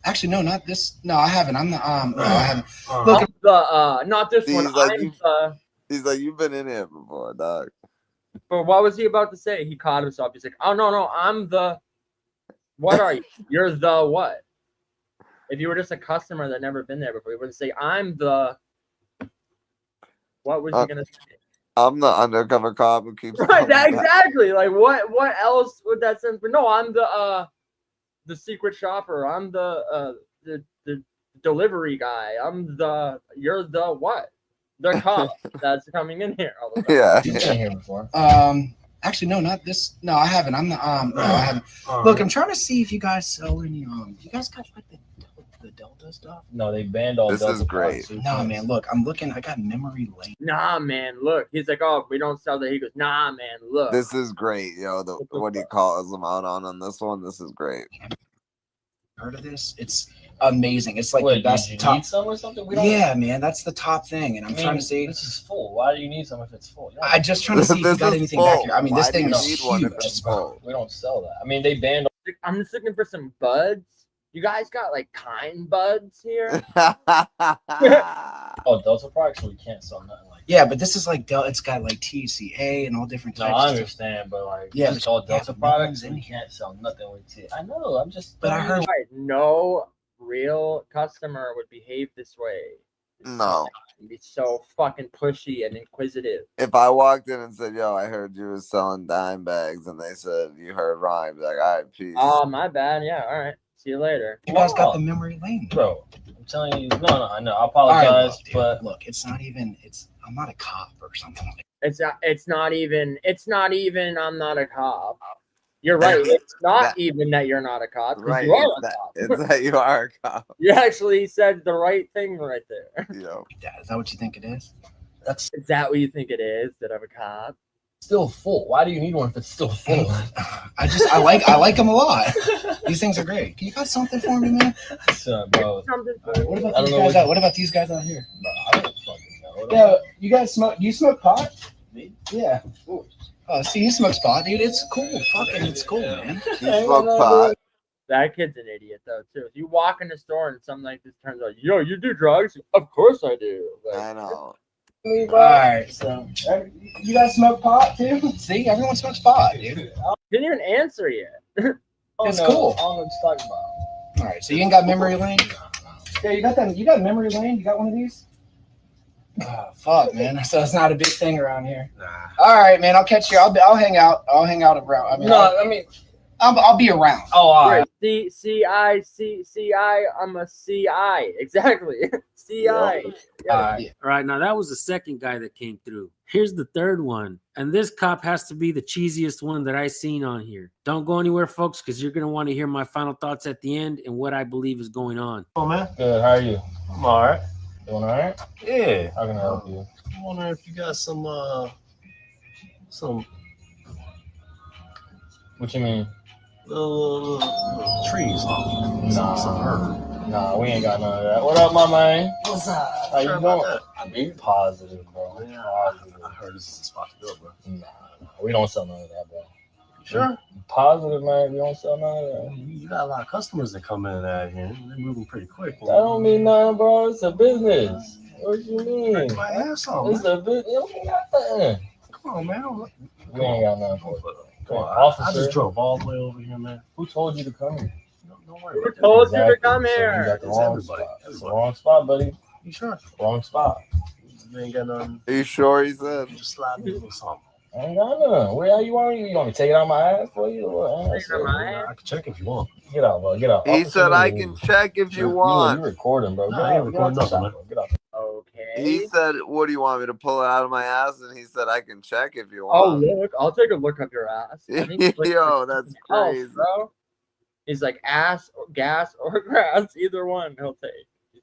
Actually, no, not this. No, I haven't. I'm the no, I haven't. Look, not this He's one. like, I'm He's like, you've been in here before, dog. But what was he about to say? He caught himself. He's like, oh no, I'm the. What are you? You're the what? If you were just a customer that never been there before, you wouldn't say, I'm the. What was he gonna say? I'm the undercover cop who keeps. Right, exactly. Like what else would that sense? But no, I'm the secret shopper. I'm the delivery guy. You're the what? The cop that's coming in here all the time. Yeah. You've been in here before. Actually, no, not this. No, I haven't. I'm the no, I haven't. Look, I'm trying to see if you guys sell any you guys got like the Delta stuff? No, they banned all This Delta is great. products. No, man, look, I'm looking. I got memory lane. Nah, man, look. He's like, oh, we don't sell that. He goes, nah, man, look. This is great, yo. What he calls them out on this one. This is great. Heard of this? It's amazing. It's like Wait, the best did you top. need some or something? We don't. Yeah, man, that's the top thing, and I'm trying to see. This is full. Why do you need some if it's full? I just trying to see if you got anything back here. I mean, this thing is huge. We don't sell that. I mean, they banned. I'm just looking for some buds. You guys got like kind buds here? Oh, Delta products, we can't sell nothing like. Yeah, but this is like it's got like TCA and all different No, types. I of understand, but like, yeah, it's all Delta products, in we can't sell nothing with it. I know. I'm just. But I heard Right, no real customer would behave this way. No. and be so fucking pushy and inquisitive. If I walked in and said, "Yo, I heard you was selling dime bags," and they said you heard wrong, I'd be like, "All right, peace." Oh, my bad. Yeah, all right. See you later. You guys got the memory lane, bro. I'm telling you, no, I know. I apologize, but look, it's not even. I'm not a cop or something like It's not even. I'm not a cop. You're right. It's not even that you're not a cop. Right. You are a cop. It's that you are a cop. You actually said the right thing right there. Yeah. Is that what you think it is? Is that what you think it is? That I'm a cop? still full. Why do you need one if it's still full? I like them a lot. These things are great. Can you got something for me, man? Bro. What about these guys out? What about these guys out here? I don't fucking know. Yeah, you guys smoke? Do you smoke pot? Me? Yeah. Oh, see, he smokes pot, dude. It's cool. Fucking, it's cool, man. You smoke pot. That kid's an idiot, though, too. If you walk in the store and something like this turns out, yo, you do drugs? Of course I do. Like, I know. All right, so you guys smoke pot too? See, everyone smokes pot, dude. Didn't even answer yet. It's cool. I don't know what you're talking about. All right, so you ain't got memory lane? Yeah, you got that. You got memory lane? You got one of these? Oh, fuck, man. So it's not a big thing around here. Nah. All right, man. I'll catch you. I'll hang out. I'll hang out around. I'll be around. Oh, all right. C-I. I'm a CI. Exactly. CI. All right, now that was the second guy that came through. Here's the third one. And this cop has to be the cheesiest one that I seen on here. Don't go anywhere, folks, because you're going to want to hear my final thoughts at the end and what I believe is going on. Oh, man. Good. How are you? I'm all right. Doing all right? Yeah. How can I help you? I'm wondering if you got some. What you mean? Little trees. Some herb. Nah, we ain't got none of that. What up, my man? What's up? How you doing? Be positive, bro. Yeah, Positive. I heard this is the spot to go, bro. Nah, we don't sell none of that, bro. Sure. Positive, man. We don't sell none of that. You got a lot of customers that come in out here. They're moving pretty quick. That don't mean nothing, bro. It's a business. What you mean? My ass off, It's a business. You don't got nothing. Come on, man. We ain't got nothing for it. Come on, Officer. I just drove all the way over here, man. Who told you to come here? Don't worry Who about that. told you to Exactly. come So you here? got the It's wrong everybody. spot. It's the wrong spot, buddy. You sure? Wrong spot. You ain't got nothing. Are you sure he said? Just slide me a little something. I ain't got none. Where are you want? You want me to take it out my ass for you? Or what? Take it out my ass? I can check if you want. Get out, bro. Get out. He said I can check if you want. You recording, bro. No, Get I ain't out. recording Get out the nothing, shop, bro. Get out. Okay. He said, "What do you want me to pull it out of my ass?" And he said, "I can check if you Oh, want." look. I'll take a look up your ass. I think it's like- Yo, that's crazy. bro. He's like ass or gas or grass. Either one he'll take.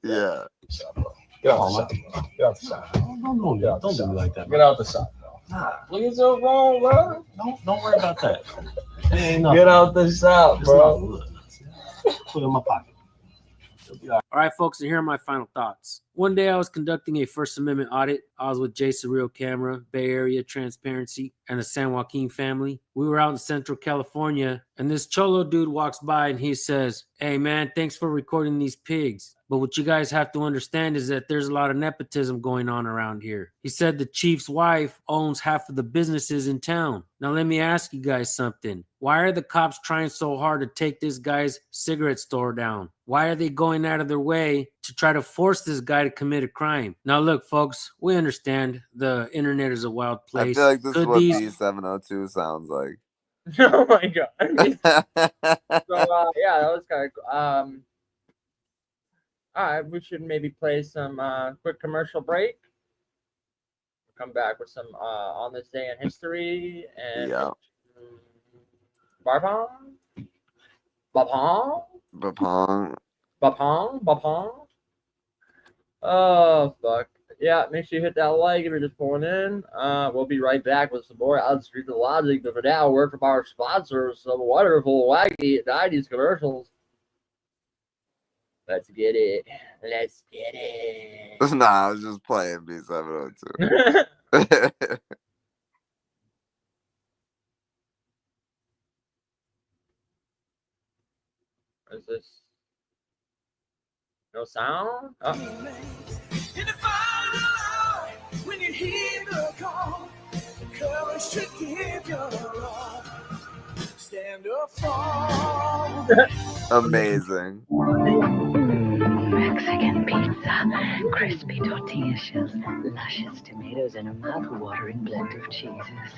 Yeah. Get out the shop, bro. Get out the shop. Don't do me like that, Get bro. out the shop, bro. Nah, Look at your wrong, bro. don't worry about that. It ain't nothing. Get out the shop, It's bro. nothing. Look. Put it in my pocket. All right, folks, and here are my final thoughts. One day I was conducting a First Amendment audit. I was with Jay Surreal Camera, Bay Area Transparency, and the San Joaquin family. We were out in Central California, and this Cholo dude walks by and he says, "Hey, man, thanks for recording these pigs. But what you guys have to understand is that there's a lot of nepotism going on around here." He said the chief's wife owns half of the businesses in town. Now, let me ask you guys something. Why are the cops trying so hard to take this guy's cigarette store down? Why are they going out of their way to try to force this guy to commit a crime? Now, look, folks, we understand the internet is a wild I place. feel like this is Could what these- B702 sounds like. Oh my god. So yeah, that was kind of cool. All right, we should maybe play some quick commercial break. Come back with some on this day in history and Yeah. Bapong. Oh fuck. Yeah, make sure you hit that like if you're just pulling in. We'll be right back with some more Unscripted Logic, but for now, a word from our sponsors, some wonderful Whacky 90s commercials. Let's get it. Let's get it. Nah, I was just playing B702. What is this? No sound? Oh. When you hear the call, courage to give your all. Stand up strong. Amazing. Mexican pizza, crispy tortilla shells, luscious tomatoes, and a mouth-watering blend of cheeses.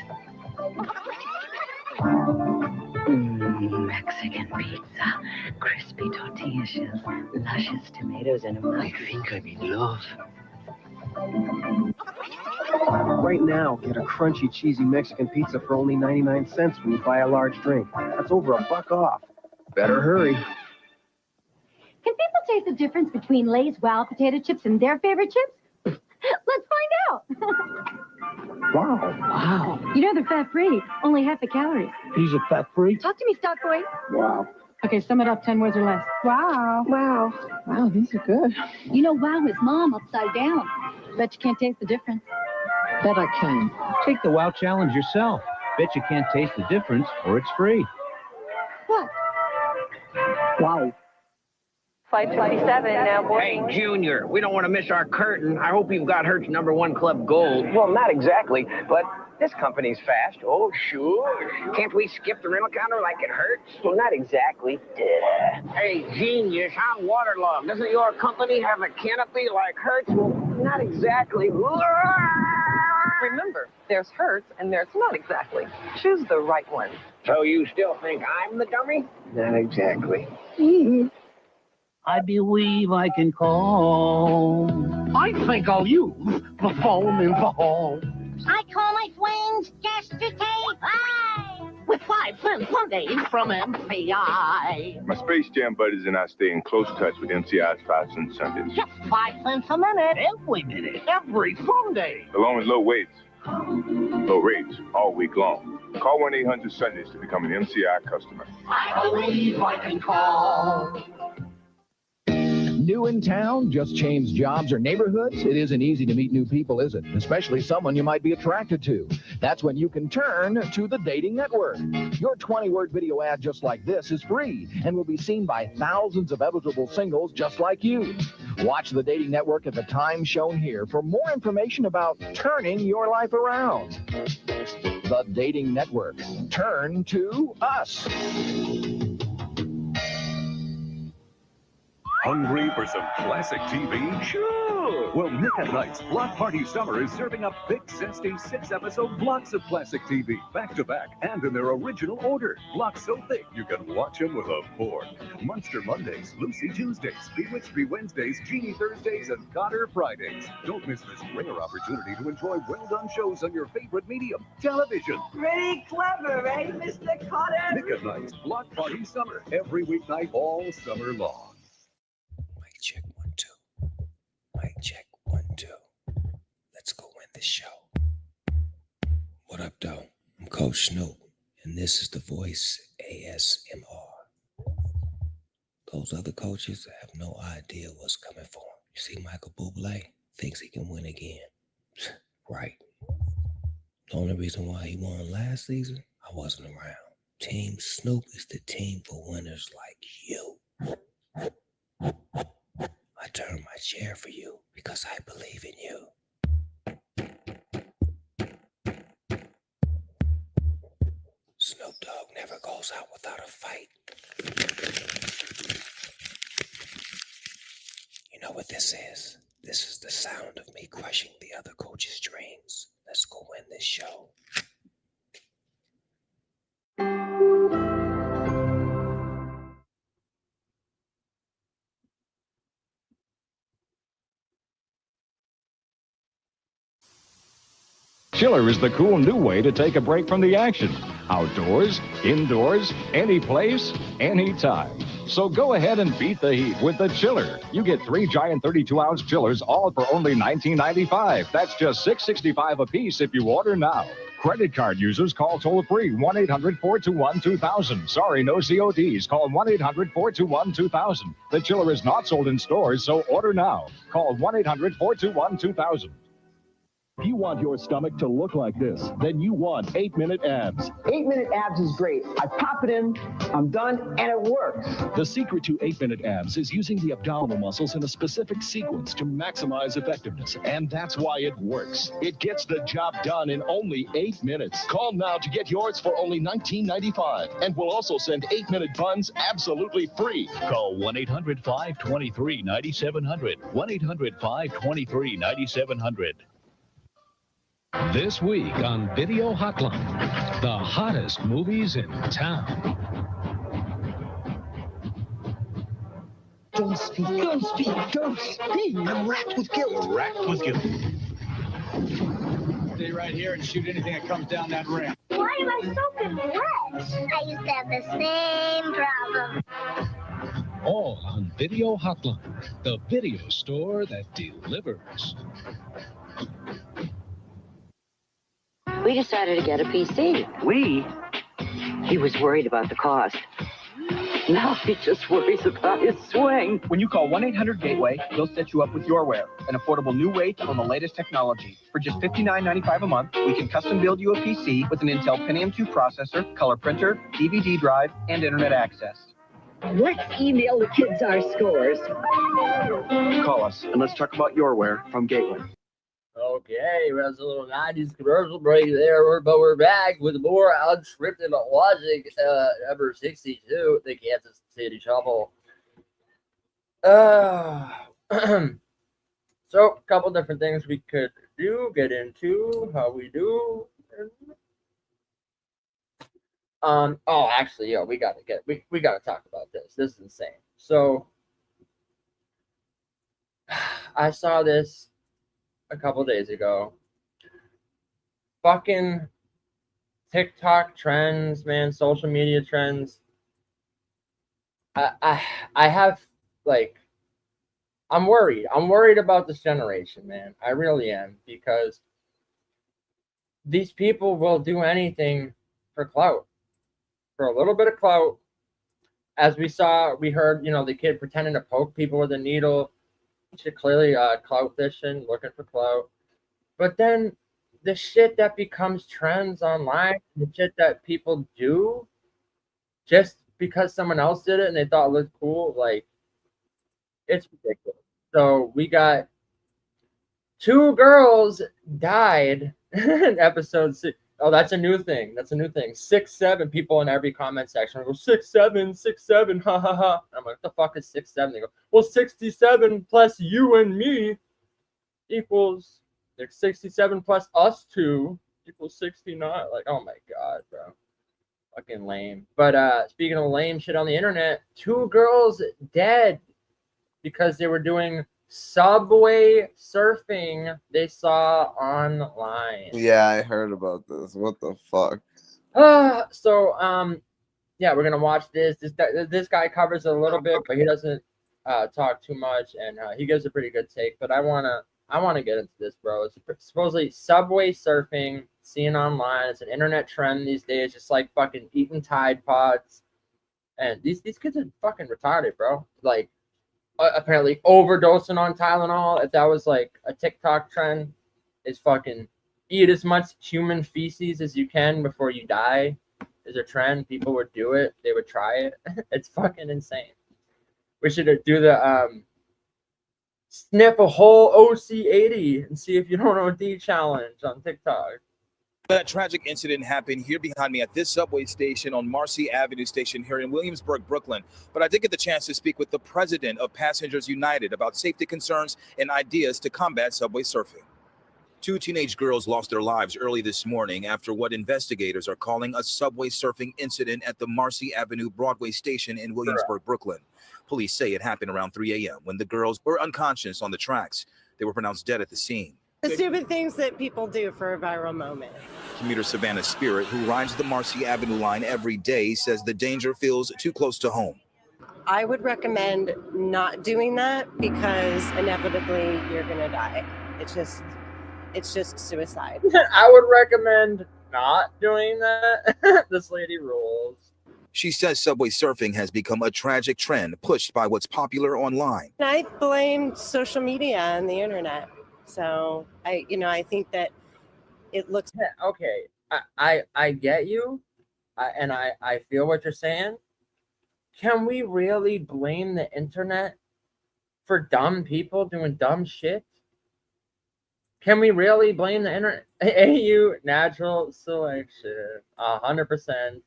Mexican pizza, crispy tortilla shells, luscious tomatoes, and a mouth. I think I'm in love. Right now, get a crunchy, cheesy Mexican pizza for only 99 cents when you buy a large drink. That's over $1 off. Better hurry. Can people taste the difference between Lay's Wow potato chips and their favorite chips? Let's find out. Wow. You know they're fat-free, only half the calories. These are fat-free? Talk to me, stock boy. Wow. Okay, sum it up 10 words or less. Wow. Wow. Wow, these are good. You know, wow is mom upside down. Bet you can't taste the difference. Bet I can. Take the WOW challenge yourself. Bet you can't taste the difference, or it's free. What? Wow. 527 now boarding. Hey, Junior, we don't want to miss our curtain. I hope you've got Hertz #1 Club Gold. Well, not exactly, but this company's fast. Oh, sure. Can't we skip the rental counter like it hurts? Well, not exactly. Hey, genius, I'm waterlogged. Doesn't your company have a canopy like Hertz? Well, not exactly. Remember, there's Hertz and there's not exactly. Choose the right one. So you still think I'm the dummy? Not exactly. I believe I can call. I think I'll use the phone in the hall. I call my friends just to take five. With 5 cents Sundays from MCI. My Space Jam buddies and I stay in close touch with MCI's 5 cent Sundays. Just 5 cents a minute. Every minute. Every Sunday. Along with low weights, low rates all week long. Call 1-800-Sundays to become an MCI customer. I believe I can call. New in town, just change jobs or neighborhoods? It isn't easy to meet new people, is it? Especially someone you might be attracted to. That's when you can turn to the dating network. Your 20-word video ad just like this is free and will be seen by thousands of eligible singles just like you. Watch the dating network at the time shown here for more information about turning your life around. The dating network. Turn to us. Hungry for some classic TV? Sure! Well, Nick at Night's Block Party Summer is serving up big, zesty 6-episode blocks of classic TV, back-to-back, and in their original order. Blocks so thick you can watch them with a fork. Monster Mondays, Lucy Tuesdays, Bewitched Me Wednesdays, Genie Thursdays, and Cotter Fridays. Don't miss this rare opportunity to enjoy well-done shows on your favorite medium, television. Pretty clever, eh, Mr. Cotter? Nick at Night's Block Party Summer, every weeknight all summer long. Check 1 2. Mic check 1 2. Let's go win this show. What up, though? I'm Coach Snoop, and this is the Voice ASMR. Those other coaches have no idea what's coming for them. You see, Michael Bublé thinks he can win again. Right. The only reason why he won last season, I wasn't around. Team Snoop is the team for winners like you. I turn my chair for you because I believe in you. Snoop Dogg never goes out without a fight. You know what this is? This is the sound of me crushing the other coach's dreams. Let's go win this show. Chiller is the cool new way to take a break from the action. Outdoors, indoors, any place, anytime. So go ahead and beat the heat with the Chiller. You get 3 giant 32-ounce chillers, all for only $19.95. That's just $6.65 a piece if you order now. Credit card users call toll-free 1-800-421-2000. Sorry, no CODs. Call 1-800-421-2000. The Chiller is not sold in stores, so order now. Call 1-800-421-2000. If you want your stomach to look like this, then you want 8-minute abs. 8-minute abs is great. I pop it in, I'm done, and it works. The secret to 8-minute abs is using the abdominal muscles in a specific sequence to maximize effectiveness, and that's why it works. It gets the job done in only 8 minutes. Call now to get yours for only $19.95, and we'll also send 8-minute buns absolutely free. Call 1-800-523-9700. 1-800-523-9700. This week on Video Hotline, the hottest movies in town. Don't speak, don't speak, don't speak. I'm racked with guilt. You're racked with guilt. Stay right here and shoot anything that comes down that ramp. Why am I so perplexed? I used to have the same problem. All on Video Hotline, the video store that delivers. We decided to get a PC. He was worried about the cost. Now he just worries about his swing. When you call 1-800-GATEWAY, they'll set you up with YourWare, an affordable new way to own the latest technology. For just $59.95 a month, we can custom build you a PC with an Intel Pentium 2 processor, color printer, DVD drive, and internet access. Let's email the kids our scores. Call us, and let's talk about YourWare from Gateway. Okay, we had a little 90s commercial break there, but we're back with more Unscripted Logic, number 62, the Kansas City Shuffle. So, a couple different things we could get into, how we do. Actually, we gotta talk about this. This is insane. So, I saw this a couple days ago. Fucking TikTok trends, man, social media trends. I have, like, I'm worried. I'm worried about this generation, man. I really am, because these people will do anything for clout, for a little bit of clout. As we heard, the kid pretending to poke people with a needle. Clearly clout fishing, looking for clout. But then the shit that becomes trends online, the shit that people do just because someone else did it and they thought it looked cool, like, it's ridiculous. So we got 2 girls died in episode 6. Oh, that's a new thing. 6'7" people in every comment section go 6'7", ha ha ha. I'm like, what the fuck is 6'7"? They go, well, 67 plus you and me equals 67 plus us 2 equals 69. Like, oh my god, bro, fucking lame. But speaking of lame shit on the internet, 2 girls dead because they were doing subway surfing they saw online. Yeah, I heard about this. What the fuck? We're gonna watch this. This guy covers a little bit, but he doesn't talk too much, and he gives a pretty good take. But I wanna get into this, bro. It's supposedly subway surfing seen online. It's an internet trend these days, just like fucking eating Tide Pods. And these kids are fucking retarded, bro. Like, apparently overdosing on Tylenol. If that was like a TikTok trend, is fucking eat as much human feces as you can before you die. Is a trend. People would do it. They would try it. It's fucking insane. We should do the sniff a whole OC80 and see if you don't OD challenge on TikTok. That tragic incident happened here behind me at this subway station on Marcy Avenue Station here in Williamsburg, Brooklyn. But I did get the chance to speak with the president of Passengers United about safety concerns and ideas to combat subway surfing. 2 teenage girls lost their lives early this morning after what investigators are calling a subway surfing incident at the Marcy Avenue Broadway station in Williamsburg, Brooklyn. Police say it happened around 3 a.m. when the girls were unconscious on the tracks. They were pronounced dead at the scene. The stupid things that people do for a viral moment. Commuter Savannah Spirit, who rides the Marcy Avenue line every day, says the danger feels too close to home. I would recommend not doing that because inevitably you're gonna die. It's just suicide. I would recommend not doing that. This lady rules. She says subway surfing has become a tragic trend pushed by what's popular online. I blame social media and the internet. So I think that it looks okay. I get you, and I feel what you're saying. Can we really blame the internet for dumb people doing dumb shit? Can we really blame the internet? AU natural selection, 100%.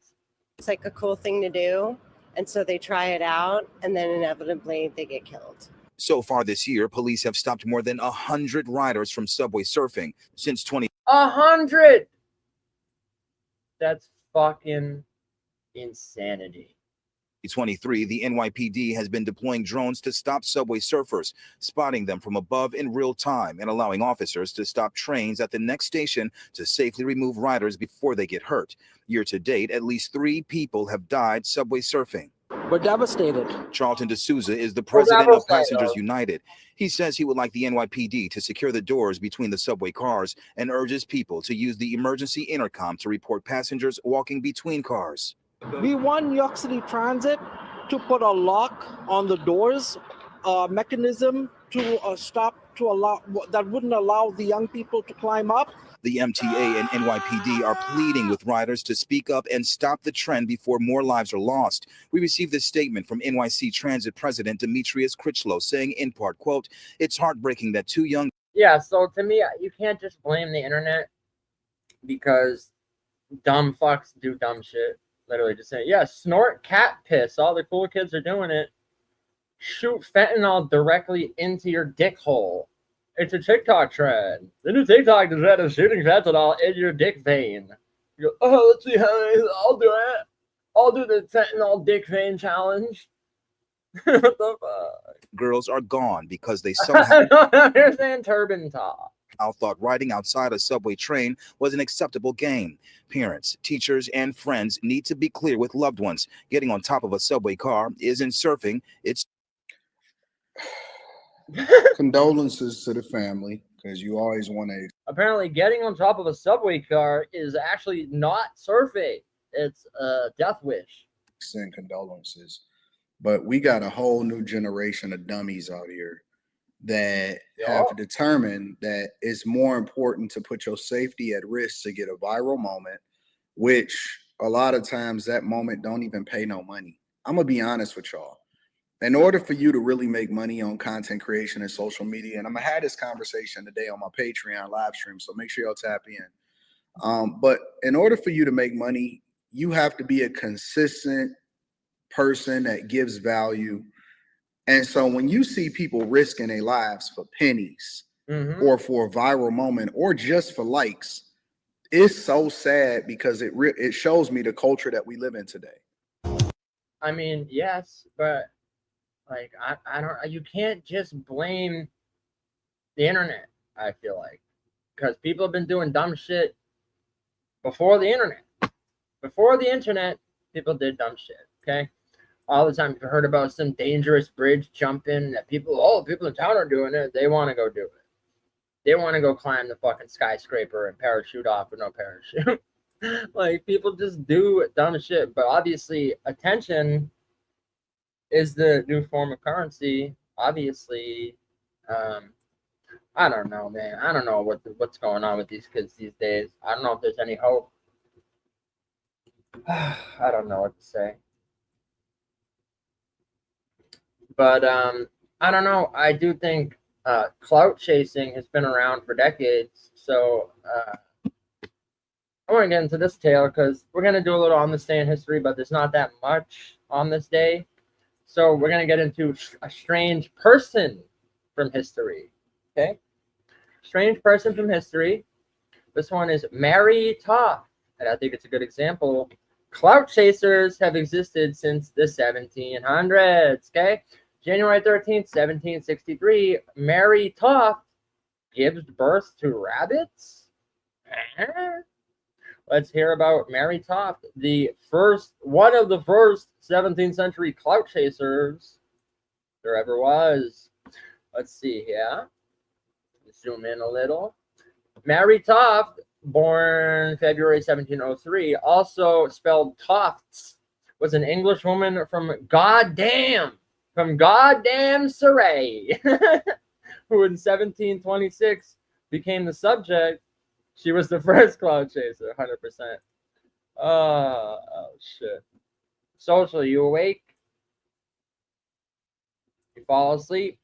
It's like a cool thing to do, and so they try it out, and then inevitably they get killed. So far this year, police have stopped more than 100 riders from subway surfing since 100. That's fucking insanity. 2023, the NYPD has been deploying drones to stop subway surfers, spotting them from above in real time and allowing officers to stop trains at the next station to safely remove riders before they get hurt. Year to date, at least 3 people have died subway surfing. We're devastated. Charlton D'Souza is the president of Passengers United. He says he would like the NYPD to secure the doors between the subway cars and urges people to use the emergency intercom to report passengers walking between cars. We want New York City Transit to put a lock on the doors, a mechanism to stop to allow that wouldn't allow the young people to climb up. The MTA and NYPD are pleading with riders to speak up and stop the trend before more lives are lost. We received this statement from NYC Transit President Demetrius Critchlow saying in part, quote, "It's heartbreaking that 2 young..." Yeah, so to me, you can't just blame the internet because dumb fucks do dumb shit. Literally just saying, yeah, snort cat piss. All the cool kids are doing it. Shoot fentanyl directly into your dick hole. It's a TikTok trend. The new TikTok trend is shooting fentanyl in your dick vein. You go, oh, let's see how I'll do it. I'll do the fentanyl dick vein challenge. What the fuck? Girls are gone because they somehow... You're saying turban talk. I thought riding outside a subway train was an acceptable game. Parents, teachers, and friends need to be clear with loved ones. Getting on top of a subway car isn't surfing, it's... Condolences to the family, because you always want to... Apparently, getting on top of a subway car is actually not surfing. It's a death wish. Send condolences. But we got a whole new generation of dummies out here that have determined that it's more important to put your safety at risk to get a viral moment, which a lot of times that moment don't even pay no money. I'm gonna be honest with y'all. In order for you to really make money on content creation and social media, and I'm gonna have this conversation today on my Patreon live stream, so make sure y'all tap in. But in order for you to make money, you have to be a consistent person that gives value. And so when you see people risking their lives for pennies or for a viral moment or just for likes, it's so sad because it shows me the culture that we live in today. I mean, yes, but like I don't, you can't just blame the internet, I feel like, because people have been doing dumb shit before the internet. Before the internet, people did dumb shit, okay? All the time, you've heard about some dangerous bridge jumping that people in town are doing it. They want to go do it. They want to go climb the fucking skyscraper and parachute off with no parachute. Like, people just do dumb shit. But obviously, attention is the new form of currency. Obviously, I don't know, man. I don't know what's going on with these kids these days. I don't know if there's any hope. I don't know what to say. But I don't know. I do think clout chasing has been around for decades. So I want to get into this tale because we're going to do a little on this day in history, but there's not that much on this day. So we're going to get into a strange person from history. Okay? Strange person from history. This one is Mary Toft. And I think it's a good example. Clout chasers have existed since the 1700s. Okay? January 13th, 1763, Mary Toft gives birth to rabbits? Let's hear about Mary Toft, one of the first 17th century clout chasers there ever was. Let's see here. Zoom in a little. Mary Toft, born February 1703, also spelled Tofts, was an English woman from goddamn Surrey. who in 1726 became the subject. She was the first cloud chaser, 100%. Oh, shit. Social, you awake? You fall asleep?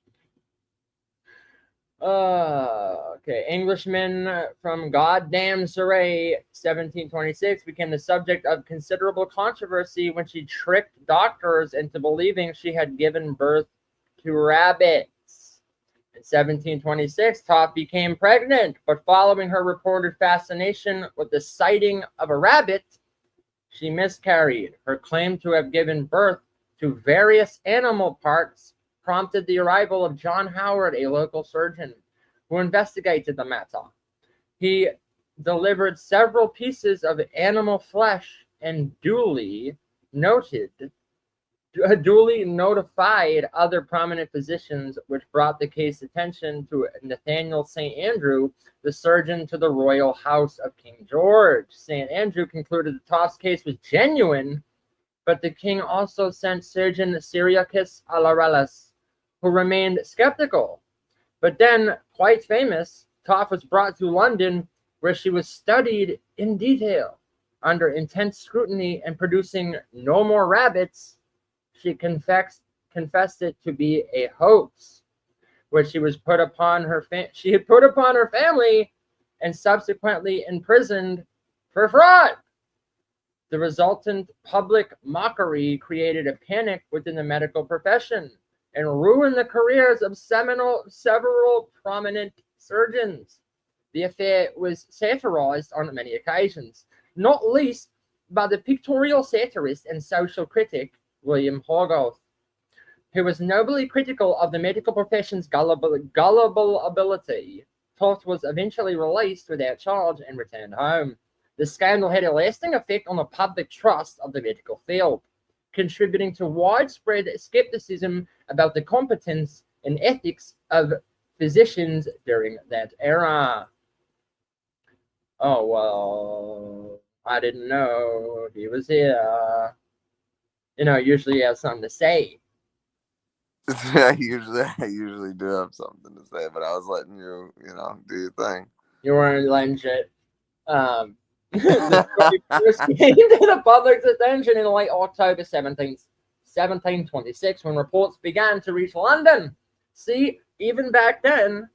Okay. Englishman from goddamn Surrey, 1726, became the subject of considerable controversy when she tricked doctors into believing she had given birth to rabbits. In 1726, Toff became pregnant, but following her reported fascination with the sighting of a rabbit, she miscarried. Her claim to have given birth to various animal parts prompted the arrival of John Howard, a local surgeon, who investigated the matter. He delivered several pieces of animal flesh and duly notified other prominent physicians, which brought the case attention to Nathaniel St. Andrew, the surgeon to the royal house of King George. St. Andrew concluded the Toff's case was genuine, but the king also sent surgeon Syriacus Alarellus, who remained skeptical. But then, quite famous, Toff was brought to London, where she was studied in detail. Under intense scrutiny and producing no more rabbits, she confessed it to be a hoax, which she was put upon her family and subsequently imprisoned for fraud. The resultant public mockery created a panic within the medical profession and ruined the careers of several prominent surgeons. The affair was satirized on many occasions, not least by the pictorial satirist and social critic William Hogarth, who was nobly critical of the medical profession's gullible ability. Toft was eventually released without charge and returned home. The scandal had a lasting effect on the public trust of the medical field, contributing to widespread skepticism about the competence and ethics of physicians during that era. Oh, well, I didn't know he was here. Usually you have something to say. I usually do have something to say, but I was letting you, do your thing. You weren't letting shit. The story first came to the public's attention in late October 1726, when reports began to reach London. See, even back then,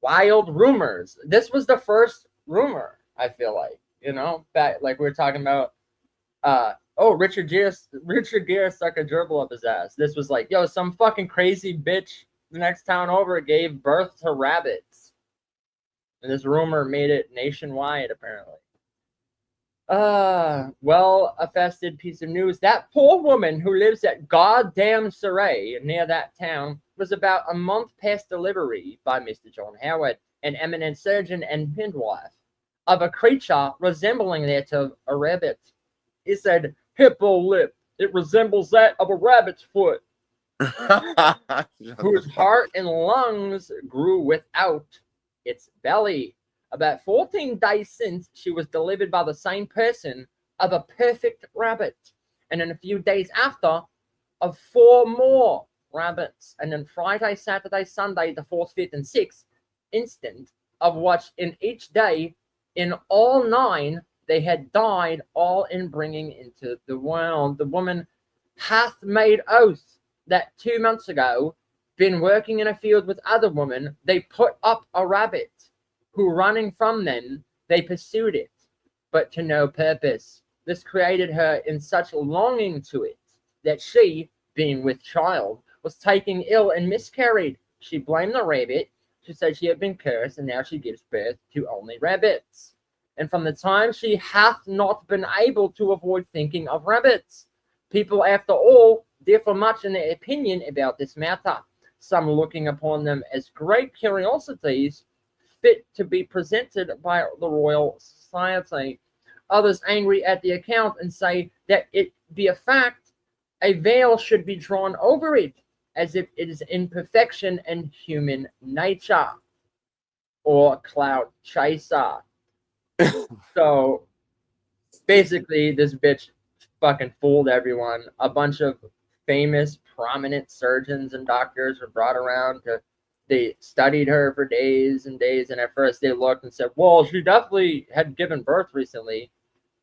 wild rumors. This was the first rumor, I feel like, back like we were talking about. Richard Gere stuck a gerbil up his ass. This was like, yo, some fucking crazy bitch the next town over gave birth to rabbits. And this rumor made it nationwide, apparently. Well-attested piece of news. That poor woman who lives at goddamn Surrey, near that town, was about a month past delivery by Mr. John Howard, an eminent surgeon and midwife, of a creature resembling that of a rabbit. He said, hippo lip. It resembles that of a rabbit's foot, whose heart and lungs grew without its belly. About 14 days since, she was delivered by the same person of a perfect rabbit. And in a few days after, of 4 more rabbits. And then Friday, Saturday, Sunday, the 4th, 5th, and 6th instant, of which in each day, in all 9, they had died, all in bringing into the world. The woman hath made oath that 2 months ago, been working in a field with other women, they put up a rabbit, who running from them, they pursued it, but to no purpose. This created her in such longing to it, that she, being with child, was taken ill and miscarried. She blamed the rabbit. She said she had been cursed, and now she gives birth to only rabbits. And from the time she hath not been able to avoid thinking of rabbits. People, after all, differ much in their opinion about this matter, some looking upon them as great curiosities, fit to be presented by the Royal Society. Others angry at the account and say that it be a fact, a veil should be drawn over it, as if it is imperfection and human nature, or cloud chaser. So basically, this bitch fucking fooled everyone. A bunch of famous, prominent surgeons and doctors were brought around to. They studied her for days and days, and at first they looked and said, "Well, she definitely had given birth recently."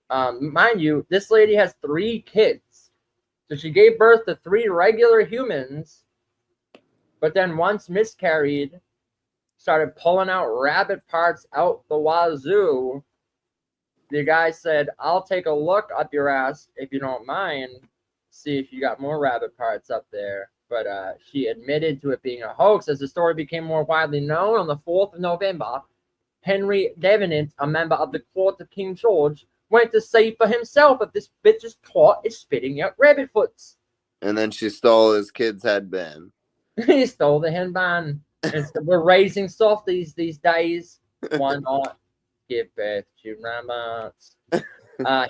Mind you, this lady has 3 kids, so she gave birth to 3 regular humans, but then once miscarried, started pulling out rabbit parts out the wazoo. The guy said, "I'll take a look up your ass if you don't mind, see if you got more rabbit parts up there." But she admitted to it being a hoax. As the story became more widely known, on the 4th of November, Henry Davenant, a member of the court of King George, went to see for himself if this bitch's twat is spitting out rabbit foots. And then she stole his kid's headband. He stole the headband. And so we're raising softies these days. Why not give birth to rabbits?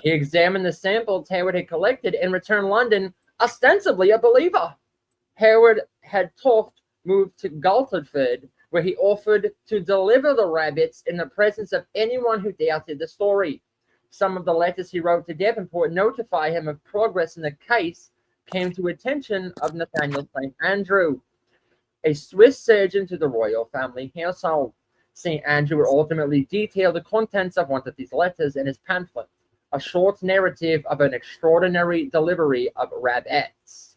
He examined the samples Hayward had collected and returned London, ostensibly a believer. Hayward had Toft moved to Galterford, where he offered to deliver the rabbits in the presence of anyone who doubted the story. Some of the letters he wrote to Devonport notify him of progress in the case came to attention of Nathaniel St. Andrew, a Swiss surgeon to the royal family household. St. Andrew would ultimately detail the contents of one of these letters in his pamphlet, a short narrative of an extraordinary delivery of rabbits.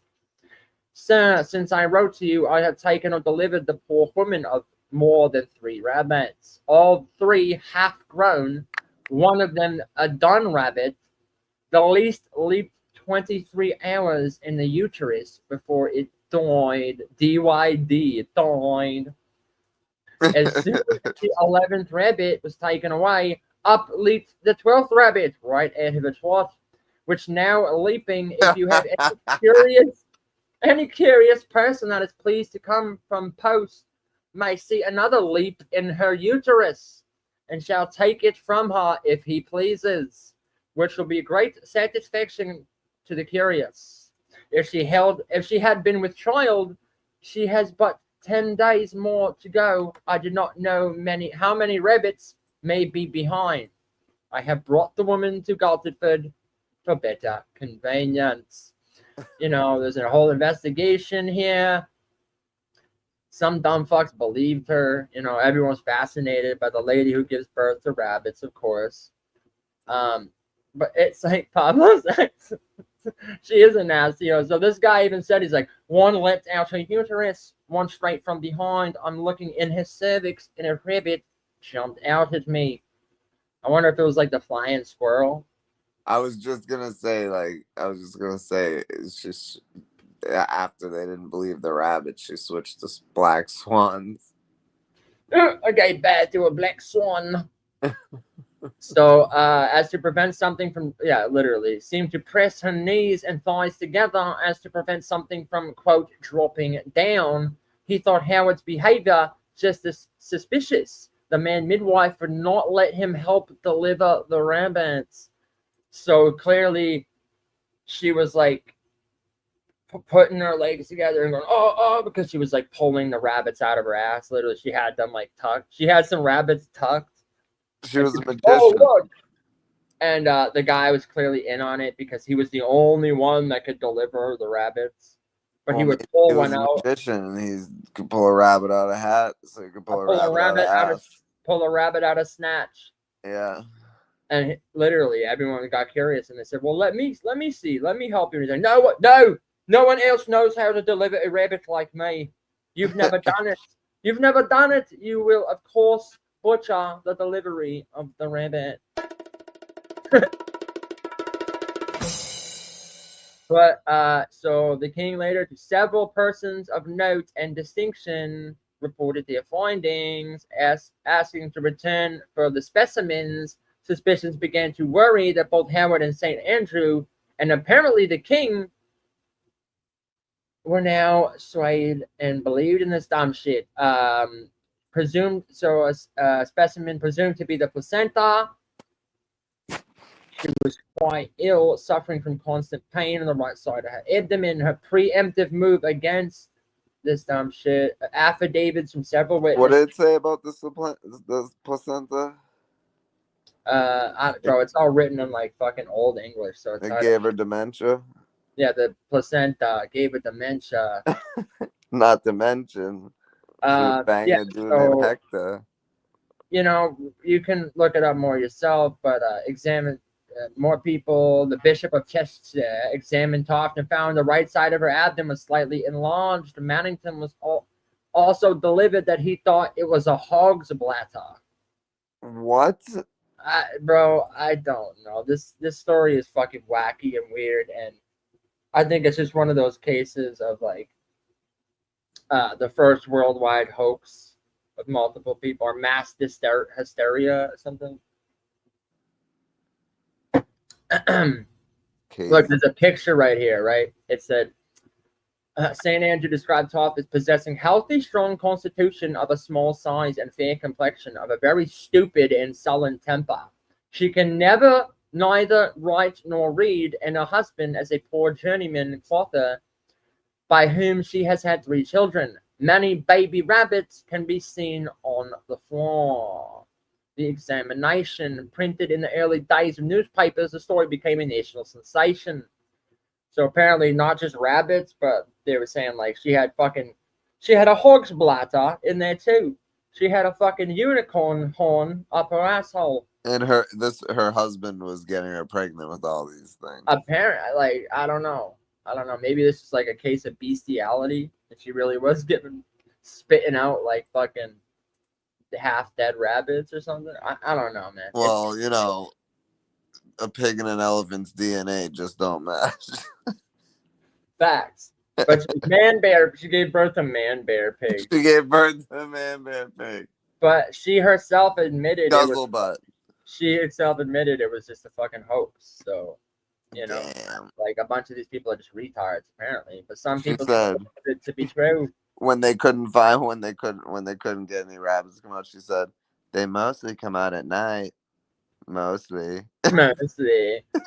"Sir, since I wrote to you, I have taken or delivered the poor woman of more than 3 rabbits, all 3 half-grown, one of them a dun rabbit. The least leaped 23 hours in the uterus before it died. DYD, it died. As soon as the 11th rabbit was taken away, up leaped the 12th rabbit right out of its twat, which now leaping, if you have any curious person that is pleased to come from post may see another leap in her uterus, and shall take it from her if he pleases, which will be great satisfaction to the curious. If she had been with child, she has but 10 days more to go. I do not know how many rabbits may be behind. I have brought the woman to Galterford for better convenience." You know, there's a whole investigation here. Some dumb fucks believed her. You know, everyone's fascinated by the lady who gives birth to rabbits, of course. But it's like Pablo said, she is a nasty. You know, so this guy even said, he's like, "One leapt out her uterus, one straight from behind. I'm looking in his cervix, and a rabbit jumped out at me." I wonder if it was like the flying squirrel. I was just gonna say, it's just after they didn't believe the rabbit, she switched to black swans. I gave birth to a black swan. So, as to prevent something from, literally, seemed to press her knees and thighs together as to prevent something from, quote, dropping down. He thought Howard's behavior just as suspicious. The man midwife would not let him help deliver the rabbits. So clearly, she was like putting her legs together and going, oh, because she was like pulling the rabbits out of her ass. Literally, she had them like tucked. She had some rabbits tucked. She was a magician. Oh, look. And the guy was clearly in on it because he was the only one that could deliver the rabbits. But he would pull one out. Magician. He could pull a rabbit out of a hat, so he could pull a rabbit out of pull a rabbit out of snatch. Yeah. And literally, everyone got curious, and they said, "Well, let me see, let me help you." And he's like, no one else knows how to deliver a rabbit like me. You've never done it. You've never done it. You will, of course, butcher the delivery of the rabbit. But so the king later, to several persons of note and distinction, reported their findings, asking to return for the specimens. Suspicions began to worry that both Howard and St. Andrew, and apparently the king, were now swayed and believed in this dumb shit. A specimen presumed to be the placenta. She was quite ill, suffering from constant pain on the right side of her abdomen. Her preemptive move against this dumb shit. Affidavits from several witnesses. What did it say about the placenta? Bro, it's all written in like fucking old English, so it's It gave her dementia. Yeah, the placenta gave it dementia. Not to mention, she was banging Yeah, a dude named so, Hector. you know, you can look it up more yourself, but examine more people. The Bishop of Chester examined Toft and found the right side of her abdomen was slightly enlarged. Mannington was also delivered that he thought it was a hog's bladder. What? Bro, I don't know. This story is fucking wacky and weird, and I think it's just one of those cases of like the first worldwide hoax of multiple people or mass hysteria or something. Look, there's a picture right here, right? It said St. Andrew described Toft as possessing healthy, strong constitution of a small size and fair complexion, of a very stupid and sullen temper. She can neither write nor read, and her husband, as a poor journeyman clother, by whom she has had 3 children. Many baby rabbits can be seen on the floor. The examination, printed in the early days of newspapers, the story became a national sensation. So apparently not just rabbits, but they were saying like she had a hog's bladder in there too. She had a fucking unicorn horn up her asshole. And her husband was getting her pregnant with all these things. Apparently, like, I don't know. Maybe this is like a case of bestiality. And she really was spitting out like fucking half dead rabbits or something. I don't know, man. Well, you know, a pig and an elephant's DNA just don't match. Facts. But man bear, she gave birth to man bear pig. She gave birth to a man bear pig. But she herself admitted She herself admitted it was just a fucking hoax. So, you know, like a bunch of these people are just retards apparently. But some people said it to be true. When they couldn't get any rabbits to come out, she said they mostly come out at night. Mostly. So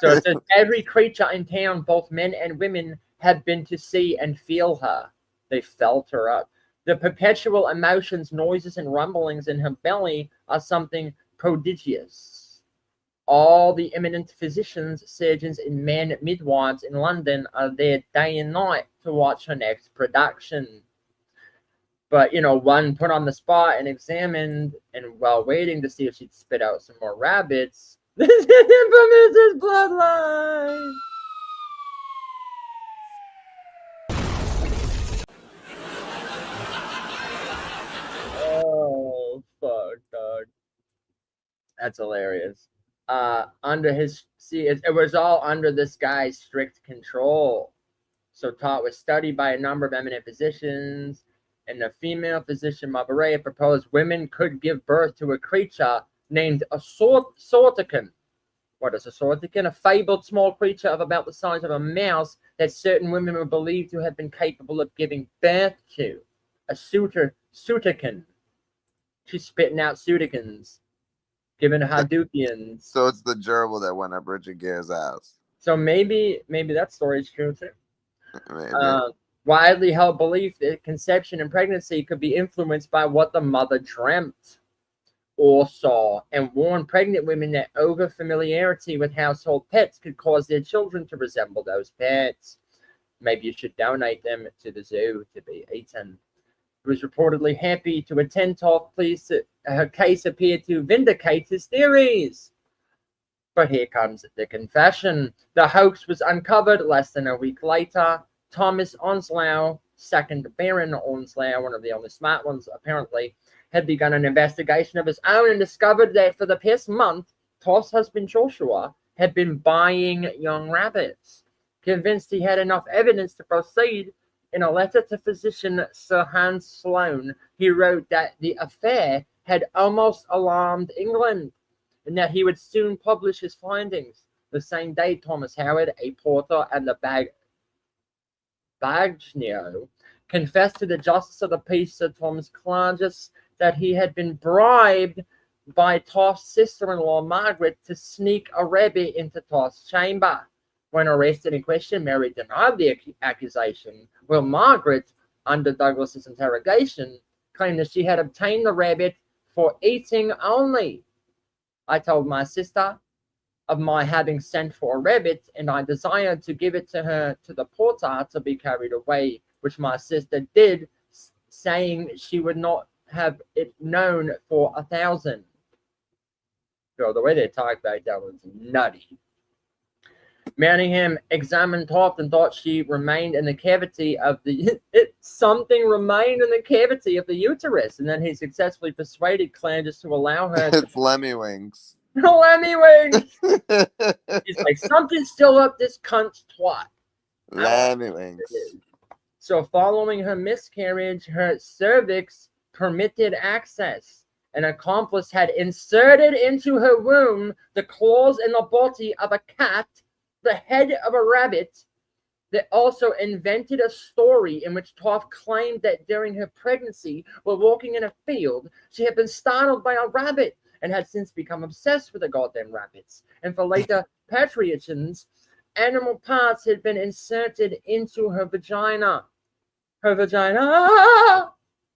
it says every creature in town, both men and women, have been to see and feel her. They felt her up. The perpetual emotions, noises, and rumblings in her belly are something prodigious. All the eminent physicians, surgeons, and men midwives in London are there day and night to watch her next production. But, you know, one put on the spot and examined, and while waiting to see if she'd spit out some more rabbits, this is infamous as bloodline. Oh, fuck, dog. That's hilarious. It was all under this guy's strict control. So Toft was studied by a number of eminent physicians, and the female physician Marbury proposed women could give birth to a creature named a sortican. What is a sortican? A fabled small creature of about the size of a mouse that certain women were believed to have been capable of giving birth to. A suitican. She's spitting out suiticans, giving Hadoukians. So it's the gerbil that went up Richard Gere's ass. So maybe that story is true too. Maybe. Widely held belief that conception and pregnancy could be influenced by what the mother dreamt or saw, and warned pregnant women that over-familiarity with household pets could cause their children to resemble those pets. Maybe you should donate them to the zoo to be eaten. He was reportedly happy to attend Toft, pleased that her case appeared to vindicate his theories. But here comes the confession. The hoax was uncovered less than a week later. Thomas Onslow, second Baron Onslow, one of the only smart ones apparently, had begun an investigation of his own and discovered that for the past month, Toft's husband Joshua had been buying young rabbits. Convinced he had enough evidence to proceed, in a letter to physician Sir Hans Sloane, he wrote that the affair had almost alarmed England, and that he would soon publish his findings. The same day, Thomas Howard, a porter and the Bagnio, confessed to the justice of the peace, Sir Thomas Clarges, that he had been bribed by Toft's sister-in-law Margaret to sneak a rabbit into Toft's chamber. When arrested and questioned, Mary denied the accusation, while Margaret, under Douglas's interrogation, claimed that she had obtained the rabbit for eating only. I told my sister of my having sent for a rabbit, and I desired to give it to her to the porter to be carried away, which my sister did, saying she would not have it known for 1,000. So the way they talked back then was nutty. Manningham examined Toft and thought she remained in the cavity of the something remained in the cavity of the uterus, and then he successfully persuaded Clandis to allow her. It's Lemmy Wings. Lemmy Wings. He's like, something's still up this cunt's twat. Lemmy Wings. So following her miscarriage, her cervix permitted access. An accomplice had inserted into her womb the claws and the body of a cat, the head of a rabbit. They also invented a story in which Toff claimed that during her pregnancy, while walking in a field, she had been startled by a rabbit and had since become obsessed with the goddamn rabbits. And for later patricians, animal parts had been inserted into her vagina. Her vagina!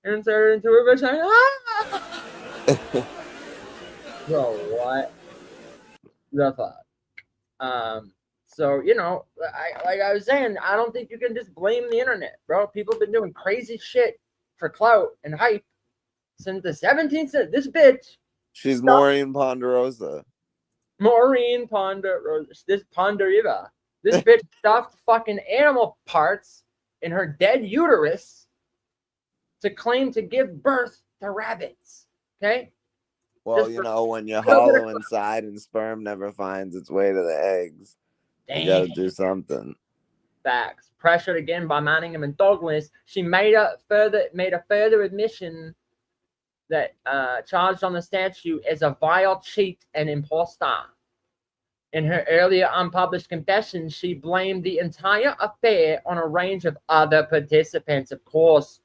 Inserted into her vagina! Bro, what the fuck? So, you know, like I was saying, I don't think you can just blame the internet, bro. People have been doing crazy shit for clout and hype since the 17th century. This bitch. She's Maureen Ponderosa. Maureen Ponderosa. This Ponderiva. This bitch stuffed fucking animal parts in her dead uterus to claim to give birth to rabbits. Okay? Well, you know, when you're hollow inside and sperm never finds its way to the eggs, you gotta do something. Facts. Pressured again by Manningham and Douglas, she made a further admission that charged on the statute as a vile cheat and impostor. In her earlier unpublished confession, she blamed the entire affair on a range of other participants, of course.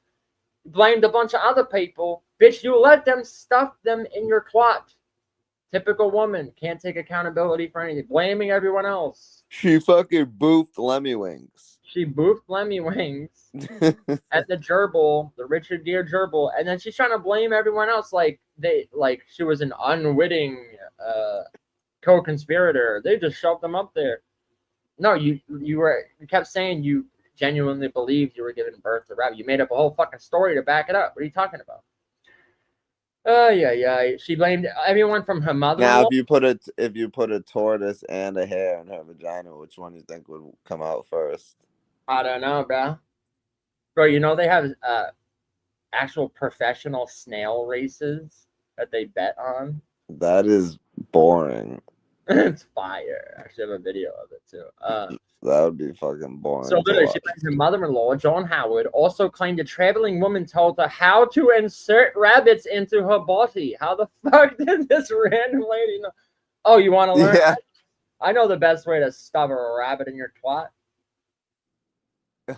Blamed a bunch of other people. Bitch, you let them stuff them in your twat. Typical woman. Can't take accountability for anything. Blaming everyone else. She fucking boofed Lemmy Wings. She boofed Lemmy Wings at the gerbil, the Richard Gere gerbil, and then she's trying to blame everyone else like she was an unwitting co-conspirator. They just shoved them up there. No, you kept saying you genuinely believed you were giving birth to rabbit. You made up a whole fucking story to back it up. What are you talking about? Yeah. She blamed everyone from her mother. Now, if you put a tortoise and a hare in her vagina, which one do you think would come out first? I don't know, bro. Bro, you know they have actual professional snail races that they bet on. That is boring. It's fire. I actually have a video of it too. That would be fucking boring. So literally, she blamed her mother-in-law, John Howard, also claimed a traveling woman told her how to insert rabbits into her body. How the fuck did this random lady know? Oh, you want to learn? Yeah. I know the best way to stuff a rabbit in your twat.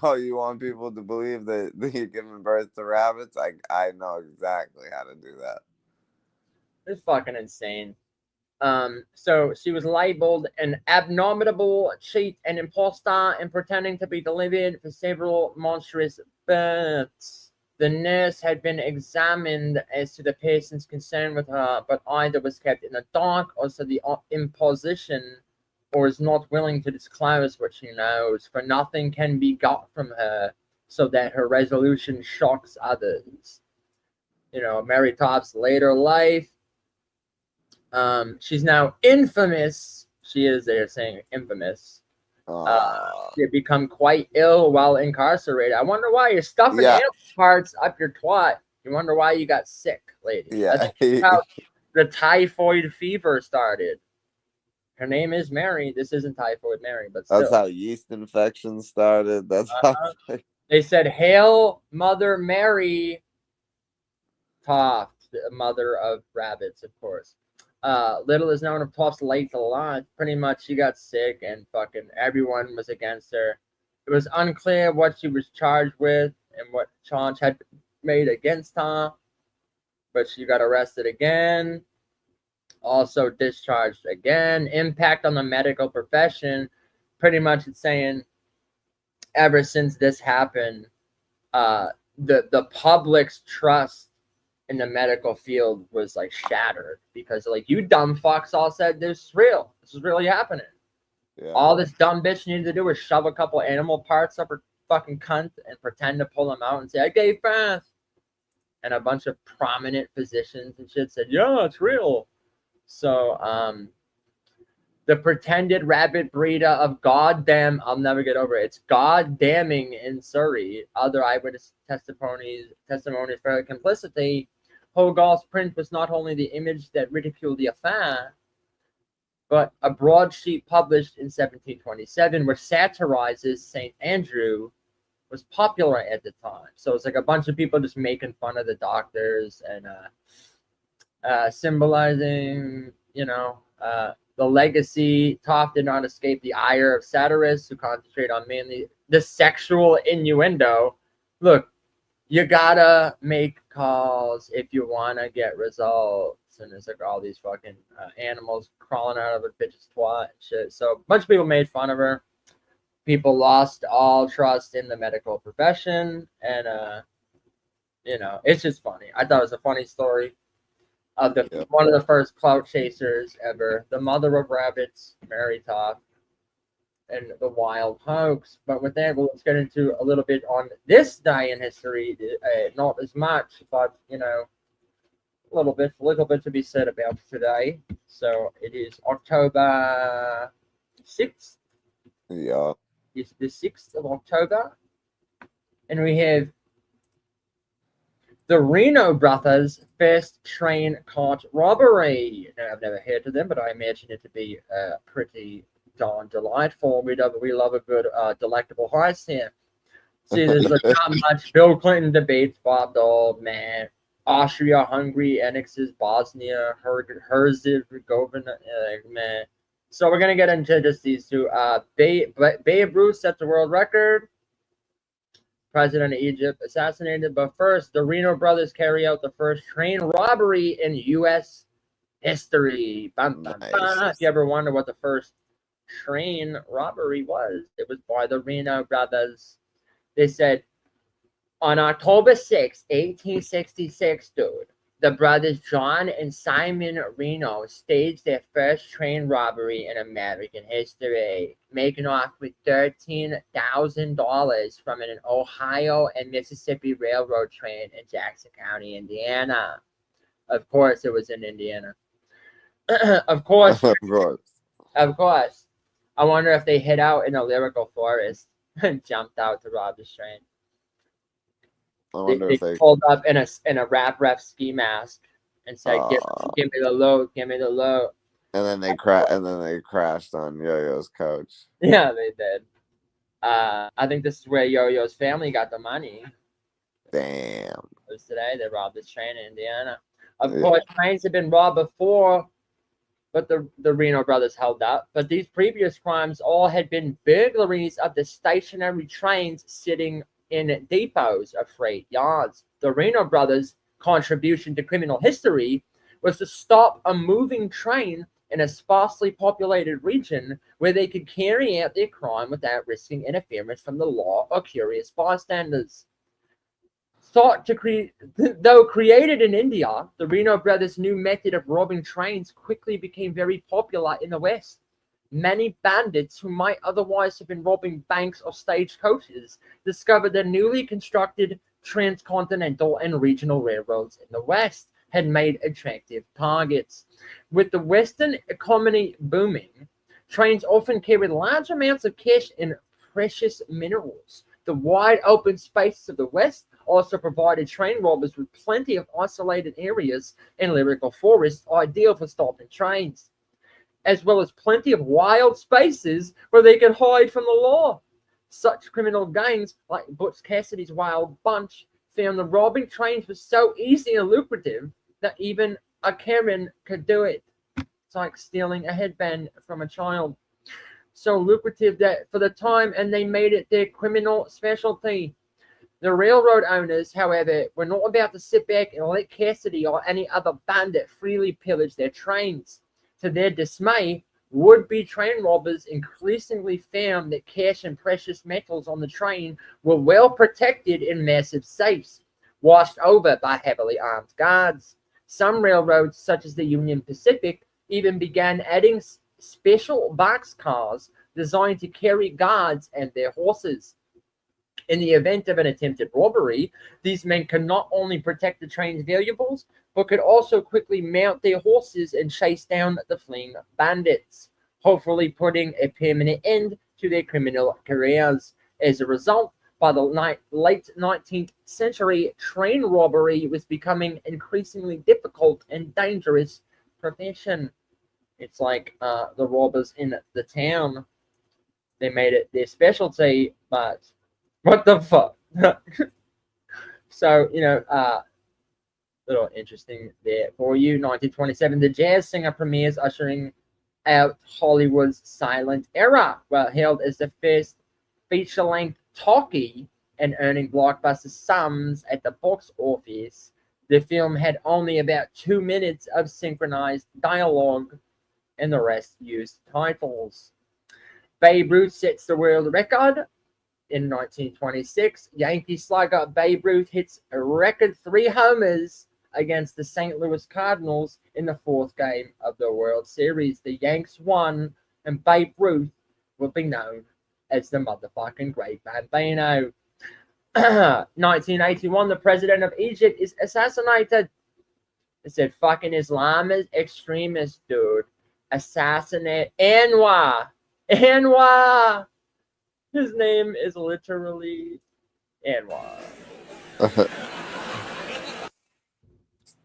Oh, you want people to believe that you're giving birth to rabbits? I know exactly how to do that. It's fucking insane. So she was labeled an abominable cheat and impostor and pretending to be delivered for several monstrous births. The nurse had been examined as to the persons concerned with her, but either was kept in the dark or so the imposition or is not willing to disclose what she knows, for nothing can be got from her so that her resolution shocks others. You know, Mary Topp's later life. She's now infamous. She is, they're saying, infamous. She had become quite ill while incarcerated. I wonder why you're stuffing animal parts up your twat. You wonder why you got sick, lady. Yeah. That's how the typhoid fever started. Her name is Mary. This isn't Typhoid Mary, but still. That's how yeast infections started. That's how they said, "Hail, Mother Mary Toft, the mother of rabbits, of course." Little is known of Toft's late life. Pretty much, she got sick, and fucking everyone was against her. It was unclear what she was charged with and what charge had been made against her, but she got arrested again. Also discharged again. Impact on the medical profession. Pretty much it's saying ever since this happened, the public's trust in the medical field was like shattered because like you dumb fucks all said this is real. This is really happening. Yeah. All this dumb bitch needed to do was shove a couple animal parts up her fucking cunt and pretend to pull them out and say, I gave birth. And a bunch of prominent physicians and shit said, yeah, it's real. So, the pretended rabbit breeder of goddamn, I'll never get over it. It's goddamning in Surrey. Other eyewitness testimonies for complicity. Hogarth's print was not only the image that ridiculed the affair, but a broadsheet published in 1727 which satirizes St. Andrew was popular at the time. So it's like a bunch of people just making fun of the doctors and symbolizing, the legacy. Toff did not escape the ire of satirists who concentrate on mainly the sexual innuendo. Look, you gotta make calls if you want to get results. And there's like all these fucking animals crawling out of a bitch's twat and shit. So a bunch of people made fun of her. People lost all trust in the medical profession. And, it's just funny. I thought it was a funny story. One of the first clout chasers ever, the mother of rabbits, Mary Toff, and the wild hoax. But with that, let's get into a little bit on this day in history. Not as much, but a little bit to be said about today. So it is October 6th. Yeah. It's the 6th of October, and we have the Reno brothers' first train cart robbery. Now, I've never heard of them, but I imagine it to be pretty darn delightful. We love a good delectable heist here. See, there's not much. Bill Clinton debates Bob Dole, man. Austria-Hungary annexes Bosnia, Herzegovina, man. So we're going to get into just these two. Babe Ruth set the world record. President of Egypt assassinated. But first, the Reno brothers carry out the first train robbery in U.S. history. Bum, bum, bum. If you ever wonder what the first train robbery was, it was by the Reno brothers. They said, on October 6, 1866, dude, the brothers John and Simon Reno staged their first train robbery in American history, making off with $13,000 from an Ohio and Mississippi Railroad train in Jackson County, Indiana. Of course, it was in Indiana. Of course. Of course. I wonder if they hid out in a lyrical forest and jumped out to rob the train. They pulled up in a rap ski mask and said, "Give me the load, give me the load." And then they crashed on Yo-Yo's couch. Yeah, they did. I think this is where Yo-Yo's family got the money. Damn. It was today they robbed this train in Indiana. Of course, trains had been robbed before, but the Reno brothers held up. But these previous crimes all had been burglaries of the stationary trains sitting in depots of freight yards. The Reno brothers' contribution to criminal history was to stop a moving train in a sparsely populated region where they could carry out their crime without risking interference from the law or curious bystanders. Though created in India, the Reno brothers' new method of robbing trains quickly became very popular in the West. Many bandits who might otherwise have been robbing banks or stagecoaches discovered the newly constructed transcontinental and regional railroads in the West had made attractive targets. With the Western economy booming, trains often carried large amounts of cash and precious minerals. The wide open spaces of the West also provided train robbers with plenty of isolated areas and lyrical forests ideal for stopping trains, as well as plenty of wild spaces where they could hide from the law. Such criminal gangs, like Butch Cassidy's Wild Bunch, found the robbing trains was so easy and lucrative that even a Karen could do it. It's like stealing a headband from a child. So lucrative that for the time, and they made it their criminal specialty. The railroad owners, however, were not about to sit back and let Cassidy or any other bandit freely pillage their trains. To their dismay, would-be train robbers increasingly found that cash and precious metals on the train were well protected in massive safes. washed over by heavily armed guards. Some railroads, such as the Union Pacific, even began adding special boxcars designed to carry guards and their horses. In the event of an attempted robbery, these men could not only protect the train's valuables, but could also quickly mount their horses and chase down the fleeing bandits, hopefully putting a permanent end to their criminal careers. As a result, by the late 19th century, train robbery was becoming increasingly difficult and dangerous profession. It's like the robbers in the town. They made it their specialty, but what the fuck? So, little interesting there for you. 1927, the jazz singer premieres, ushering out Hollywood's silent era, while hailed as the first feature-length talkie and earning blockbuster sums at the box office. The film had only about 2 minutes of synchronized dialogue, and the rest used titles. Babe Ruth sets the world record. In 1926, Yankee slugger Babe Ruth hits a record 3 homers against the St. Louis Cardinals in the 4th game of the World Series. The Yanks won, and Babe Ruth will be known as the motherfucking Great Bambino. 1981, the president of Egypt is assassinated. It said, fucking Islamist extremist dude. Assassinate Anwar. Anwar! His name is literally Anwar.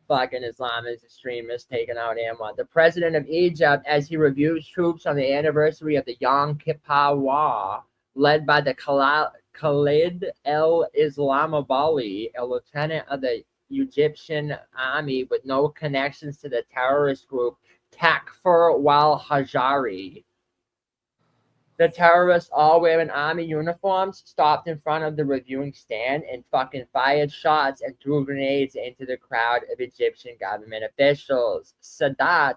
Fucking Islamist extremists taking out Anwar. The president of Egypt, as he reviews troops on the anniversary of the Yom Kippur War, led by the Khalid el-Islamabali, a lieutenant of the Egyptian army with no connections to the terrorist group Takfir wal-Hajari. The terrorists, all wearing army uniforms, stopped in front of the reviewing stand and fucking fired shots and threw grenades into the crowd of Egyptian government officials. Sadat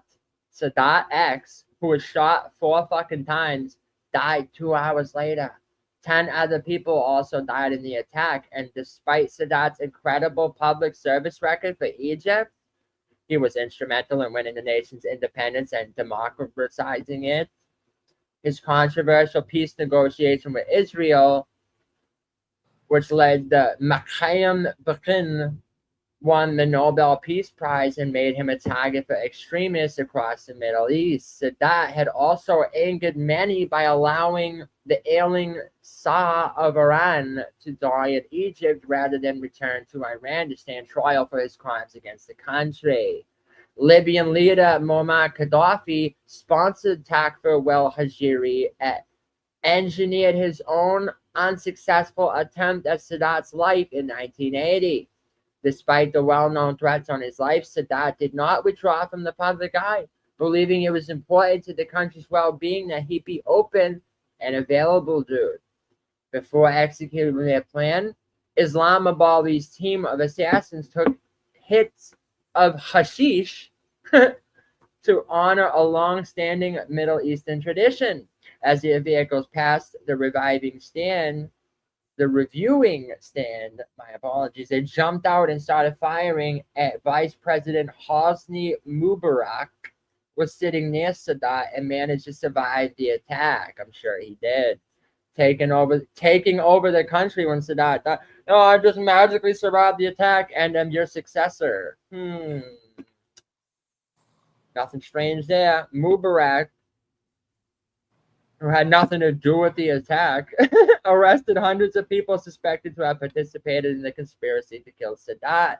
X, who was shot 4 fucking times, died 2 hours later. 10 other people also died in the attack, and despite Sadat's incredible public service record for Egypt, he was instrumental in winning the nation's independence and democratizing it. His controversial peace negotiation with Israel, which led the Chaim Begin, won the Nobel Peace Prize and made him a target for extremists across the Middle East. Sadat had also angered many by allowing the ailing Shah of Iran to die in Egypt rather than return to Iran to stand trial for his crimes against the country. Libyan leader Muammar Gaddafi sponsored Takfir wal-Hajiri, engineered his own unsuccessful attempt at Sadat's life in 1980. Despite the well-known threats on his life, Sadat did not withdraw from the public eye, believing it was important to the country's well-being that he be open and available, dude. Before executing their plan, Islamabad's team of assassins took hits of hashish to honor a long-standing Middle Eastern tradition. As their vehicles passed the reviewing stand, they jumped out and started firing at Vice President Hosni Mubarak, was sitting near Sadat and managed to survive the attack. I'm sure he did. Taking over the country when Sadat died. No, I just magically survived the attack and am your successor. Nothing strange there. Mubarak, who had nothing to do with the attack, arrested hundreds of people suspected to have participated in the conspiracy to kill Sadat.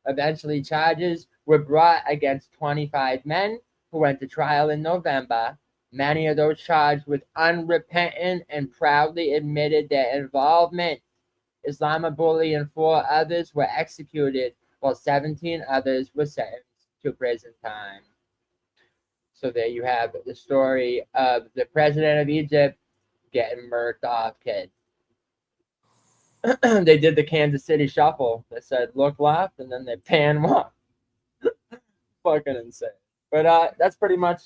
Eventually, charges were brought against 25 men who went to trial in November. Many of those charged with unrepentant and proudly admitted their involvement. Islamabad and 4 others were executed, while 17 others were sentenced to prison time. So there you have the story of the president of Egypt getting murked off, kid. They did the Kansas City shuffle. They said, look left, and then they pan one. Fucking insane. But that's pretty much,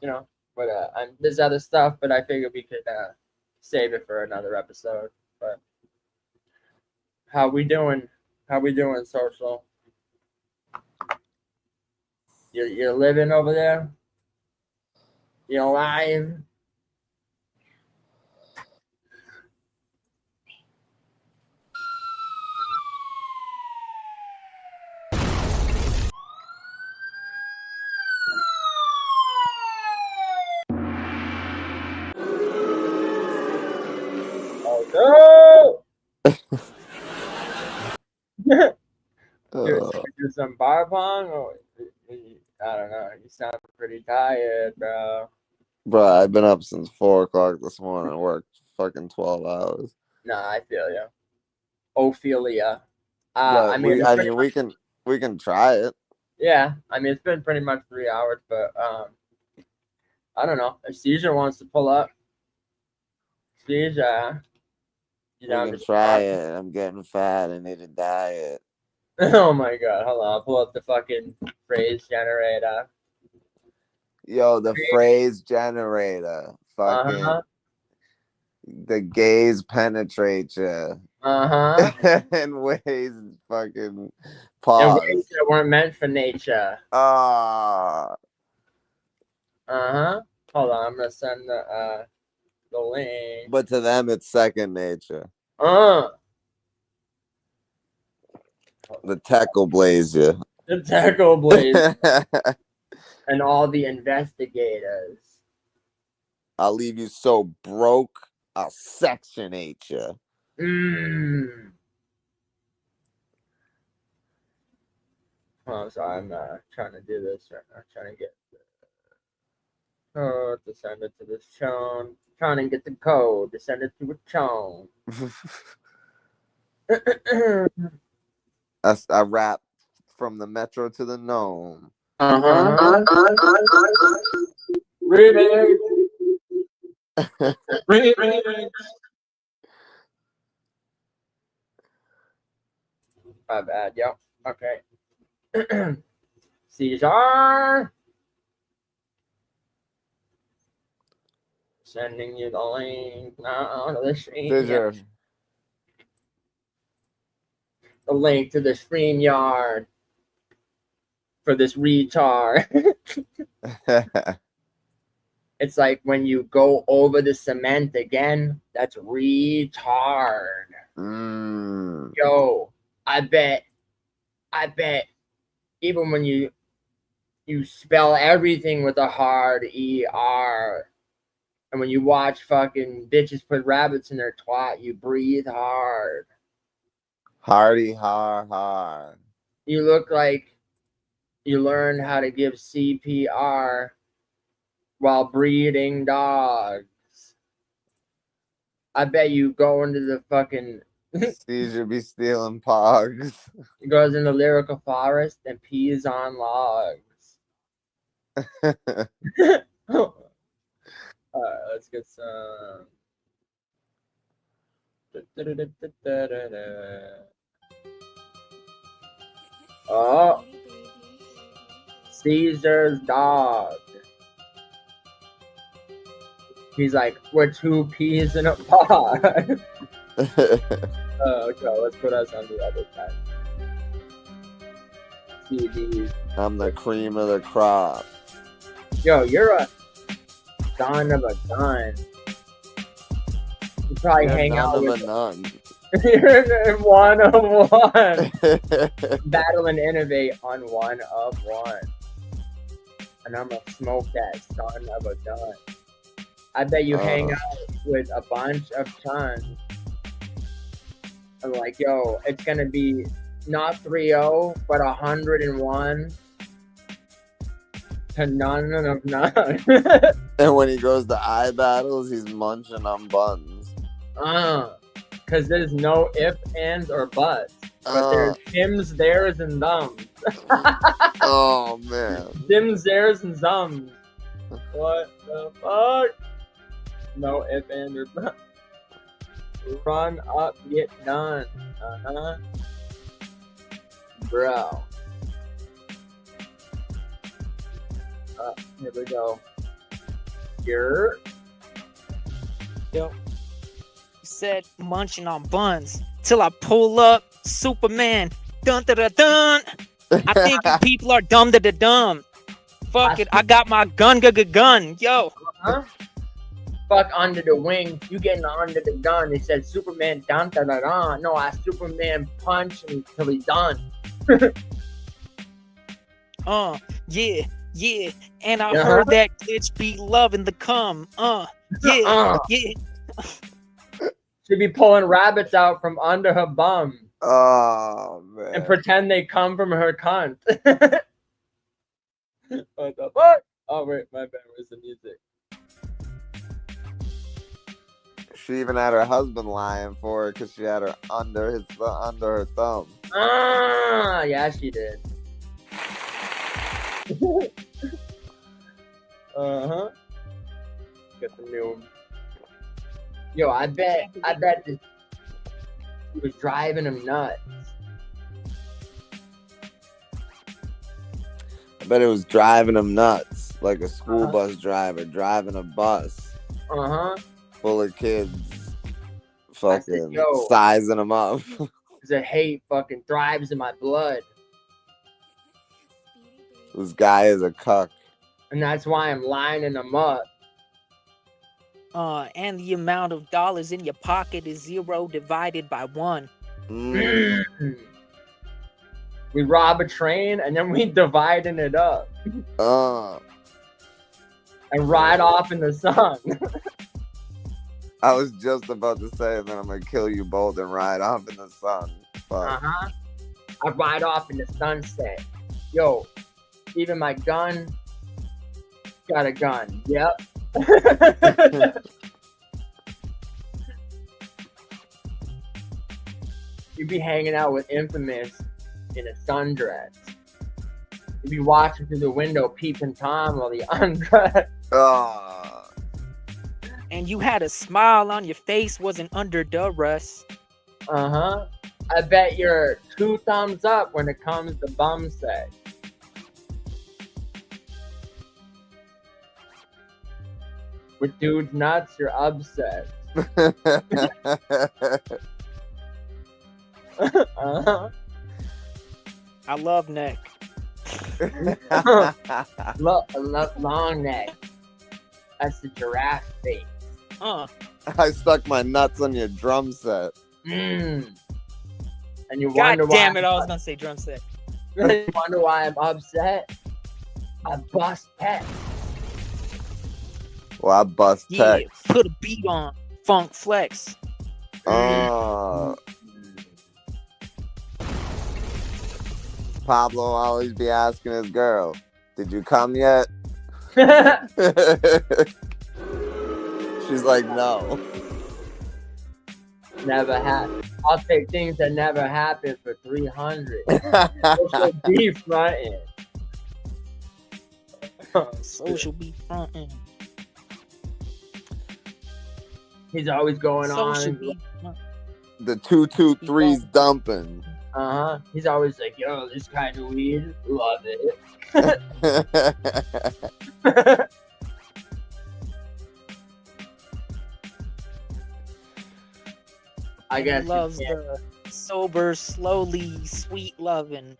but there's other stuff, but I figured we could save it for another episode. But how we doing? How we doing, social? You're living over there? You're alive? Oh no! Do some bar pong? Or, I don't know. You sound pretty tired, bro. Bro, I've been up since 4 o'clock this morning. I worked fucking 12 hours. Nah, I feel you. Ophelia. But I mean, we can try it. yeah. I mean, it's been pretty much 3 hours, but I don't know. If Caesar wants to pull up, Caesar, We can try it. I'm getting fat. I need a diet. Oh my god, hold on. I'll pull up the fucking phrase generator. Yo, the phrase generator. Fucking the gays penetrate you. In ways fucking pause. In ways that weren't meant for nature. Ah. Hold on, I'm gonna send the link. But to them it's second nature. The tech will blaze you. The tech will blaze. And all the investigators. I'll leave you so broke, I'll sectionate you. Oh, I'm sorry, I'm trying to do this right now. Trying to get the code to send it to this Chun. Trying to get the code to send it to a Chun. I rap from the metro to the gnome. Remix. Remix. My bad, yep. Okay. Caesar. Sending you the link now to the stream. Caesar. The link to the stream yard for this retard. It's like when you go over the cement again, that's retard. Yo, I bet even when you spell everything with a hard ER, and when you watch fucking bitches put rabbits in their twat, you breathe hard. Hardy har har. You look like you learned how to give CPR while breeding dogs. I bet you go into the fucking Caesar be stealing pogs. He goes in the lyrical forest and pees on logs. Let's get some. Oh, Caesar's dog. He's like, we're 2 peas in a pod. Okay, let's put us on the other side. CDs. I'm the cream of the crop. Yo, you're a son of a gun. You probably hang out with none. You're in 1 of 1. Battle and innovate on 1 of 1. And I'm gonna smoke that son of a gun. I bet you hang out with a bunch of Chuns. I'm like, yo, it's gonna be not 3-0, but 101 to none of none. And when he goes to eye battles, he's munching on buns. Because there's no if, ands, or buts. But there's hims, theirs, and thumbs. Oh, man. Dims, theirs, and thumbs. What the fuck? No if, and, or buts. Run up, get done. Bro. Here we go. Here. Yo. You said munching on buns till I pull up Superman. Dun da da dun. I think you people are dumb da da dumb. Fuck it, I got my gun gun. Yo. Huh? Fuck under the wing. You getting under the gun. It said Superman dun da da da. No, I Superman punch him till he's done. Yeah. And I heard that glitch be loving the cum. Yeah. She'd be pulling rabbits out from under her bum. Oh man. And pretend they come from her cunt. What the fuck? Oh wait, my bad. Where's the music? She even had her husband lying for her because she had her under her thumb. Ah, yeah, she did. Get the new. Yo, I bet this he was driving him nuts. I bet it was driving him nuts, like a school bus driver driving a bus full of kids, fucking sizing them up. Because the hate fucking thrives in my blood. This guy is a cuck. And that's why I'm lining them up. And the amount of dollars in your pocket is 0 divided by 1. We rob a train and then we dividing it up. And ride off in the sun. I was just about to say that I'm gonna kill you both and ride off in the sun. Fuck. I ride off in the sunset. Yo, even my gun got a gun. Yep. You'd be hanging out with Infamous in a sundress. You'd be watching through the window, peeping Tom while he undressed. And you had a smile on your face, wasn't under the rust. I bet you're 2 thumbs up when it comes to bum sex. With dudes nuts, you're upset. I love neck. Long neck. That's the giraffe face. I stuck my nuts on your drum set. And you God wonder damn why it, I was gonna say drum set. You wonder why I'm upset? I bust text. Well, I bust text. Put a beat on Funk Flex. Pablo always be asking his girl, "Did you come yet?" She's like, "No." Never happened. I'll take things that never happened for 300. Social beef frontin'. Social beef frontin'. He's always going Social on. beef. The 223's dumping. He's always like, yo, this kind of weed, love it. I guess he loves the sober, slowly, sweet loving.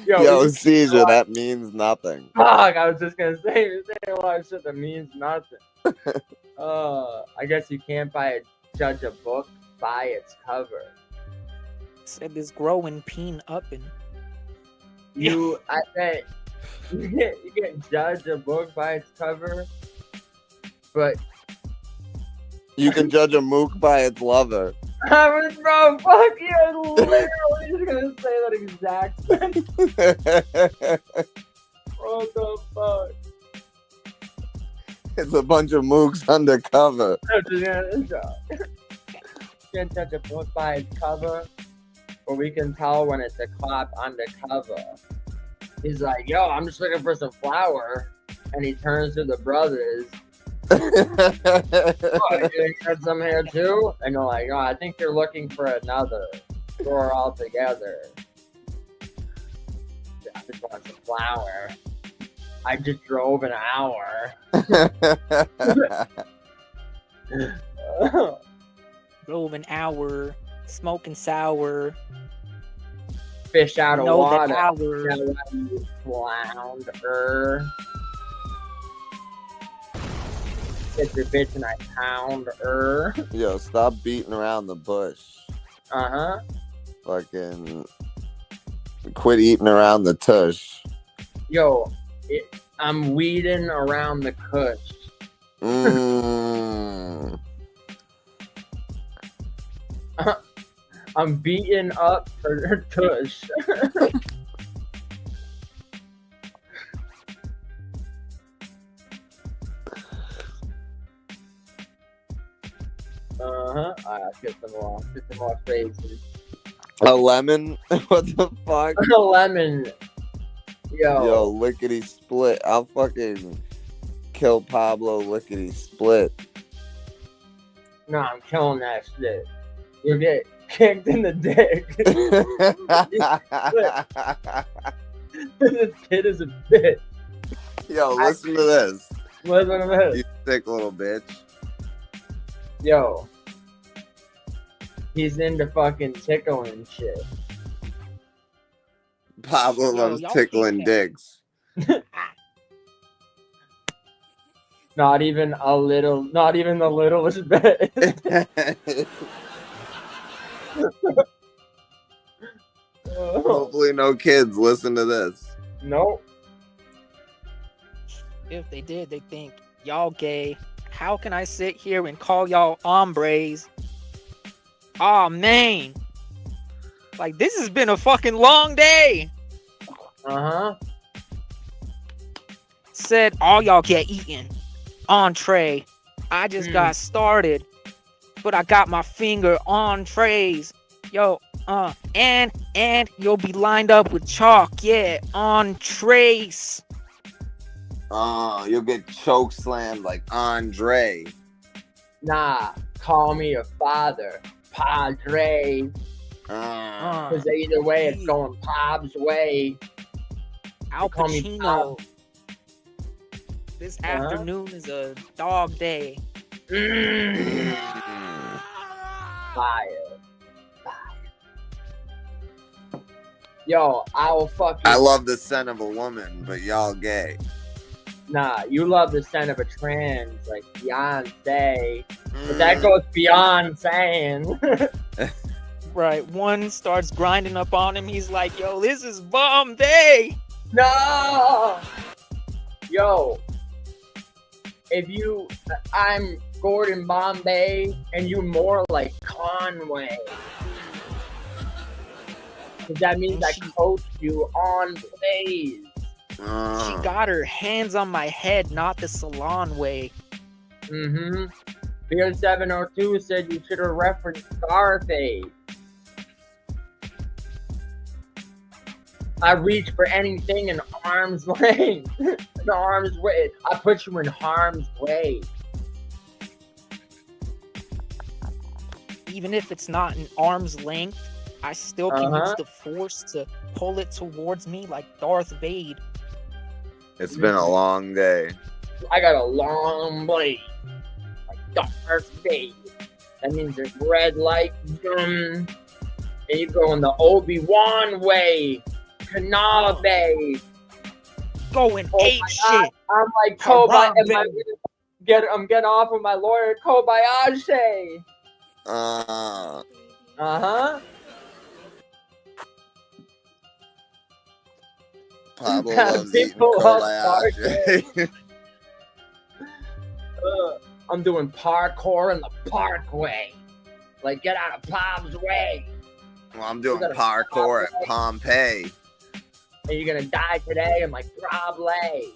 Yo, Caesar, that means nothing. Fuck, I was just gonna say, you're saying a lot of shit that means nothing. I guess you can't judge a book by its cover. Said this growing peen upping. I bet you can judge a book by its cover, but you can judge a mook by its lover. Bro, fuck you! I was literally just gonna say that exact thing. What the fuck? It's a bunch of mooks undercover. You can't judge a book by its cover, but we can tell when it's a cop undercover. He's like, yo, I'm just looking for some flour. And he turns to the brothers. Oh, you got some here too? And they're like, oh, I think you're looking for another. We're all together. I just want some flour. I just drove an hour. Drove an hour, smoking sour. Fish out of Know water. that hour. Now you flounder. Get your bitch and I pound her. Yo, stop beating around the bush. Uh-huh. Fucking quit eating around the tush. Yo, I'm weeding around the kush. I'm beating up her tush. Get some more phrases. A lemon? What the fuck? A lemon. Yo, lickety split. I'll fucking kill Pablo lickety split. No, I'm killing that shit. You'll get kicked in the dick. This kid is a bitch. Yo, listen to this. Listen to this. You sick little bitch. Yo. He's into fucking tickling shit. Pablo loves tickling dicks. Not even the littlest bit. Hopefully no kids listen to this. Nope. If they did, they think y'all gay. How can I sit here and call y'all hombres? Aw, man. Like, this has been a fucking long day. Uh-huh. Said all y'all get eaten. Entree. I just got started. But I got my finger on trays. Yo, and you'll be lined up with chalk. Yeah, on trays. You'll get choke slammed like Andre. Nah, call me a father. Padre. Because either way, it's going Pob's way. Al Pacino. This afternoon is a dog day. Fire. Yo, I'll fucking... I love the scent of a woman, but y'all gay. Nah, you love the scent of a trans, like Beyonce. But that goes beyond saying. Right, one starts grinding up on him. He's like, yo, this is bomb day. No! Yo, I'm Gordon Bombay, and you more like Conway. Because that means I coach you on plays. She got her hands on my head, not the salon way. Mm-hmm. Beer 702 said you should have referenced Scarface. I reach for anything in arm's length. In arm's way. I put you in harm's way. Even if it's not in arm's length, I still can use the force to pull it towards me like Darth Vader. It's been a long day. I got a long blade. Like Darth Vader. That means there's red light. And you go in the Obi-Wan way. Kenobi. Going ape shit. I'm like Kobayashi. I'm getting off with my lawyer, Kobayashi. Uh-huh. Pablo loves eating Kobayashi. I'm doing parkour in the parkway. Like, get out of Bob's way. Well, I'm doing parkour at Pompeii. And you're gonna die today. I'm like, probably.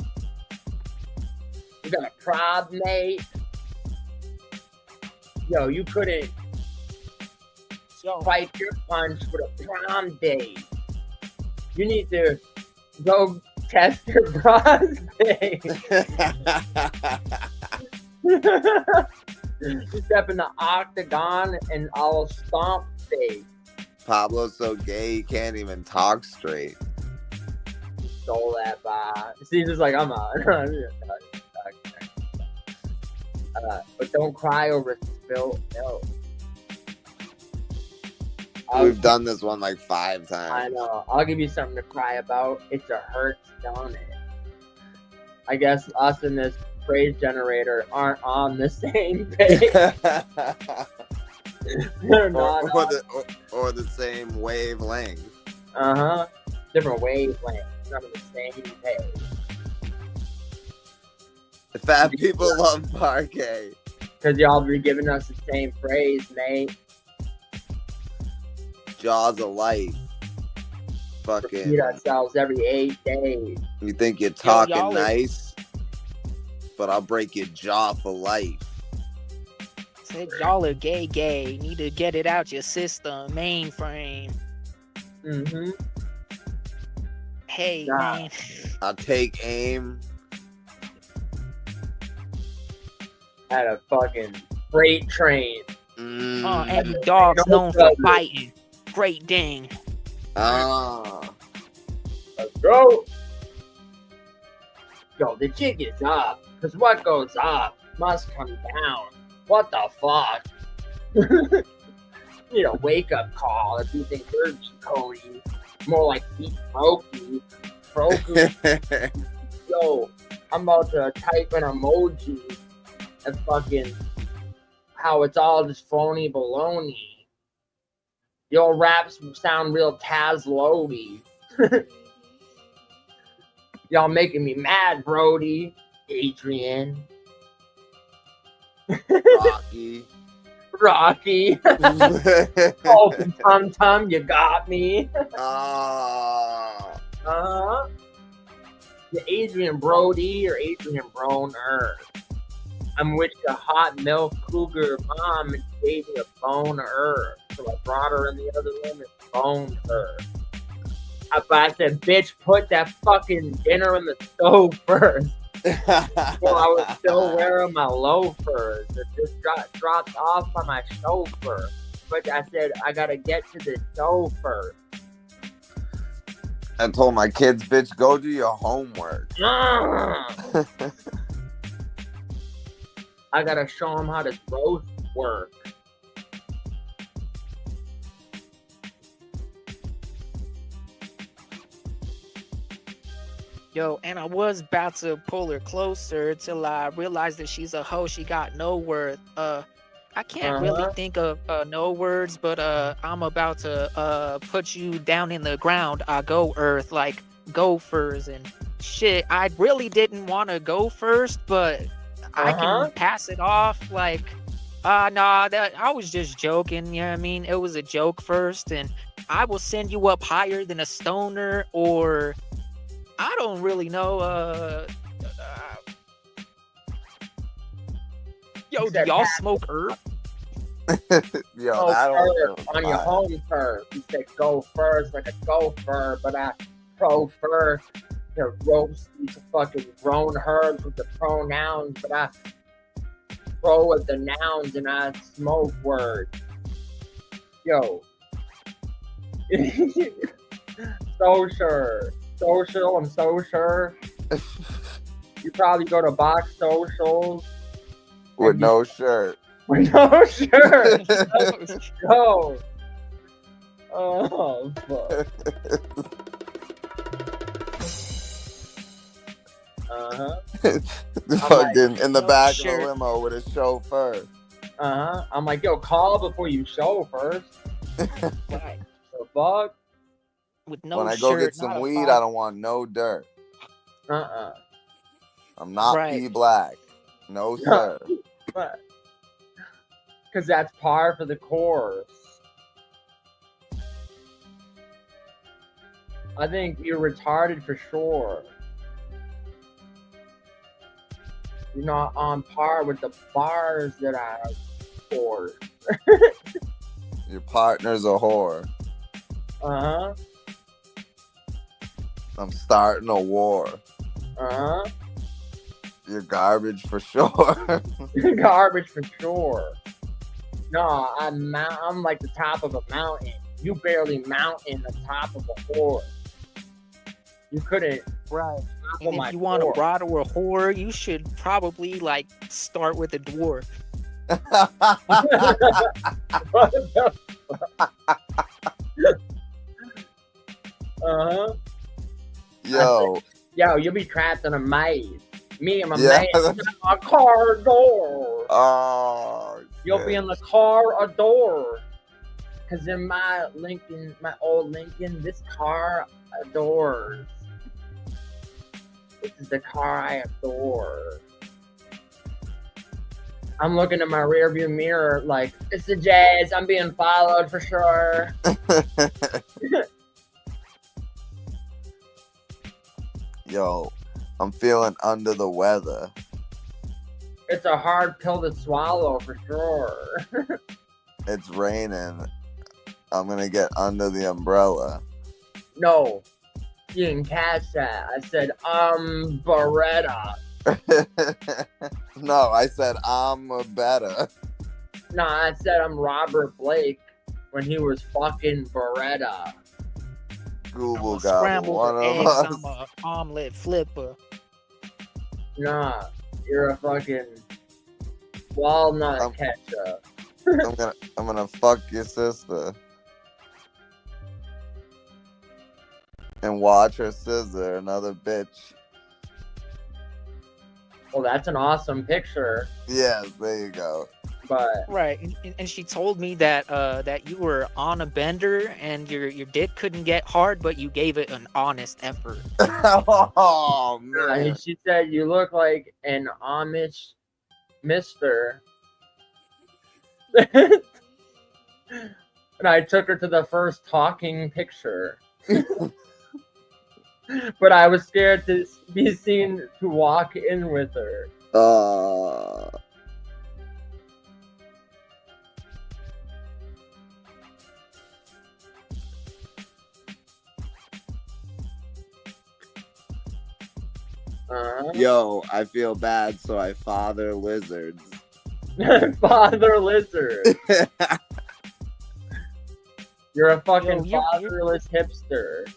You got a prob, mate? Yo, you couldn't fight your punch with a prom date. You need to go test your prostate. You step in the octagon and I'll stomp face. Pablo's so gay he can't even talk straight. Stole that by. See, just like I'm on. But don't cry over spilled milk. We've done this one like 5 times. I know. I'll give you something to cry about. It's a hurt, don't it? I guess us and this phrase generator aren't on the same page. They're not or the same wavelength. Different wavelengths. Not on the same page. Fat people love parquet. Because y'all be giving us the same phrase, mate. Jaws of life. Repeat Fucking. ourselves every 8 days. You think you're talking y'all nice, but I'll break your jaw for life. Said y'all are gay. Need to get it out your system, mainframe. Hey, man. I'll take aim. At a fucking freight train. And you dogs known for biting. Great Dane. Let's go. Yo, the jig is up. Because what goes up must come down. What the fuck? Need a wake-up call if you think you're Cody. More like Pete Brokey. Yo, I'm about to type an emoji and fucking how it's all just phony baloney. Your raps sound real Taz Lody. Y'all making me mad, Brody. Adrian. Rocky. Oh, Tum, you got me. The Adrian Brody or Adrian Broner. I'm with the hot milk cougar mom and gave me a bone her. So I brought her in the other room and boned her. I said, bitch, put that fucking dinner in the stove first. Well, I was still wearing my loafers. It just dropped off by my chauffeur. But I said, I gotta get to the stove first. I told my kids, bitch, go do your homework. I gotta show them how this roast work. Yo, and I was about to pull her closer till I realized that she's a hoe. She got no worth. I can't really think of no words, but I'm about to put you down in the ground. I go earth like gophers and shit. I really didn't want to go first, but I can pass it off like that I was just joking, you know what I mean? It was a joke first, and I will send you up higher than a stoner, or I don't really know. Yo, do y'all smoke herb? Yo, go that first on your home turf. You said go first like a gopher, but I prefer to roast these fucking grown herbs with the pronouns, but I pro with the nouns and I smoke words. Yo. Social, I'm so sure. You probably go to box socials. With no shirt. With no shirt. Yo. Oh, fuck. Fucking in the back of the limo with a chauffeur. I'm like, yo, call before you show first. Right. The fuck? With no when I go get some weed, I don't want no dirt. I'm not P black. No, sir. Because that's par for the course. I think you're retarded for sure. You're not on par with the bars that I scored. Your partner's a whore. I'm starting a war. You're garbage for sure. Garbage for sure. No, I'm like the top of a mountain. You barely mountain the top of a horse. You couldn't And if you want to bridle a whore, you should probably like start with a dwarf. Yo, you'll be trapped in a maze. Me and my man in a car door. Oh, you'll be in the car door. Cause in my old Lincoln, this car adores. This is the car I adore. I'm looking at my rearview mirror like, it's the Jazz. I'm being followed for sure. Yo, I'm feeling under the weather. It's a hard pill to swallow for sure. It's raining. I'm gonna get under the umbrella. No, you didn't catch that. I said, Beretta. No, I said I'm better. No, I said I'm Robert Blake when he was fucking Beretta. Google got Scrambled one of eggs. us. I'm a omelet flipper. Nah, you're a fucking walnut ketchup. I'm gonna fuck your sister and watch her scissor another bitch. Well, that's an awesome picture. Yes, there you go. But right, and she told me that that you were on a bender and your dick couldn't get hard, but you gave it an honest effort. Oh man! And she said you look like an Amish mister. And I took her to the first talking picture. But I was scared to be seen to walk in with her. Yo, I feel bad, so I father lizards. Father lizard. You're a fucking fatherless hipster.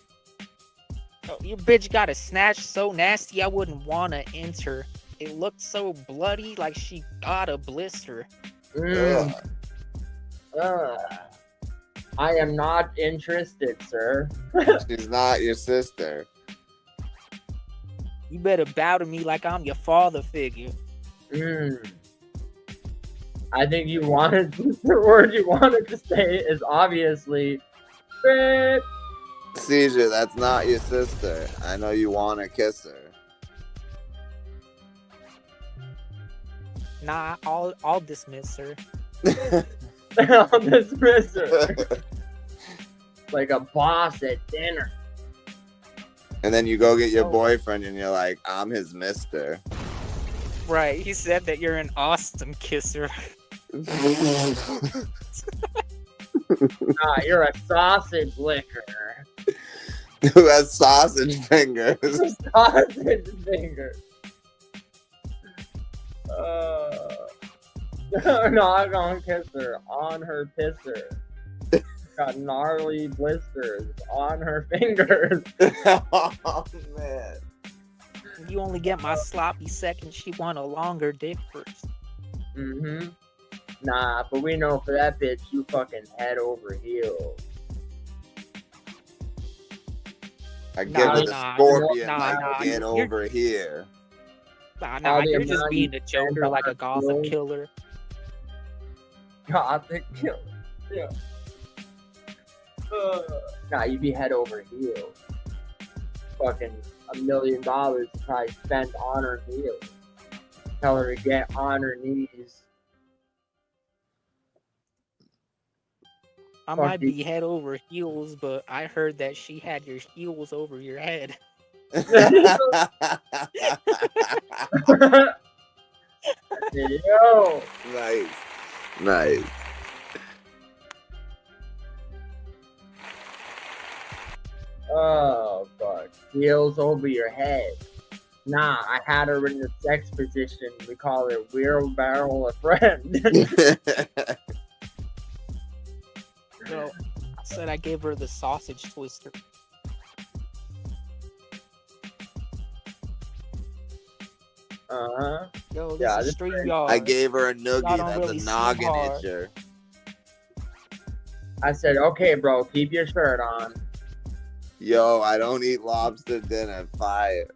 Oh, your bitch got a snatch so nasty I wouldn't want to enter. It looked so bloody, like she got a blister. I am not interested, sir. She's not your sister. You better bow to me like I'm your father figure. I think you wanted the word you wanted to say is obviously bitch. Seizure, that's not your sister. I know you want to kiss her. Nah, I'll dismiss her. I'll dismiss her. Like a boss at dinner. And then you go get your boyfriend and you're like, I'm his mister. Right, he said that you're an awesome kisser. Nah, you're a sausage licker. Who has sausage fingers? Sausage fingers. Not gonna kiss her on her pisser. Got gnarly blisters on her fingers. Oh man. You only get my sloppy second. She want a longer dick first. Nah, but we know for that bitch, you fucking head over heels. I give her the scorpion get over here. Nah, you're just being a joker like a Gotham killer. Gothic killer. Yeah. Nah, you'd be head over heels. Fucking $1 million to probably spend on her heels. Tell her to get on her knees. I might be head over heels, but I heard that she had your heels over your head. Yo. Nice. Oh, fuck. Heels over your head. Nah, I had her in the sex position. We call her wheelbarrow a friend. No, I said I gave her the sausage twister. Uh-huh. Yo, this Yeah, is this stream is- yard. I gave her a Y'all noogie. don't That's really a seem noggin hard. itcher. I said, okay, bro, keep your shirt on. Yo, I don't eat lobster dinner. Fire.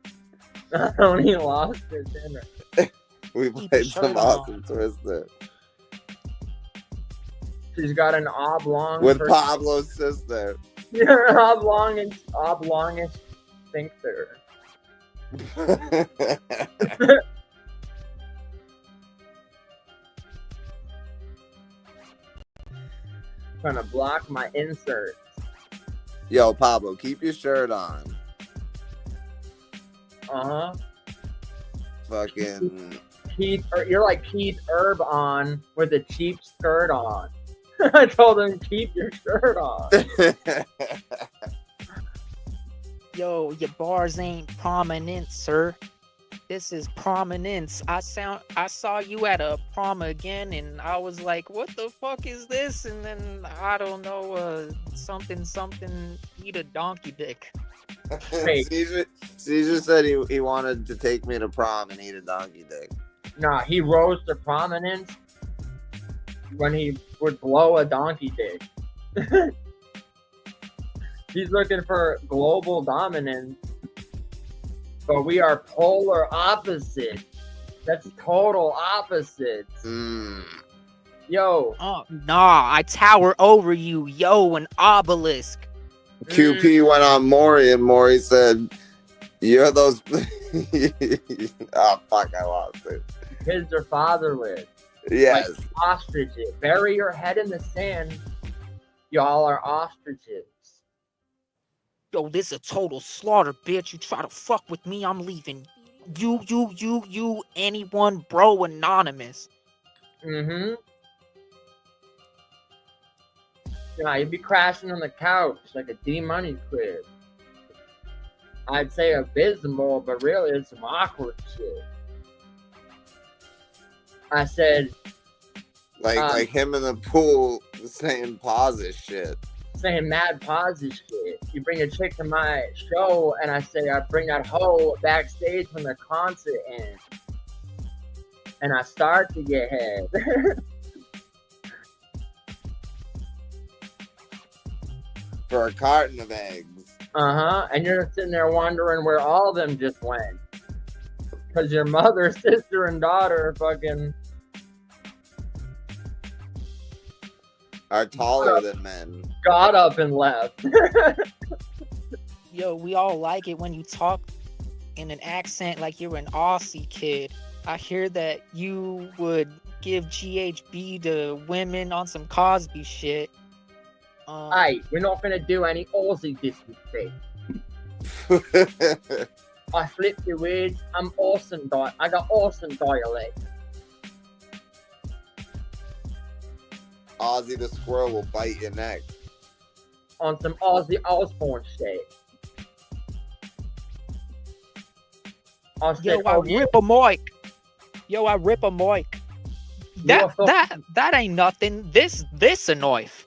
I don't eat lobster dinner. We Keep played your some shirt awesome Twister She's got an oblong with for- Pablo's sister. Your oblongish sphincter. Trying to block my inserts. Yo, Pablo, keep your shirt on. Uh-huh. Fucking. You're like Keith Herb on with a cheap skirt on. I told him, keep your shirt on. Yo, your bars ain't prominent, sir. This is prominence. I saw you at a prom again, and I was like, what the fuck is this? And then I don't know, something, eat a donkey dick. Caesar said he wanted to take me to prom and eat a donkey dick. Nah, he rose to prominence when he would blow a donkey dick. He's looking for global dominance, but we are polar opposites. That's total opposites. Yo. Oh, nah, I tower over you, yo, an obelisk. QP went on Maury, and Maury said, "You're those." Oh fuck! I lost it. Kids are fatherless. Yes. Like ostriches. Bury your head in the sand. Y'all are ostriches. Yo, this a total slaughter, bitch. You try to fuck with me, I'm leaving. You, anyone, bro, anonymous. Mm-hmm. Yeah, you'd be crashing on the couch like a D-Money crib. I'd say abysmal, but really it's some awkward shit. I said... Like him in the pool saying pauses shit. Saying mad positive shit. You bring a chick to my show, and I say I bring that hoe backstage when the concert ends. And I start to get head. For a carton of eggs. Uh-huh. And you're sitting there wondering where all of them just went. Because your mother, sister, and daughter fucking... are taller than men. Got up and left. Yo, we all like it when you talk in an accent like you're an Aussie kid. I hear that you would give GHB to women on some Cosby shit. Hey, we're not gonna do any Aussie disrespect. I flip your words. I'm awesome. I got awesome dialect. Ozzy the squirrel will bite your neck. On some Ozzy Osbourne shit. Yo, I rip a mic. Yo, I rip a mic. That ain't nothing. This a knife.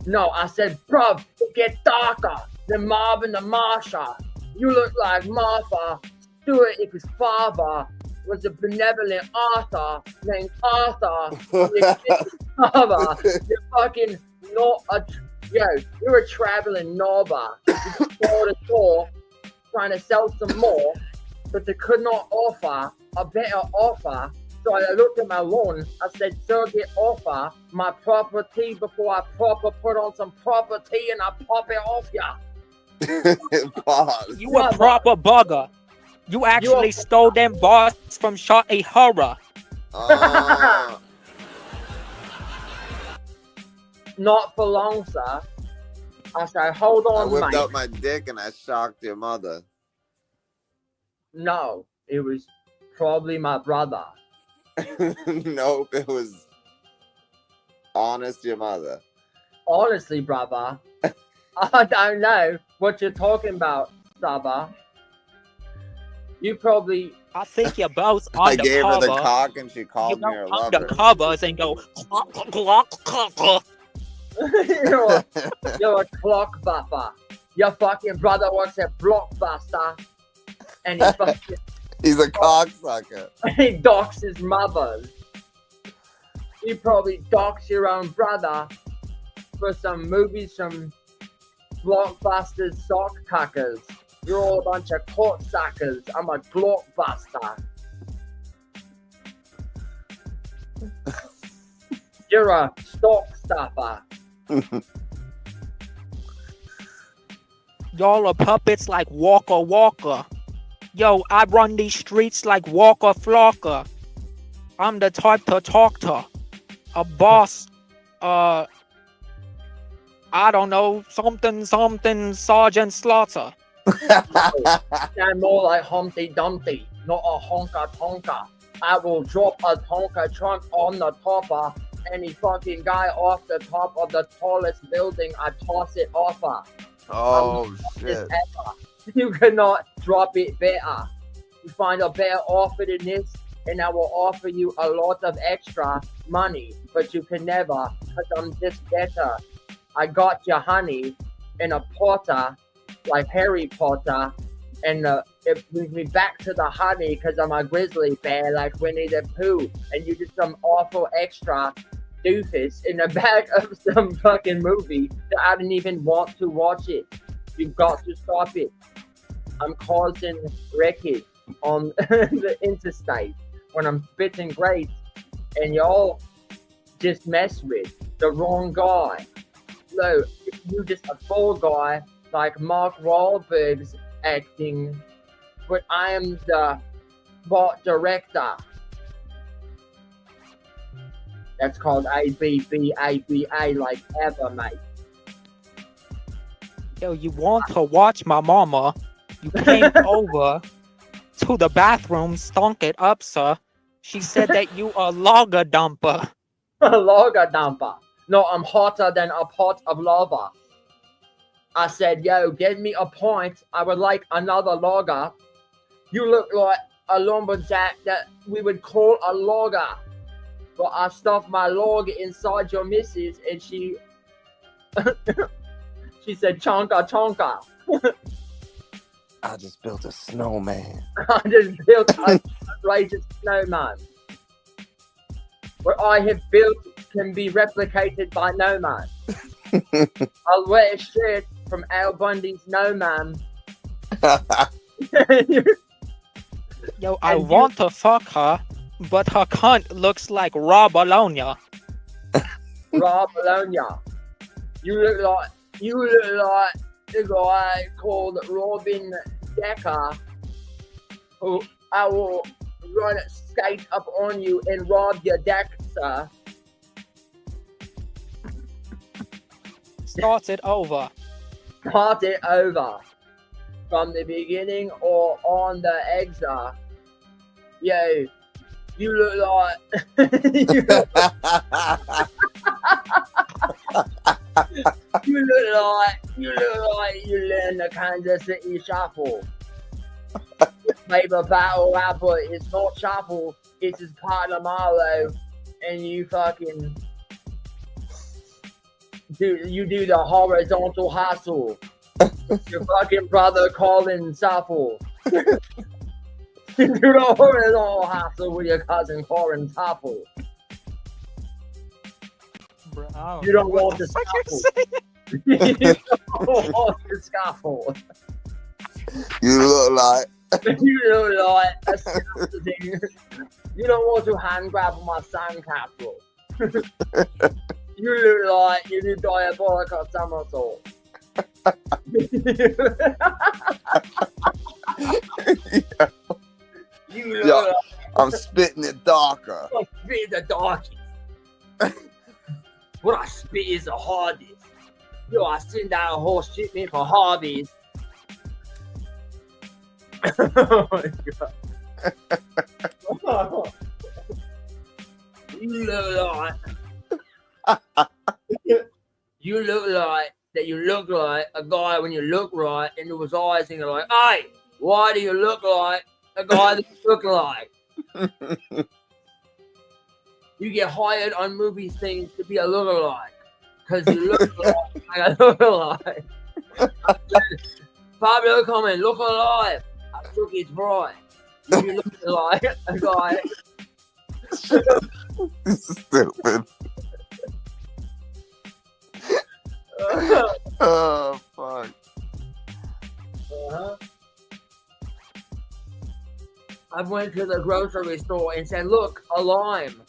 No, I said, bruv, it get darker than Marv and the Marsha. You look like Martha Stewart if his father was a benevolent author named Arthur. Your father, you fucking you're a traveling nobber. You door to door trying to sell some more, but they could not offer a better offer. So I looked at my loan. I said, sir, get offer my property before I put on some property and I pop it off ya. You a proper bugger. You actually stole them bars from Shotty Horror. Not for long, sir. I said, hold on, I whipped mate. out my dick and I shocked your mother. No, it was probably my brother. Nope, it was honest your mother. Honestly, brother, I don't know what you're talking about, Saba. You probably... I think you're both I undercover. gave her the cock and she called me her lover. Undercovers and go clock, clock, clock. You're a clock buffer. Your fucking brother works at Blockbuster. And he fucking... He's a cocksucker. He docks his mother. You probably docks your own brother for some movies, some blockbuster sock cuckers. You're all a bunch of court suckers. I'm a blockbuster. You're a stock stuffer. Y'all are puppets like Walker Walker. Yo, I run these streets like Walker Flocker. I'm the type to talk to a boss. I don't know, something Sergeant Slaughter. Sound more like Humpty Dumpty, not a honker tonker. I will drop a tonker trunk on the topper. Any fucking guy off the top of the tallest building, I toss it off her. Oh shit! You cannot drop it better. You find a better offer than this, and I will offer you a lot of extra money, but you can never, because I'm just better. I got your honey in a potter, like Harry Potter, and it brings me back to the honey because I'm a grizzly bear like Winnie the Pooh, and you did some awful extra doofus in the back of some fucking movie that I didn't even want to watch it. You've got to stop it. I'm causing wreckage on the interstate when I'm spitting great, and y'all just mess with the wrong guy. So if you just a full guy like Mark Wahlberg's acting, but I am the bot director. That's called ABBABA like ever, mate. Yo, you want to watch my mama? You came over to the bathroom, stunk it up, sir. She said that you a logger dumper. A logger dumper. No, I'm hotter than a pot of lava. I said, yo, give me a point. I would like another logger. You look like a lumberjack that we would call a logger. But I stuffed my log inside your missus, and she she said, chonka, chonka. I just built a snowman. I just built a outrageous snowman. What I have built can be replicated by no man. I'll wear a shirt from Al Bundy's No Man. Yo, I want to fuck her, but her cunt looks like Rob Bologna. Rob Bologna. You look like the guy called Robin Decker, who I will run skate up on you and rob your deck, sir. Start it over. Start it over. From the beginning or on the exit. Yo, you look like you look like you learn the Kansas City Shuffle. Paper battle rapper, it's not shuffle, it's his partner Marlo, and you fucking do the horizontal hustle. Your fucking brother Colin Shuffle. You do the horizontal hustle with your cousin Corin Shuffle. Bro, You don't want to scuffle. You don't want to scuffle. You look like You look like a thing. You don't want to hand grab my sandcastle. You look like you do diabolical somersault. You look Yo, like I'm spitting it darker. I spit the darkest. What I spit is the hardest. Yo, I send out a whole shipment for Harvey's. Oh my god. You look like you look like that you look like a guy when you look right into his eyes and you're like, hey, why do you look like a guy that you look like? You get hired on movie things to be a lookalike because you look like a lookalike. Pablo coming, look alive. I took his bride. You look like a guy. Stupid. Oh fuck. I went to the grocery store and said, "Look, a lime."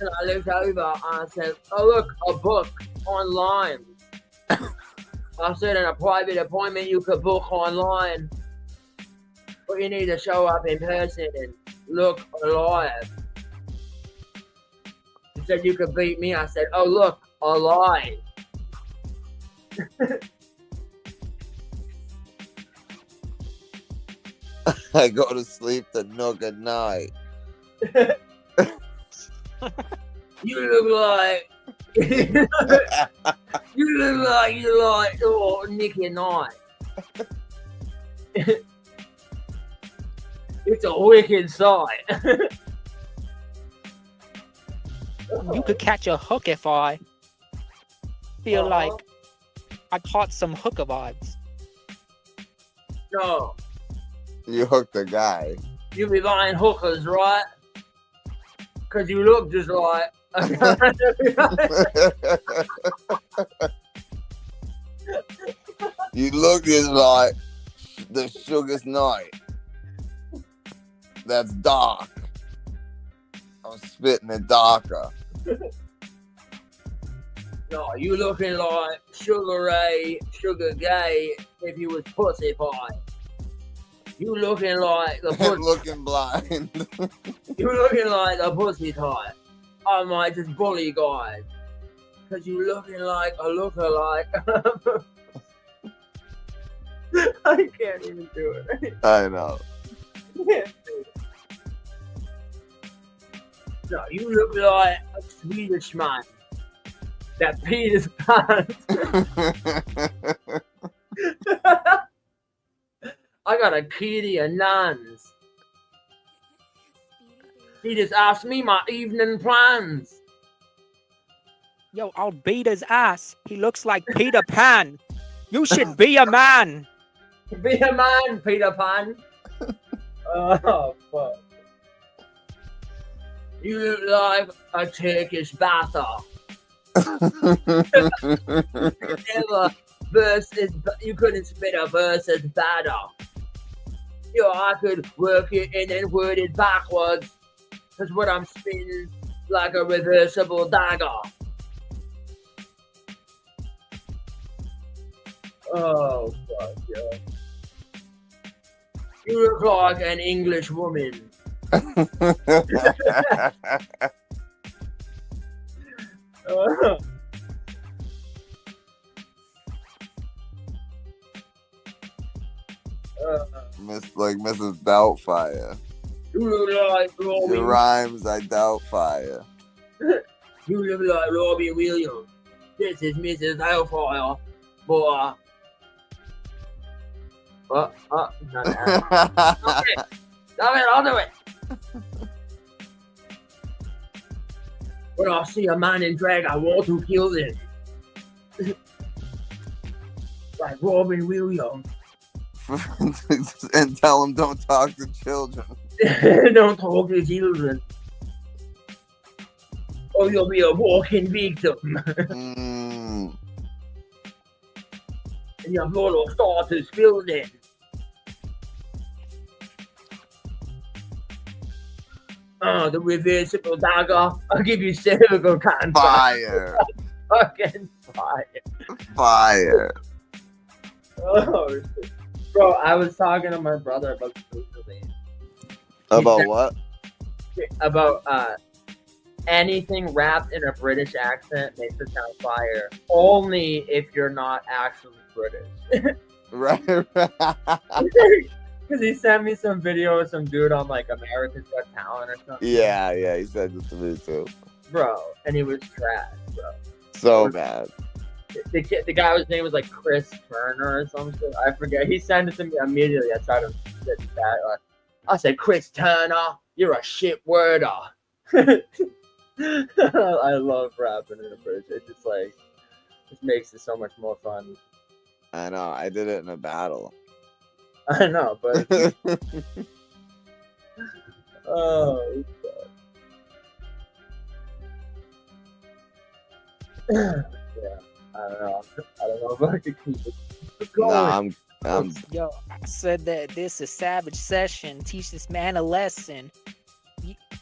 And I looked over and I said, "Oh look, a book on limes." I said, "In a private appointment you could book online, but you need to show up in person and look alive." He said, "You could beat me." I said, "Oh look, alive." I go to sleep the nook at night. You look like you like Nicky Knight. It's a wicked sight. You could catch a hook if I feel like I caught some hooker vibes. No, You hooked a guy. you be buying hookers, right? Cause you look just like. You look just like the Sugar's Night. That's dark. I'm spitting it darker. No, you looking like Sugar Ray, Sugar Gay if you was pussy pie. You looking like the pussy. Looking blind. You looking like the pussy type. I might just bully guys. Cause you looking like a lookalike. I can't even do it. I know. No, you look like a Swedish man that peed his pants. I got a key to your nuns. He just asked me my evening plans. Yo, I'll beat his ass. He looks like Peter Pan. You should be a man. Be a man, Peter Pan. Oh, fuck. You look like a Turkish batter. Never verses, you couldn't spit a verse as better. Yo, I could work it and then word it backwards. Cause what I'm spitting like a reversible dagger. Oh, fuck, yeah. You look like an English woman. Like Mrs. Doubtfire. You look like Robbie. Your rhymes, I Doubtfire. You look like Robbie Williams. This is Mrs. Doubtfire. Boy. No. Okay. I'll do it. When I see a man in drag, I want to kill them. Like Robin Williams. And tell him don't talk to children. Don't talk to children. Or you'll be a walking victim. And your blood will start to spill then. The reversible dagger. I'll give you cervical cancer. Fire. Fucking fire. Fire. Oh, shit. Bro, I was talking to my brother about socially. About what? About anything wrapped in a British accent makes it sound fire. Only if you're not actually British. Right. Because he sent me some video of some dude on like America's Got Talent or something. Yeah, he said this to me too. Bro, and he was trash, bro. So bad. The guy's name was like Chris Turner or something. I forget. He sent it to me immediately. I tried to get that. I said, Chris Turner, you're a shit worder. I love rapping in a British. It just like just makes it so much more fun. I know. I did it in a battle. I know, but Oh. Yeah, I don't know. I don't know if I could keep it going. Nah, I'm Yo, I said that this is Savage Session. Teach this man a lesson.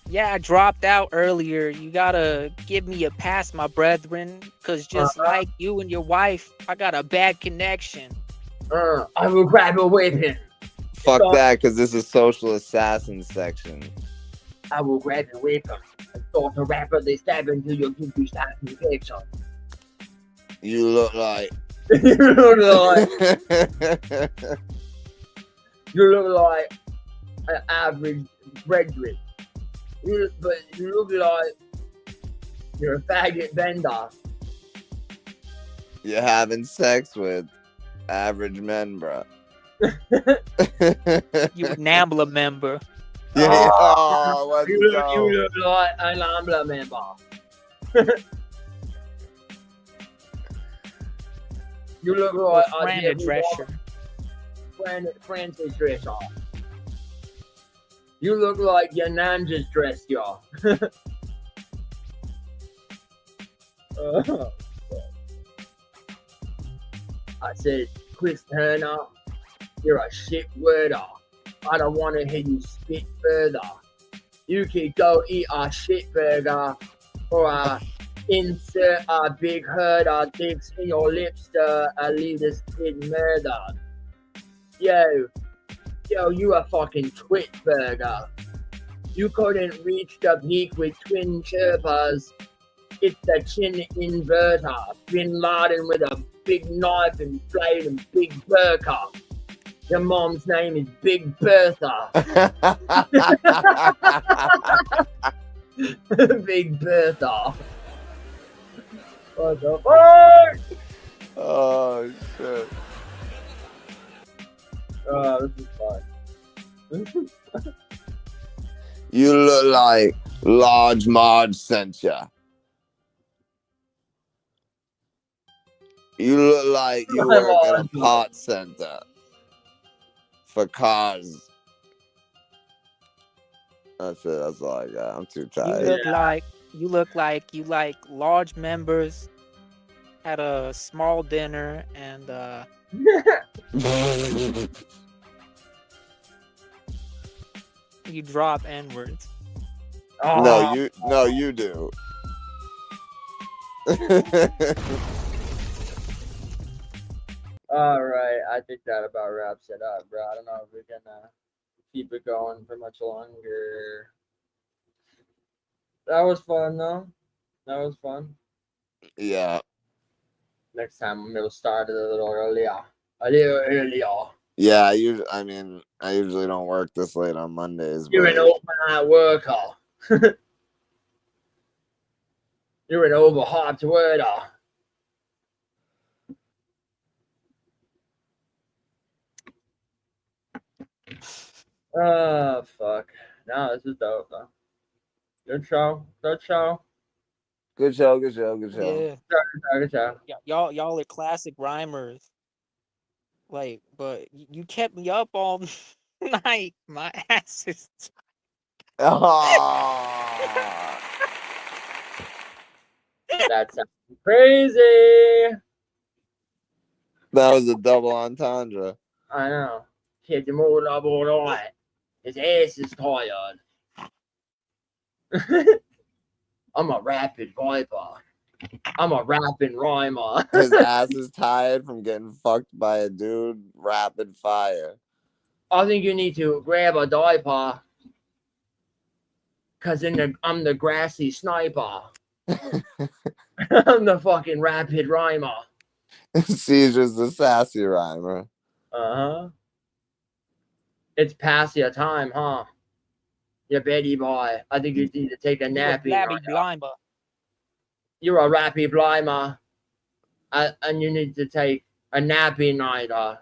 Yeah, I dropped out earlier. You gotta give me a pass, my brethren, because just like you and your wife, I got a bad connection. I will grab a weapon. fuck that, because this is social assassin section. I will grab a weapon and start to rapidly stab into your guilty satisfaction. You look like. You look like. You look like an average brethren. But you look like you're a faggot vendor. You're having sex with average men, bro. You a NAMBLA member. Yeah. Oh, let's you go. look like an NAMBLA member. You look like a Francis Drescher. Francis Drescher. You look like your nan's dressed, y'all. I said, Chris Turner, you're a shit worder. I don't want to hear you spit further. You could go eat a shit burger or insert a big herd of dicks in your lips to leave this kid murdered. Yo, you a fucking twit burger. You couldn't reach the peak with twin chirpers. It's the chin inverter. Bin Laden with a big knife and blade and big burqa. Your mom's name is Big Bertha. Big Bertha. What the fuck? Oh, shit. Oh, this is fun. You look like Large Marge sent ya. You look like you work at a pot center for cars. That's it. That's all I got. I'm too tired. You look like you like large members at a small dinner and you drop N-words. No, you do. All right, I think that about wraps it up, bro. I don't know if we can keep it going for much longer. That was fun, though. That was fun. Yeah. Next time we'll start a little earlier. A little earlier. Yeah, I usually don't work this late on Mondays. You're an overnight worker. You're an overhyped worker. Oh, fuck. No, this is dope, though. Good show. Good show. Good show. Good show. Good show. Yeah. Good show. Y'all are classic rhymers. Like, but you kept me up all night. My ass is. Oh. That sounds crazy. That was a double entendre. I know. Hit him all up all right. His ass is tired. I'm a rapid viper. I'm a rapping rhymer. His ass is tired from getting fucked by a dude rapid fire. I think you need to grab a diaper. Cause I'm the grassy sniper. I'm the fucking rapid rhymer. Seizure's the sassy rhymer. Uh-huh. It's past your time, huh? You Betty boy. I think you need to take a nappy. You're a rappy blimer. And you need to take a nappy nighter.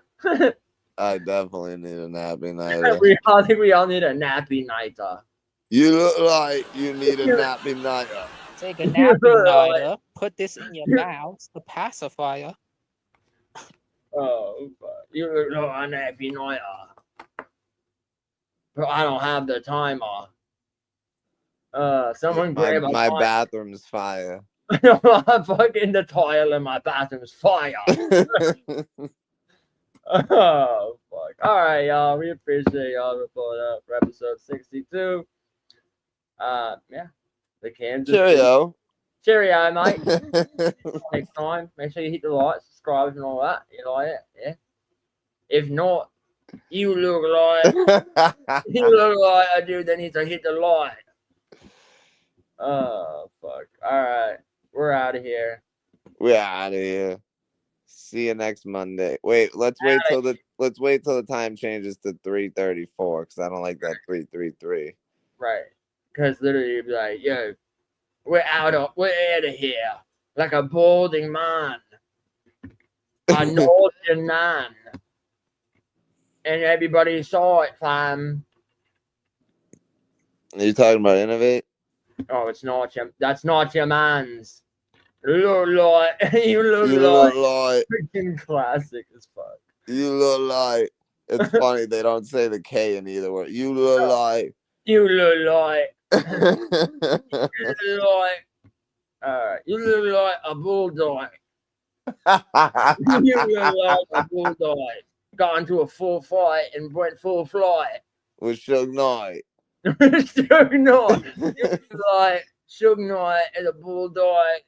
I definitely need a nappy nighter. I think we all need a nappy nighter. You look like you need a nappy nighter. Take a nappy nighter. Put this in your mouth. The pacifier. Oh, you look like a nappy nighter. but I don't have the timer. Someone My, grab a my timer. bathroom's fire. Fucking the toilet in my bathroom's fire. Oh, fuck. All right, y'all. We appreciate y'all reporting up for episode 62. Yeah. The Kansas Cheerio. Cheerio, mate. Next time, make sure you hit the like, subscribe, and all that. You like it? Yeah. If not, you look like a dude that needs to hit the like. Oh, fuck. All right. We're out of here. We're out of here. See you next Monday. Wait, let's wait till the time changes to 3:34 because I don't like that 3:33. Right. Because literally you'd be like, yo, we're out of here. Like a balding man. A northern man. And everybody saw it, fam. Are you talking about Innovate? Oh, it's not your. That's not your man's. You look like freaking classic as fuck. You look like. It's funny they don't say the K in either word. You look like. You look like. You look like. You look like a bulldog. You look like a bulldog. Got into a full fight and went full flight. With Suge Knight. Suge Knight. You look like Suge Knight and a bulldog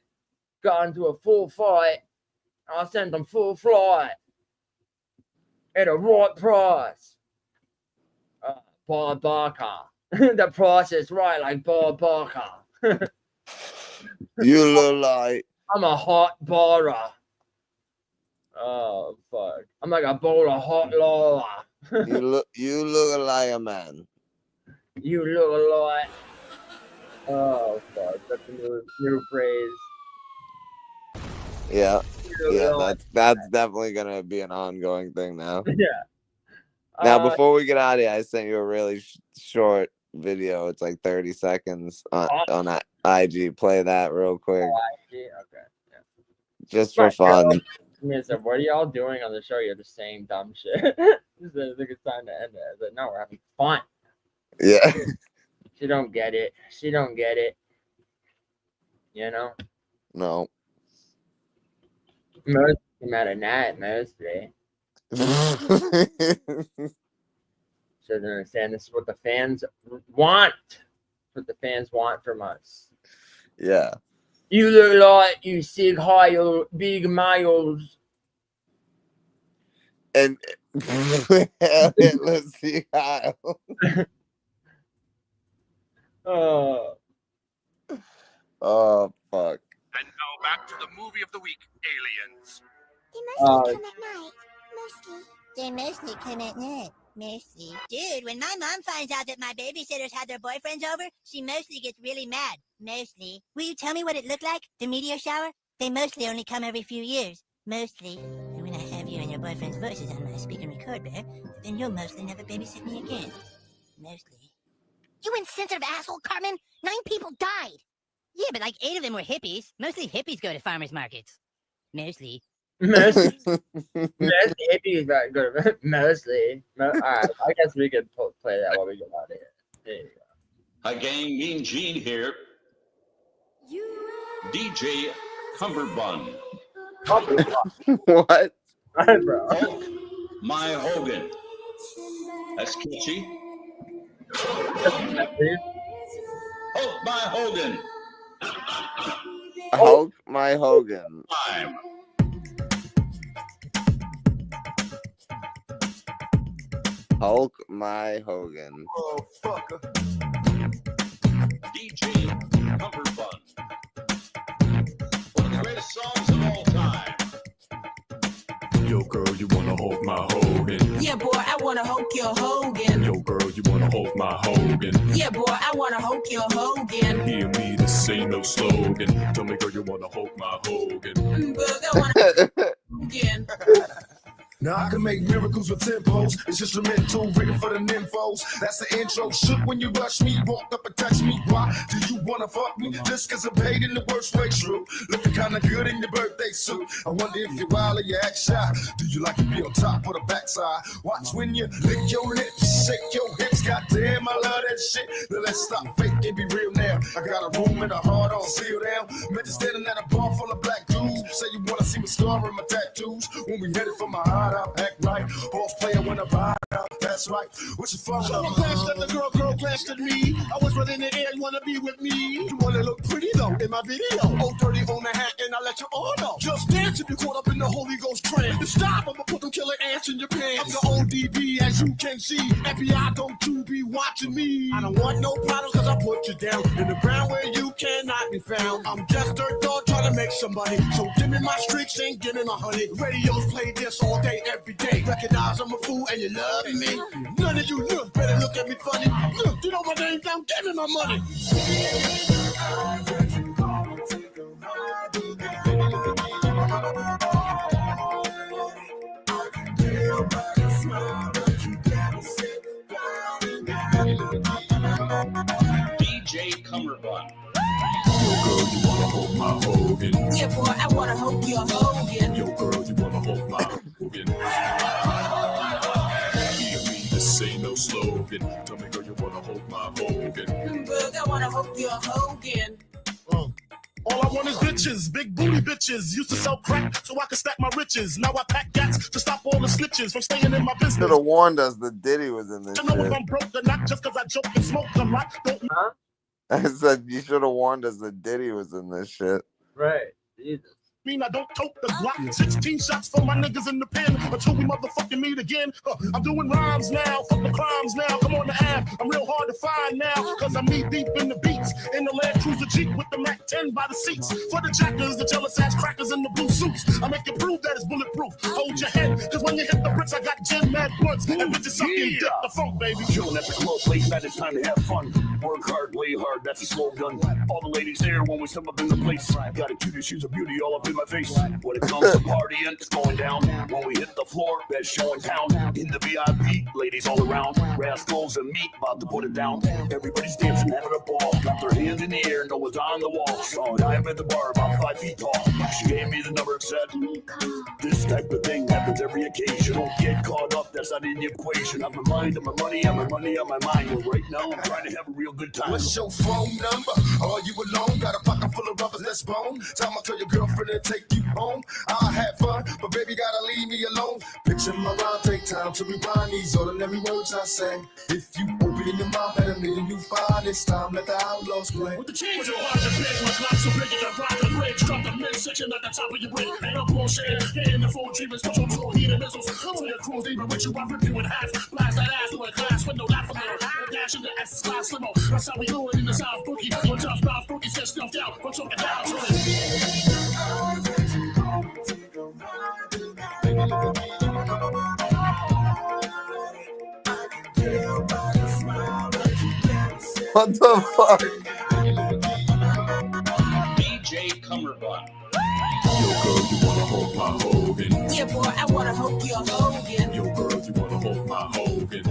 got into a full fight. I sent them full flight at a right price. Bob Barker. The price is right, like Bob Barker. You look like. I'm a hot baller. Oh fuck! I'm like a bowl of hot lava. You look like a man. You look like. Oh fuck! That's a new phrase. Yeah, that's definitely gonna be an ongoing thing now. Yeah. Now, before we get out of here, I sent you a really short video. It's like 30 seconds on IG. Play that real quick. Okay. Yeah. Just for fun. So what are y'all doing on the show? You're just saying dumb shit. I think it's time to end it. I said, no, we're having fun. Yeah. She don't get it. She don't get it. You know? No. Most come out of night, mostly. So they understand this is what the fans want. What the fans want from us. Yeah. You look like you sig high big miles. And let's see how. Oh fuck. And now back to the movie of the week, Aliens. They mostly come at night. Mostly. They mostly come at night. Mostly. Dude, when my mom finds out that my babysitters had their boyfriends over, she mostly gets really mad. Mostly. Will you tell me what it looked like? The meteor shower? They mostly only come every few years. Mostly. And when I have you and your boyfriend's voices on my speak and record bear, then you'll mostly never babysit me again. Mostly. You insensitive asshole, Cartman! 9 people died! Yeah, but like 8 of them were hippies. Mostly hippies go to farmers markets. Mostly. Mostly hippies that good. Mostly. Alright, I guess we could play that while we get out of here. There you go. Again, Mean Gene here. DJ Cumberbund. What? Hi, bro. My Hogan. That's catchy. Oh, my Hogan. Hulk my Hogan. Time. Hulk my Hogan. Oh, fucker. DJ Cumberbund. One of the greatest songs of all time. Yo, girl, you wanna hold my Hogan? Yeah, boy, I wanna Hulk your Hogan. Yo, girl, you wanna hold my Hogan? Yeah, boy, I wanna Hulk your Hogan. Hear me, this ain't no slogan. Tell me, girl, you wanna hold my Hogan? But I wanna Hogan. Now I can make miracles with tempos. It's just a mental, written for the nymphos. That's the intro. Shook when you rush me, walk up and touch me. Why do you wanna fuck me? Just cause I'm paid in the worst way, true. Looking kinda good in your birthday suit. I wonder if you're wild or you act shy. Do you like to be on top or the backside? Watch when you lick your lips, shake your hips. Goddamn, I love that shit. Now let's stop fake and be real now. I got a room and a heart on seal down. Met you standing at a bar full of black dudes. Say you wanna see me scar in my tattoos. When we headed for my heart, I'll act right. Boss player when I ride out. That's right. What's your phone So I number? glanced at the girl glanced at me. I was running in the air, you wanna be with me? You wanna look pretty though in my video. Oh, dirty on the hat, and I let you all know. Just dance if you caught up in the Holy Ghost trance. Stop, I'ma put them killer ants in your pants. I'm the ODB, as you can see. FBI, don't you be watching me. I don't want no problems, cause I put you down in the ground where you cannot be found. I'm just dirt dog trying to make some money. So give me my streaks and give me my honey. Radios play this all day, every day. Recognize I'm a fool and you love me. None of you look better look at me funny. Look, you know my name down, give me my money. DJ Cumberbund. Yo, girl, you wanna hold my Hogan? Yeah, boy, I wanna hope you're Hogan. Yo, girl, you wanna hold my Hogan? This ain't no slogan. Tell me, girl, you wanna hold my Hogan? Bug, I wanna hope you're Hogan. All I want is bitches, big booty bitches. Used to sell crack so I could stack my riches. Now I pack gats to stop all the snitches from staying in my business. Should have warned us the Diddy was in this You know if shit. I'm broke or not just cause I joke and smoke a lot. Don't I said you should have warned us the Diddy was in this shit. Right. Jesus. mean I don't tote the Glock. 16 shots for my niggas in the pen until we motherfucking meet again. I'm doing rhymes now, fuck the crimes now. Come on the app, I'm real hard to find now, cause I'm knee deep in the beats. In the Land Cruiser Jeep with the Mac 10 by the seats. For the jackers, the jealous ass crackers in the blue suits. I make you prove that it's bulletproof. Hold your head, cause when you hit the bricks, I got gin mad blunts. And bitches sucking dick the funk, baby. Chillin' at the club late night, it's time to have fun. Work hard, play hard, that's a slogan. All the ladies there when we step up in the place. Got a cutie, she's a beauty all up in my face. When it comes to partying, it's going down. When we hit the floor, best show in town. In the VIP, ladies all around. Rascals and meat, about to put it down. Everybody's dancing, having a ball. Got their hands in the air, no one's on the wall. Saw I am at the bar, about 5 feet tall. She gave me the number and said, this type of thing happens every occasion. Don't get caught up, that's not in the equation. I'm my mind, I'm my money, I'm my money, I'm my mind. Well, right now, I'm trying to have a real good time. What's your phone number? Are you alone? Got a pocket full of rubbers, let's bone. Time I tell your girlfriend to take you home. I'll have fun, but baby gotta leave me alone. Picture my rhyme, take time to rewind these ordinary words I say. If you open your mouth at a million, you find it's time, let the outlaws play. With the chains of hard to pick, my clock so big you can rock the bridge. Drop the midsection at the top of your brain. Ain't no bullshit, get in the full treatments, put your true heat and missiles. To your crews, even with you, I rip you in half. Blast that ass with a glass window, not for little. Dash in the S class limo, that's how we do it in the South Bookie. When tough mouth bookies get snuffed out, we're talking down to it. What the fuck? DJ Cumberbund. Yo, girl, you wanna hold my Hogan? Yeah, boy, I wanna hope you're Hogan. Yo, girl, you wanna hold my Hogan?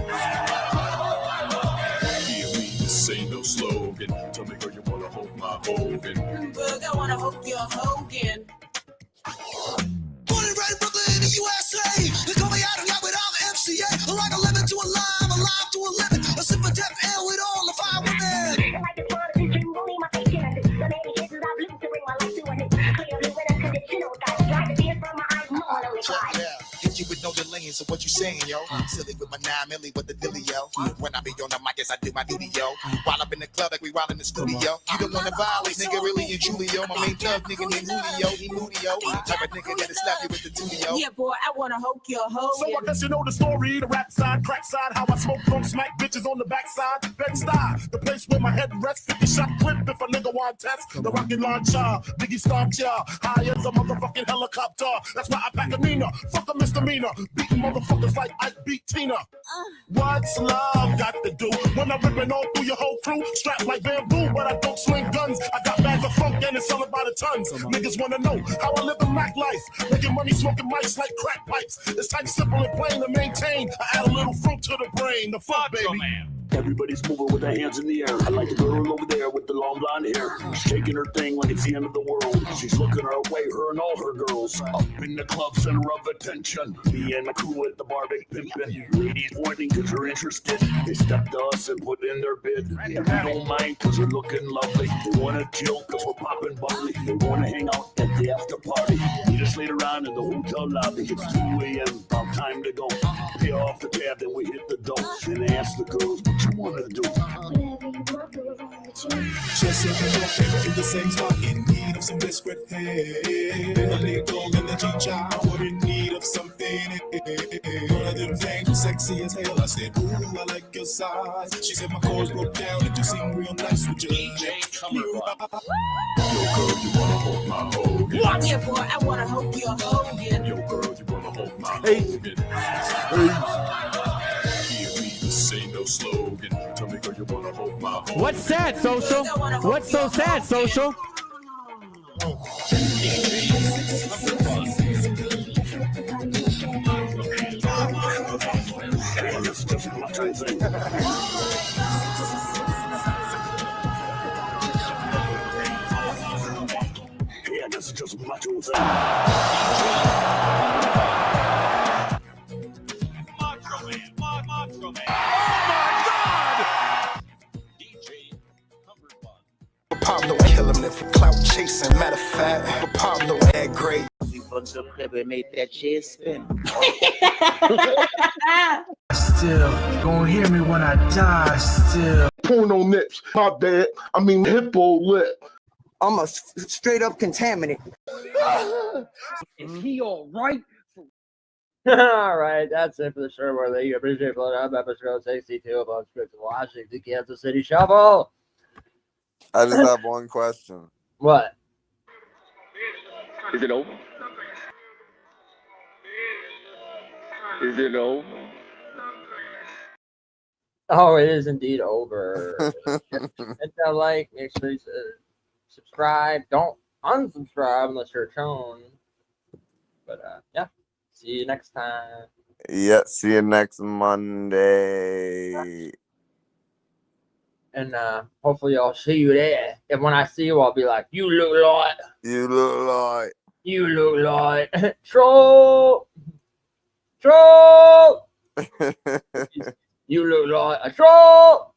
Hear me, this ain't no slogan. Tell me, girl, you wanna hold my Hogan? Bug, I wanna hope you're Hogan. Born and bred in Brooklyn in the USA. They call me out and out without the MCA. Like a lemon to a lime, a lime to a lemon. A sip of death ale with all the fire women. Yeah, hit you with no delaying, so what you saying, yo? Silly with my 9 milli with the dilly, yo. When I be on the mic, yes, I do my duty, yo. While up in the club, like we wild in the studio. You don't wanna violate, nigga, really and truly, yo. My main thug, nigga named Julio, he moody, yo. Type of nigga that'll slap you with the duty, yo. Yeah, boy, I wanna hope you're Hogan. So I guess you know the story, the rap side, crack side, how I smoke, don't smack bitches on the backside. Bed-Stuy, the place where my head rests, 50 shot clip if a nigga one test. The rocket launcher, Biggie stomped ya. High as a motherfucking helicopter. That's why I pack a Nina. Fuck a misdemeanor. Beating motherfuckers like I beat Tina. What's love got to do? When I'm ripping all through your whole crew, strapped like bamboo, but I don't swing guns. I got bags of funk and it's selling by the tons. Niggas wanna know how I live a Mac life. Making money smoking mics like crack pipes. It's type simple and plain to maintain. I add a little fruit to the brain. The fuck, baby. Everybody's moving with their hands in the air. I like the girl over there with the long blonde hair. Shaking her thing like it's the end of the world. She's looking our way, her and all her girls. Up in the club, center of attention. Me and my crew at the bar, big pimpin'. Ladies pointing cause they're interested. They step to us and put in their bid. We don't mind cause they're looking lovely. They wanna chill cause we're popping bubbly. They wanna hang out at the after party. We just laid around in the hotel lobby. It's 2 a.m., about time to go. Pay off the tab, then we hit the dough. Then ask the girls what you wanna do. Just if you're walking in the same spot in need of some desperate help. Then I need gold in the G-Child. We're in need of something. One of them things sexy as hell. I said, ooh, I like your size. She said my chords broke down and you seem real nice with your DJ. Yo, girl, you wanna hold my Hogan? Watch it, boy. I wanna hope you're Hogan. Yo, girl, you wanna hold my Hogan? Hear me, this ain't no slogan. Tell me, girl, you wanna hold my Hogan? What's sad, Social? What's so sad, Social? Yeah, this is just my two thing. Pablo kill him if for clout chasing. Matter of fact, Pablo had great. We fucked up clip and made that shit spin. Still, gonna hear me when I die. Still. Porno nips. My bad. I mean hippo lip. I'm a straight up contaminant. Is he all right? All right, that's it for the show. Where you appreciate blowing up episode 62 of Unscripted Logic, the Kansas City Shuffle. I just have one question. What? Is it over? Is it over? Oh, it is indeed over. Hit that like, make sure you subscribe. Don't unsubscribe unless you're Chun. But yeah, see you next time. Yeah, see you next Monday. And hopefully I'll see you there. And when I see you, I'll be like, you look like. You look like. You look like. Troll. Troll. You look like a troll.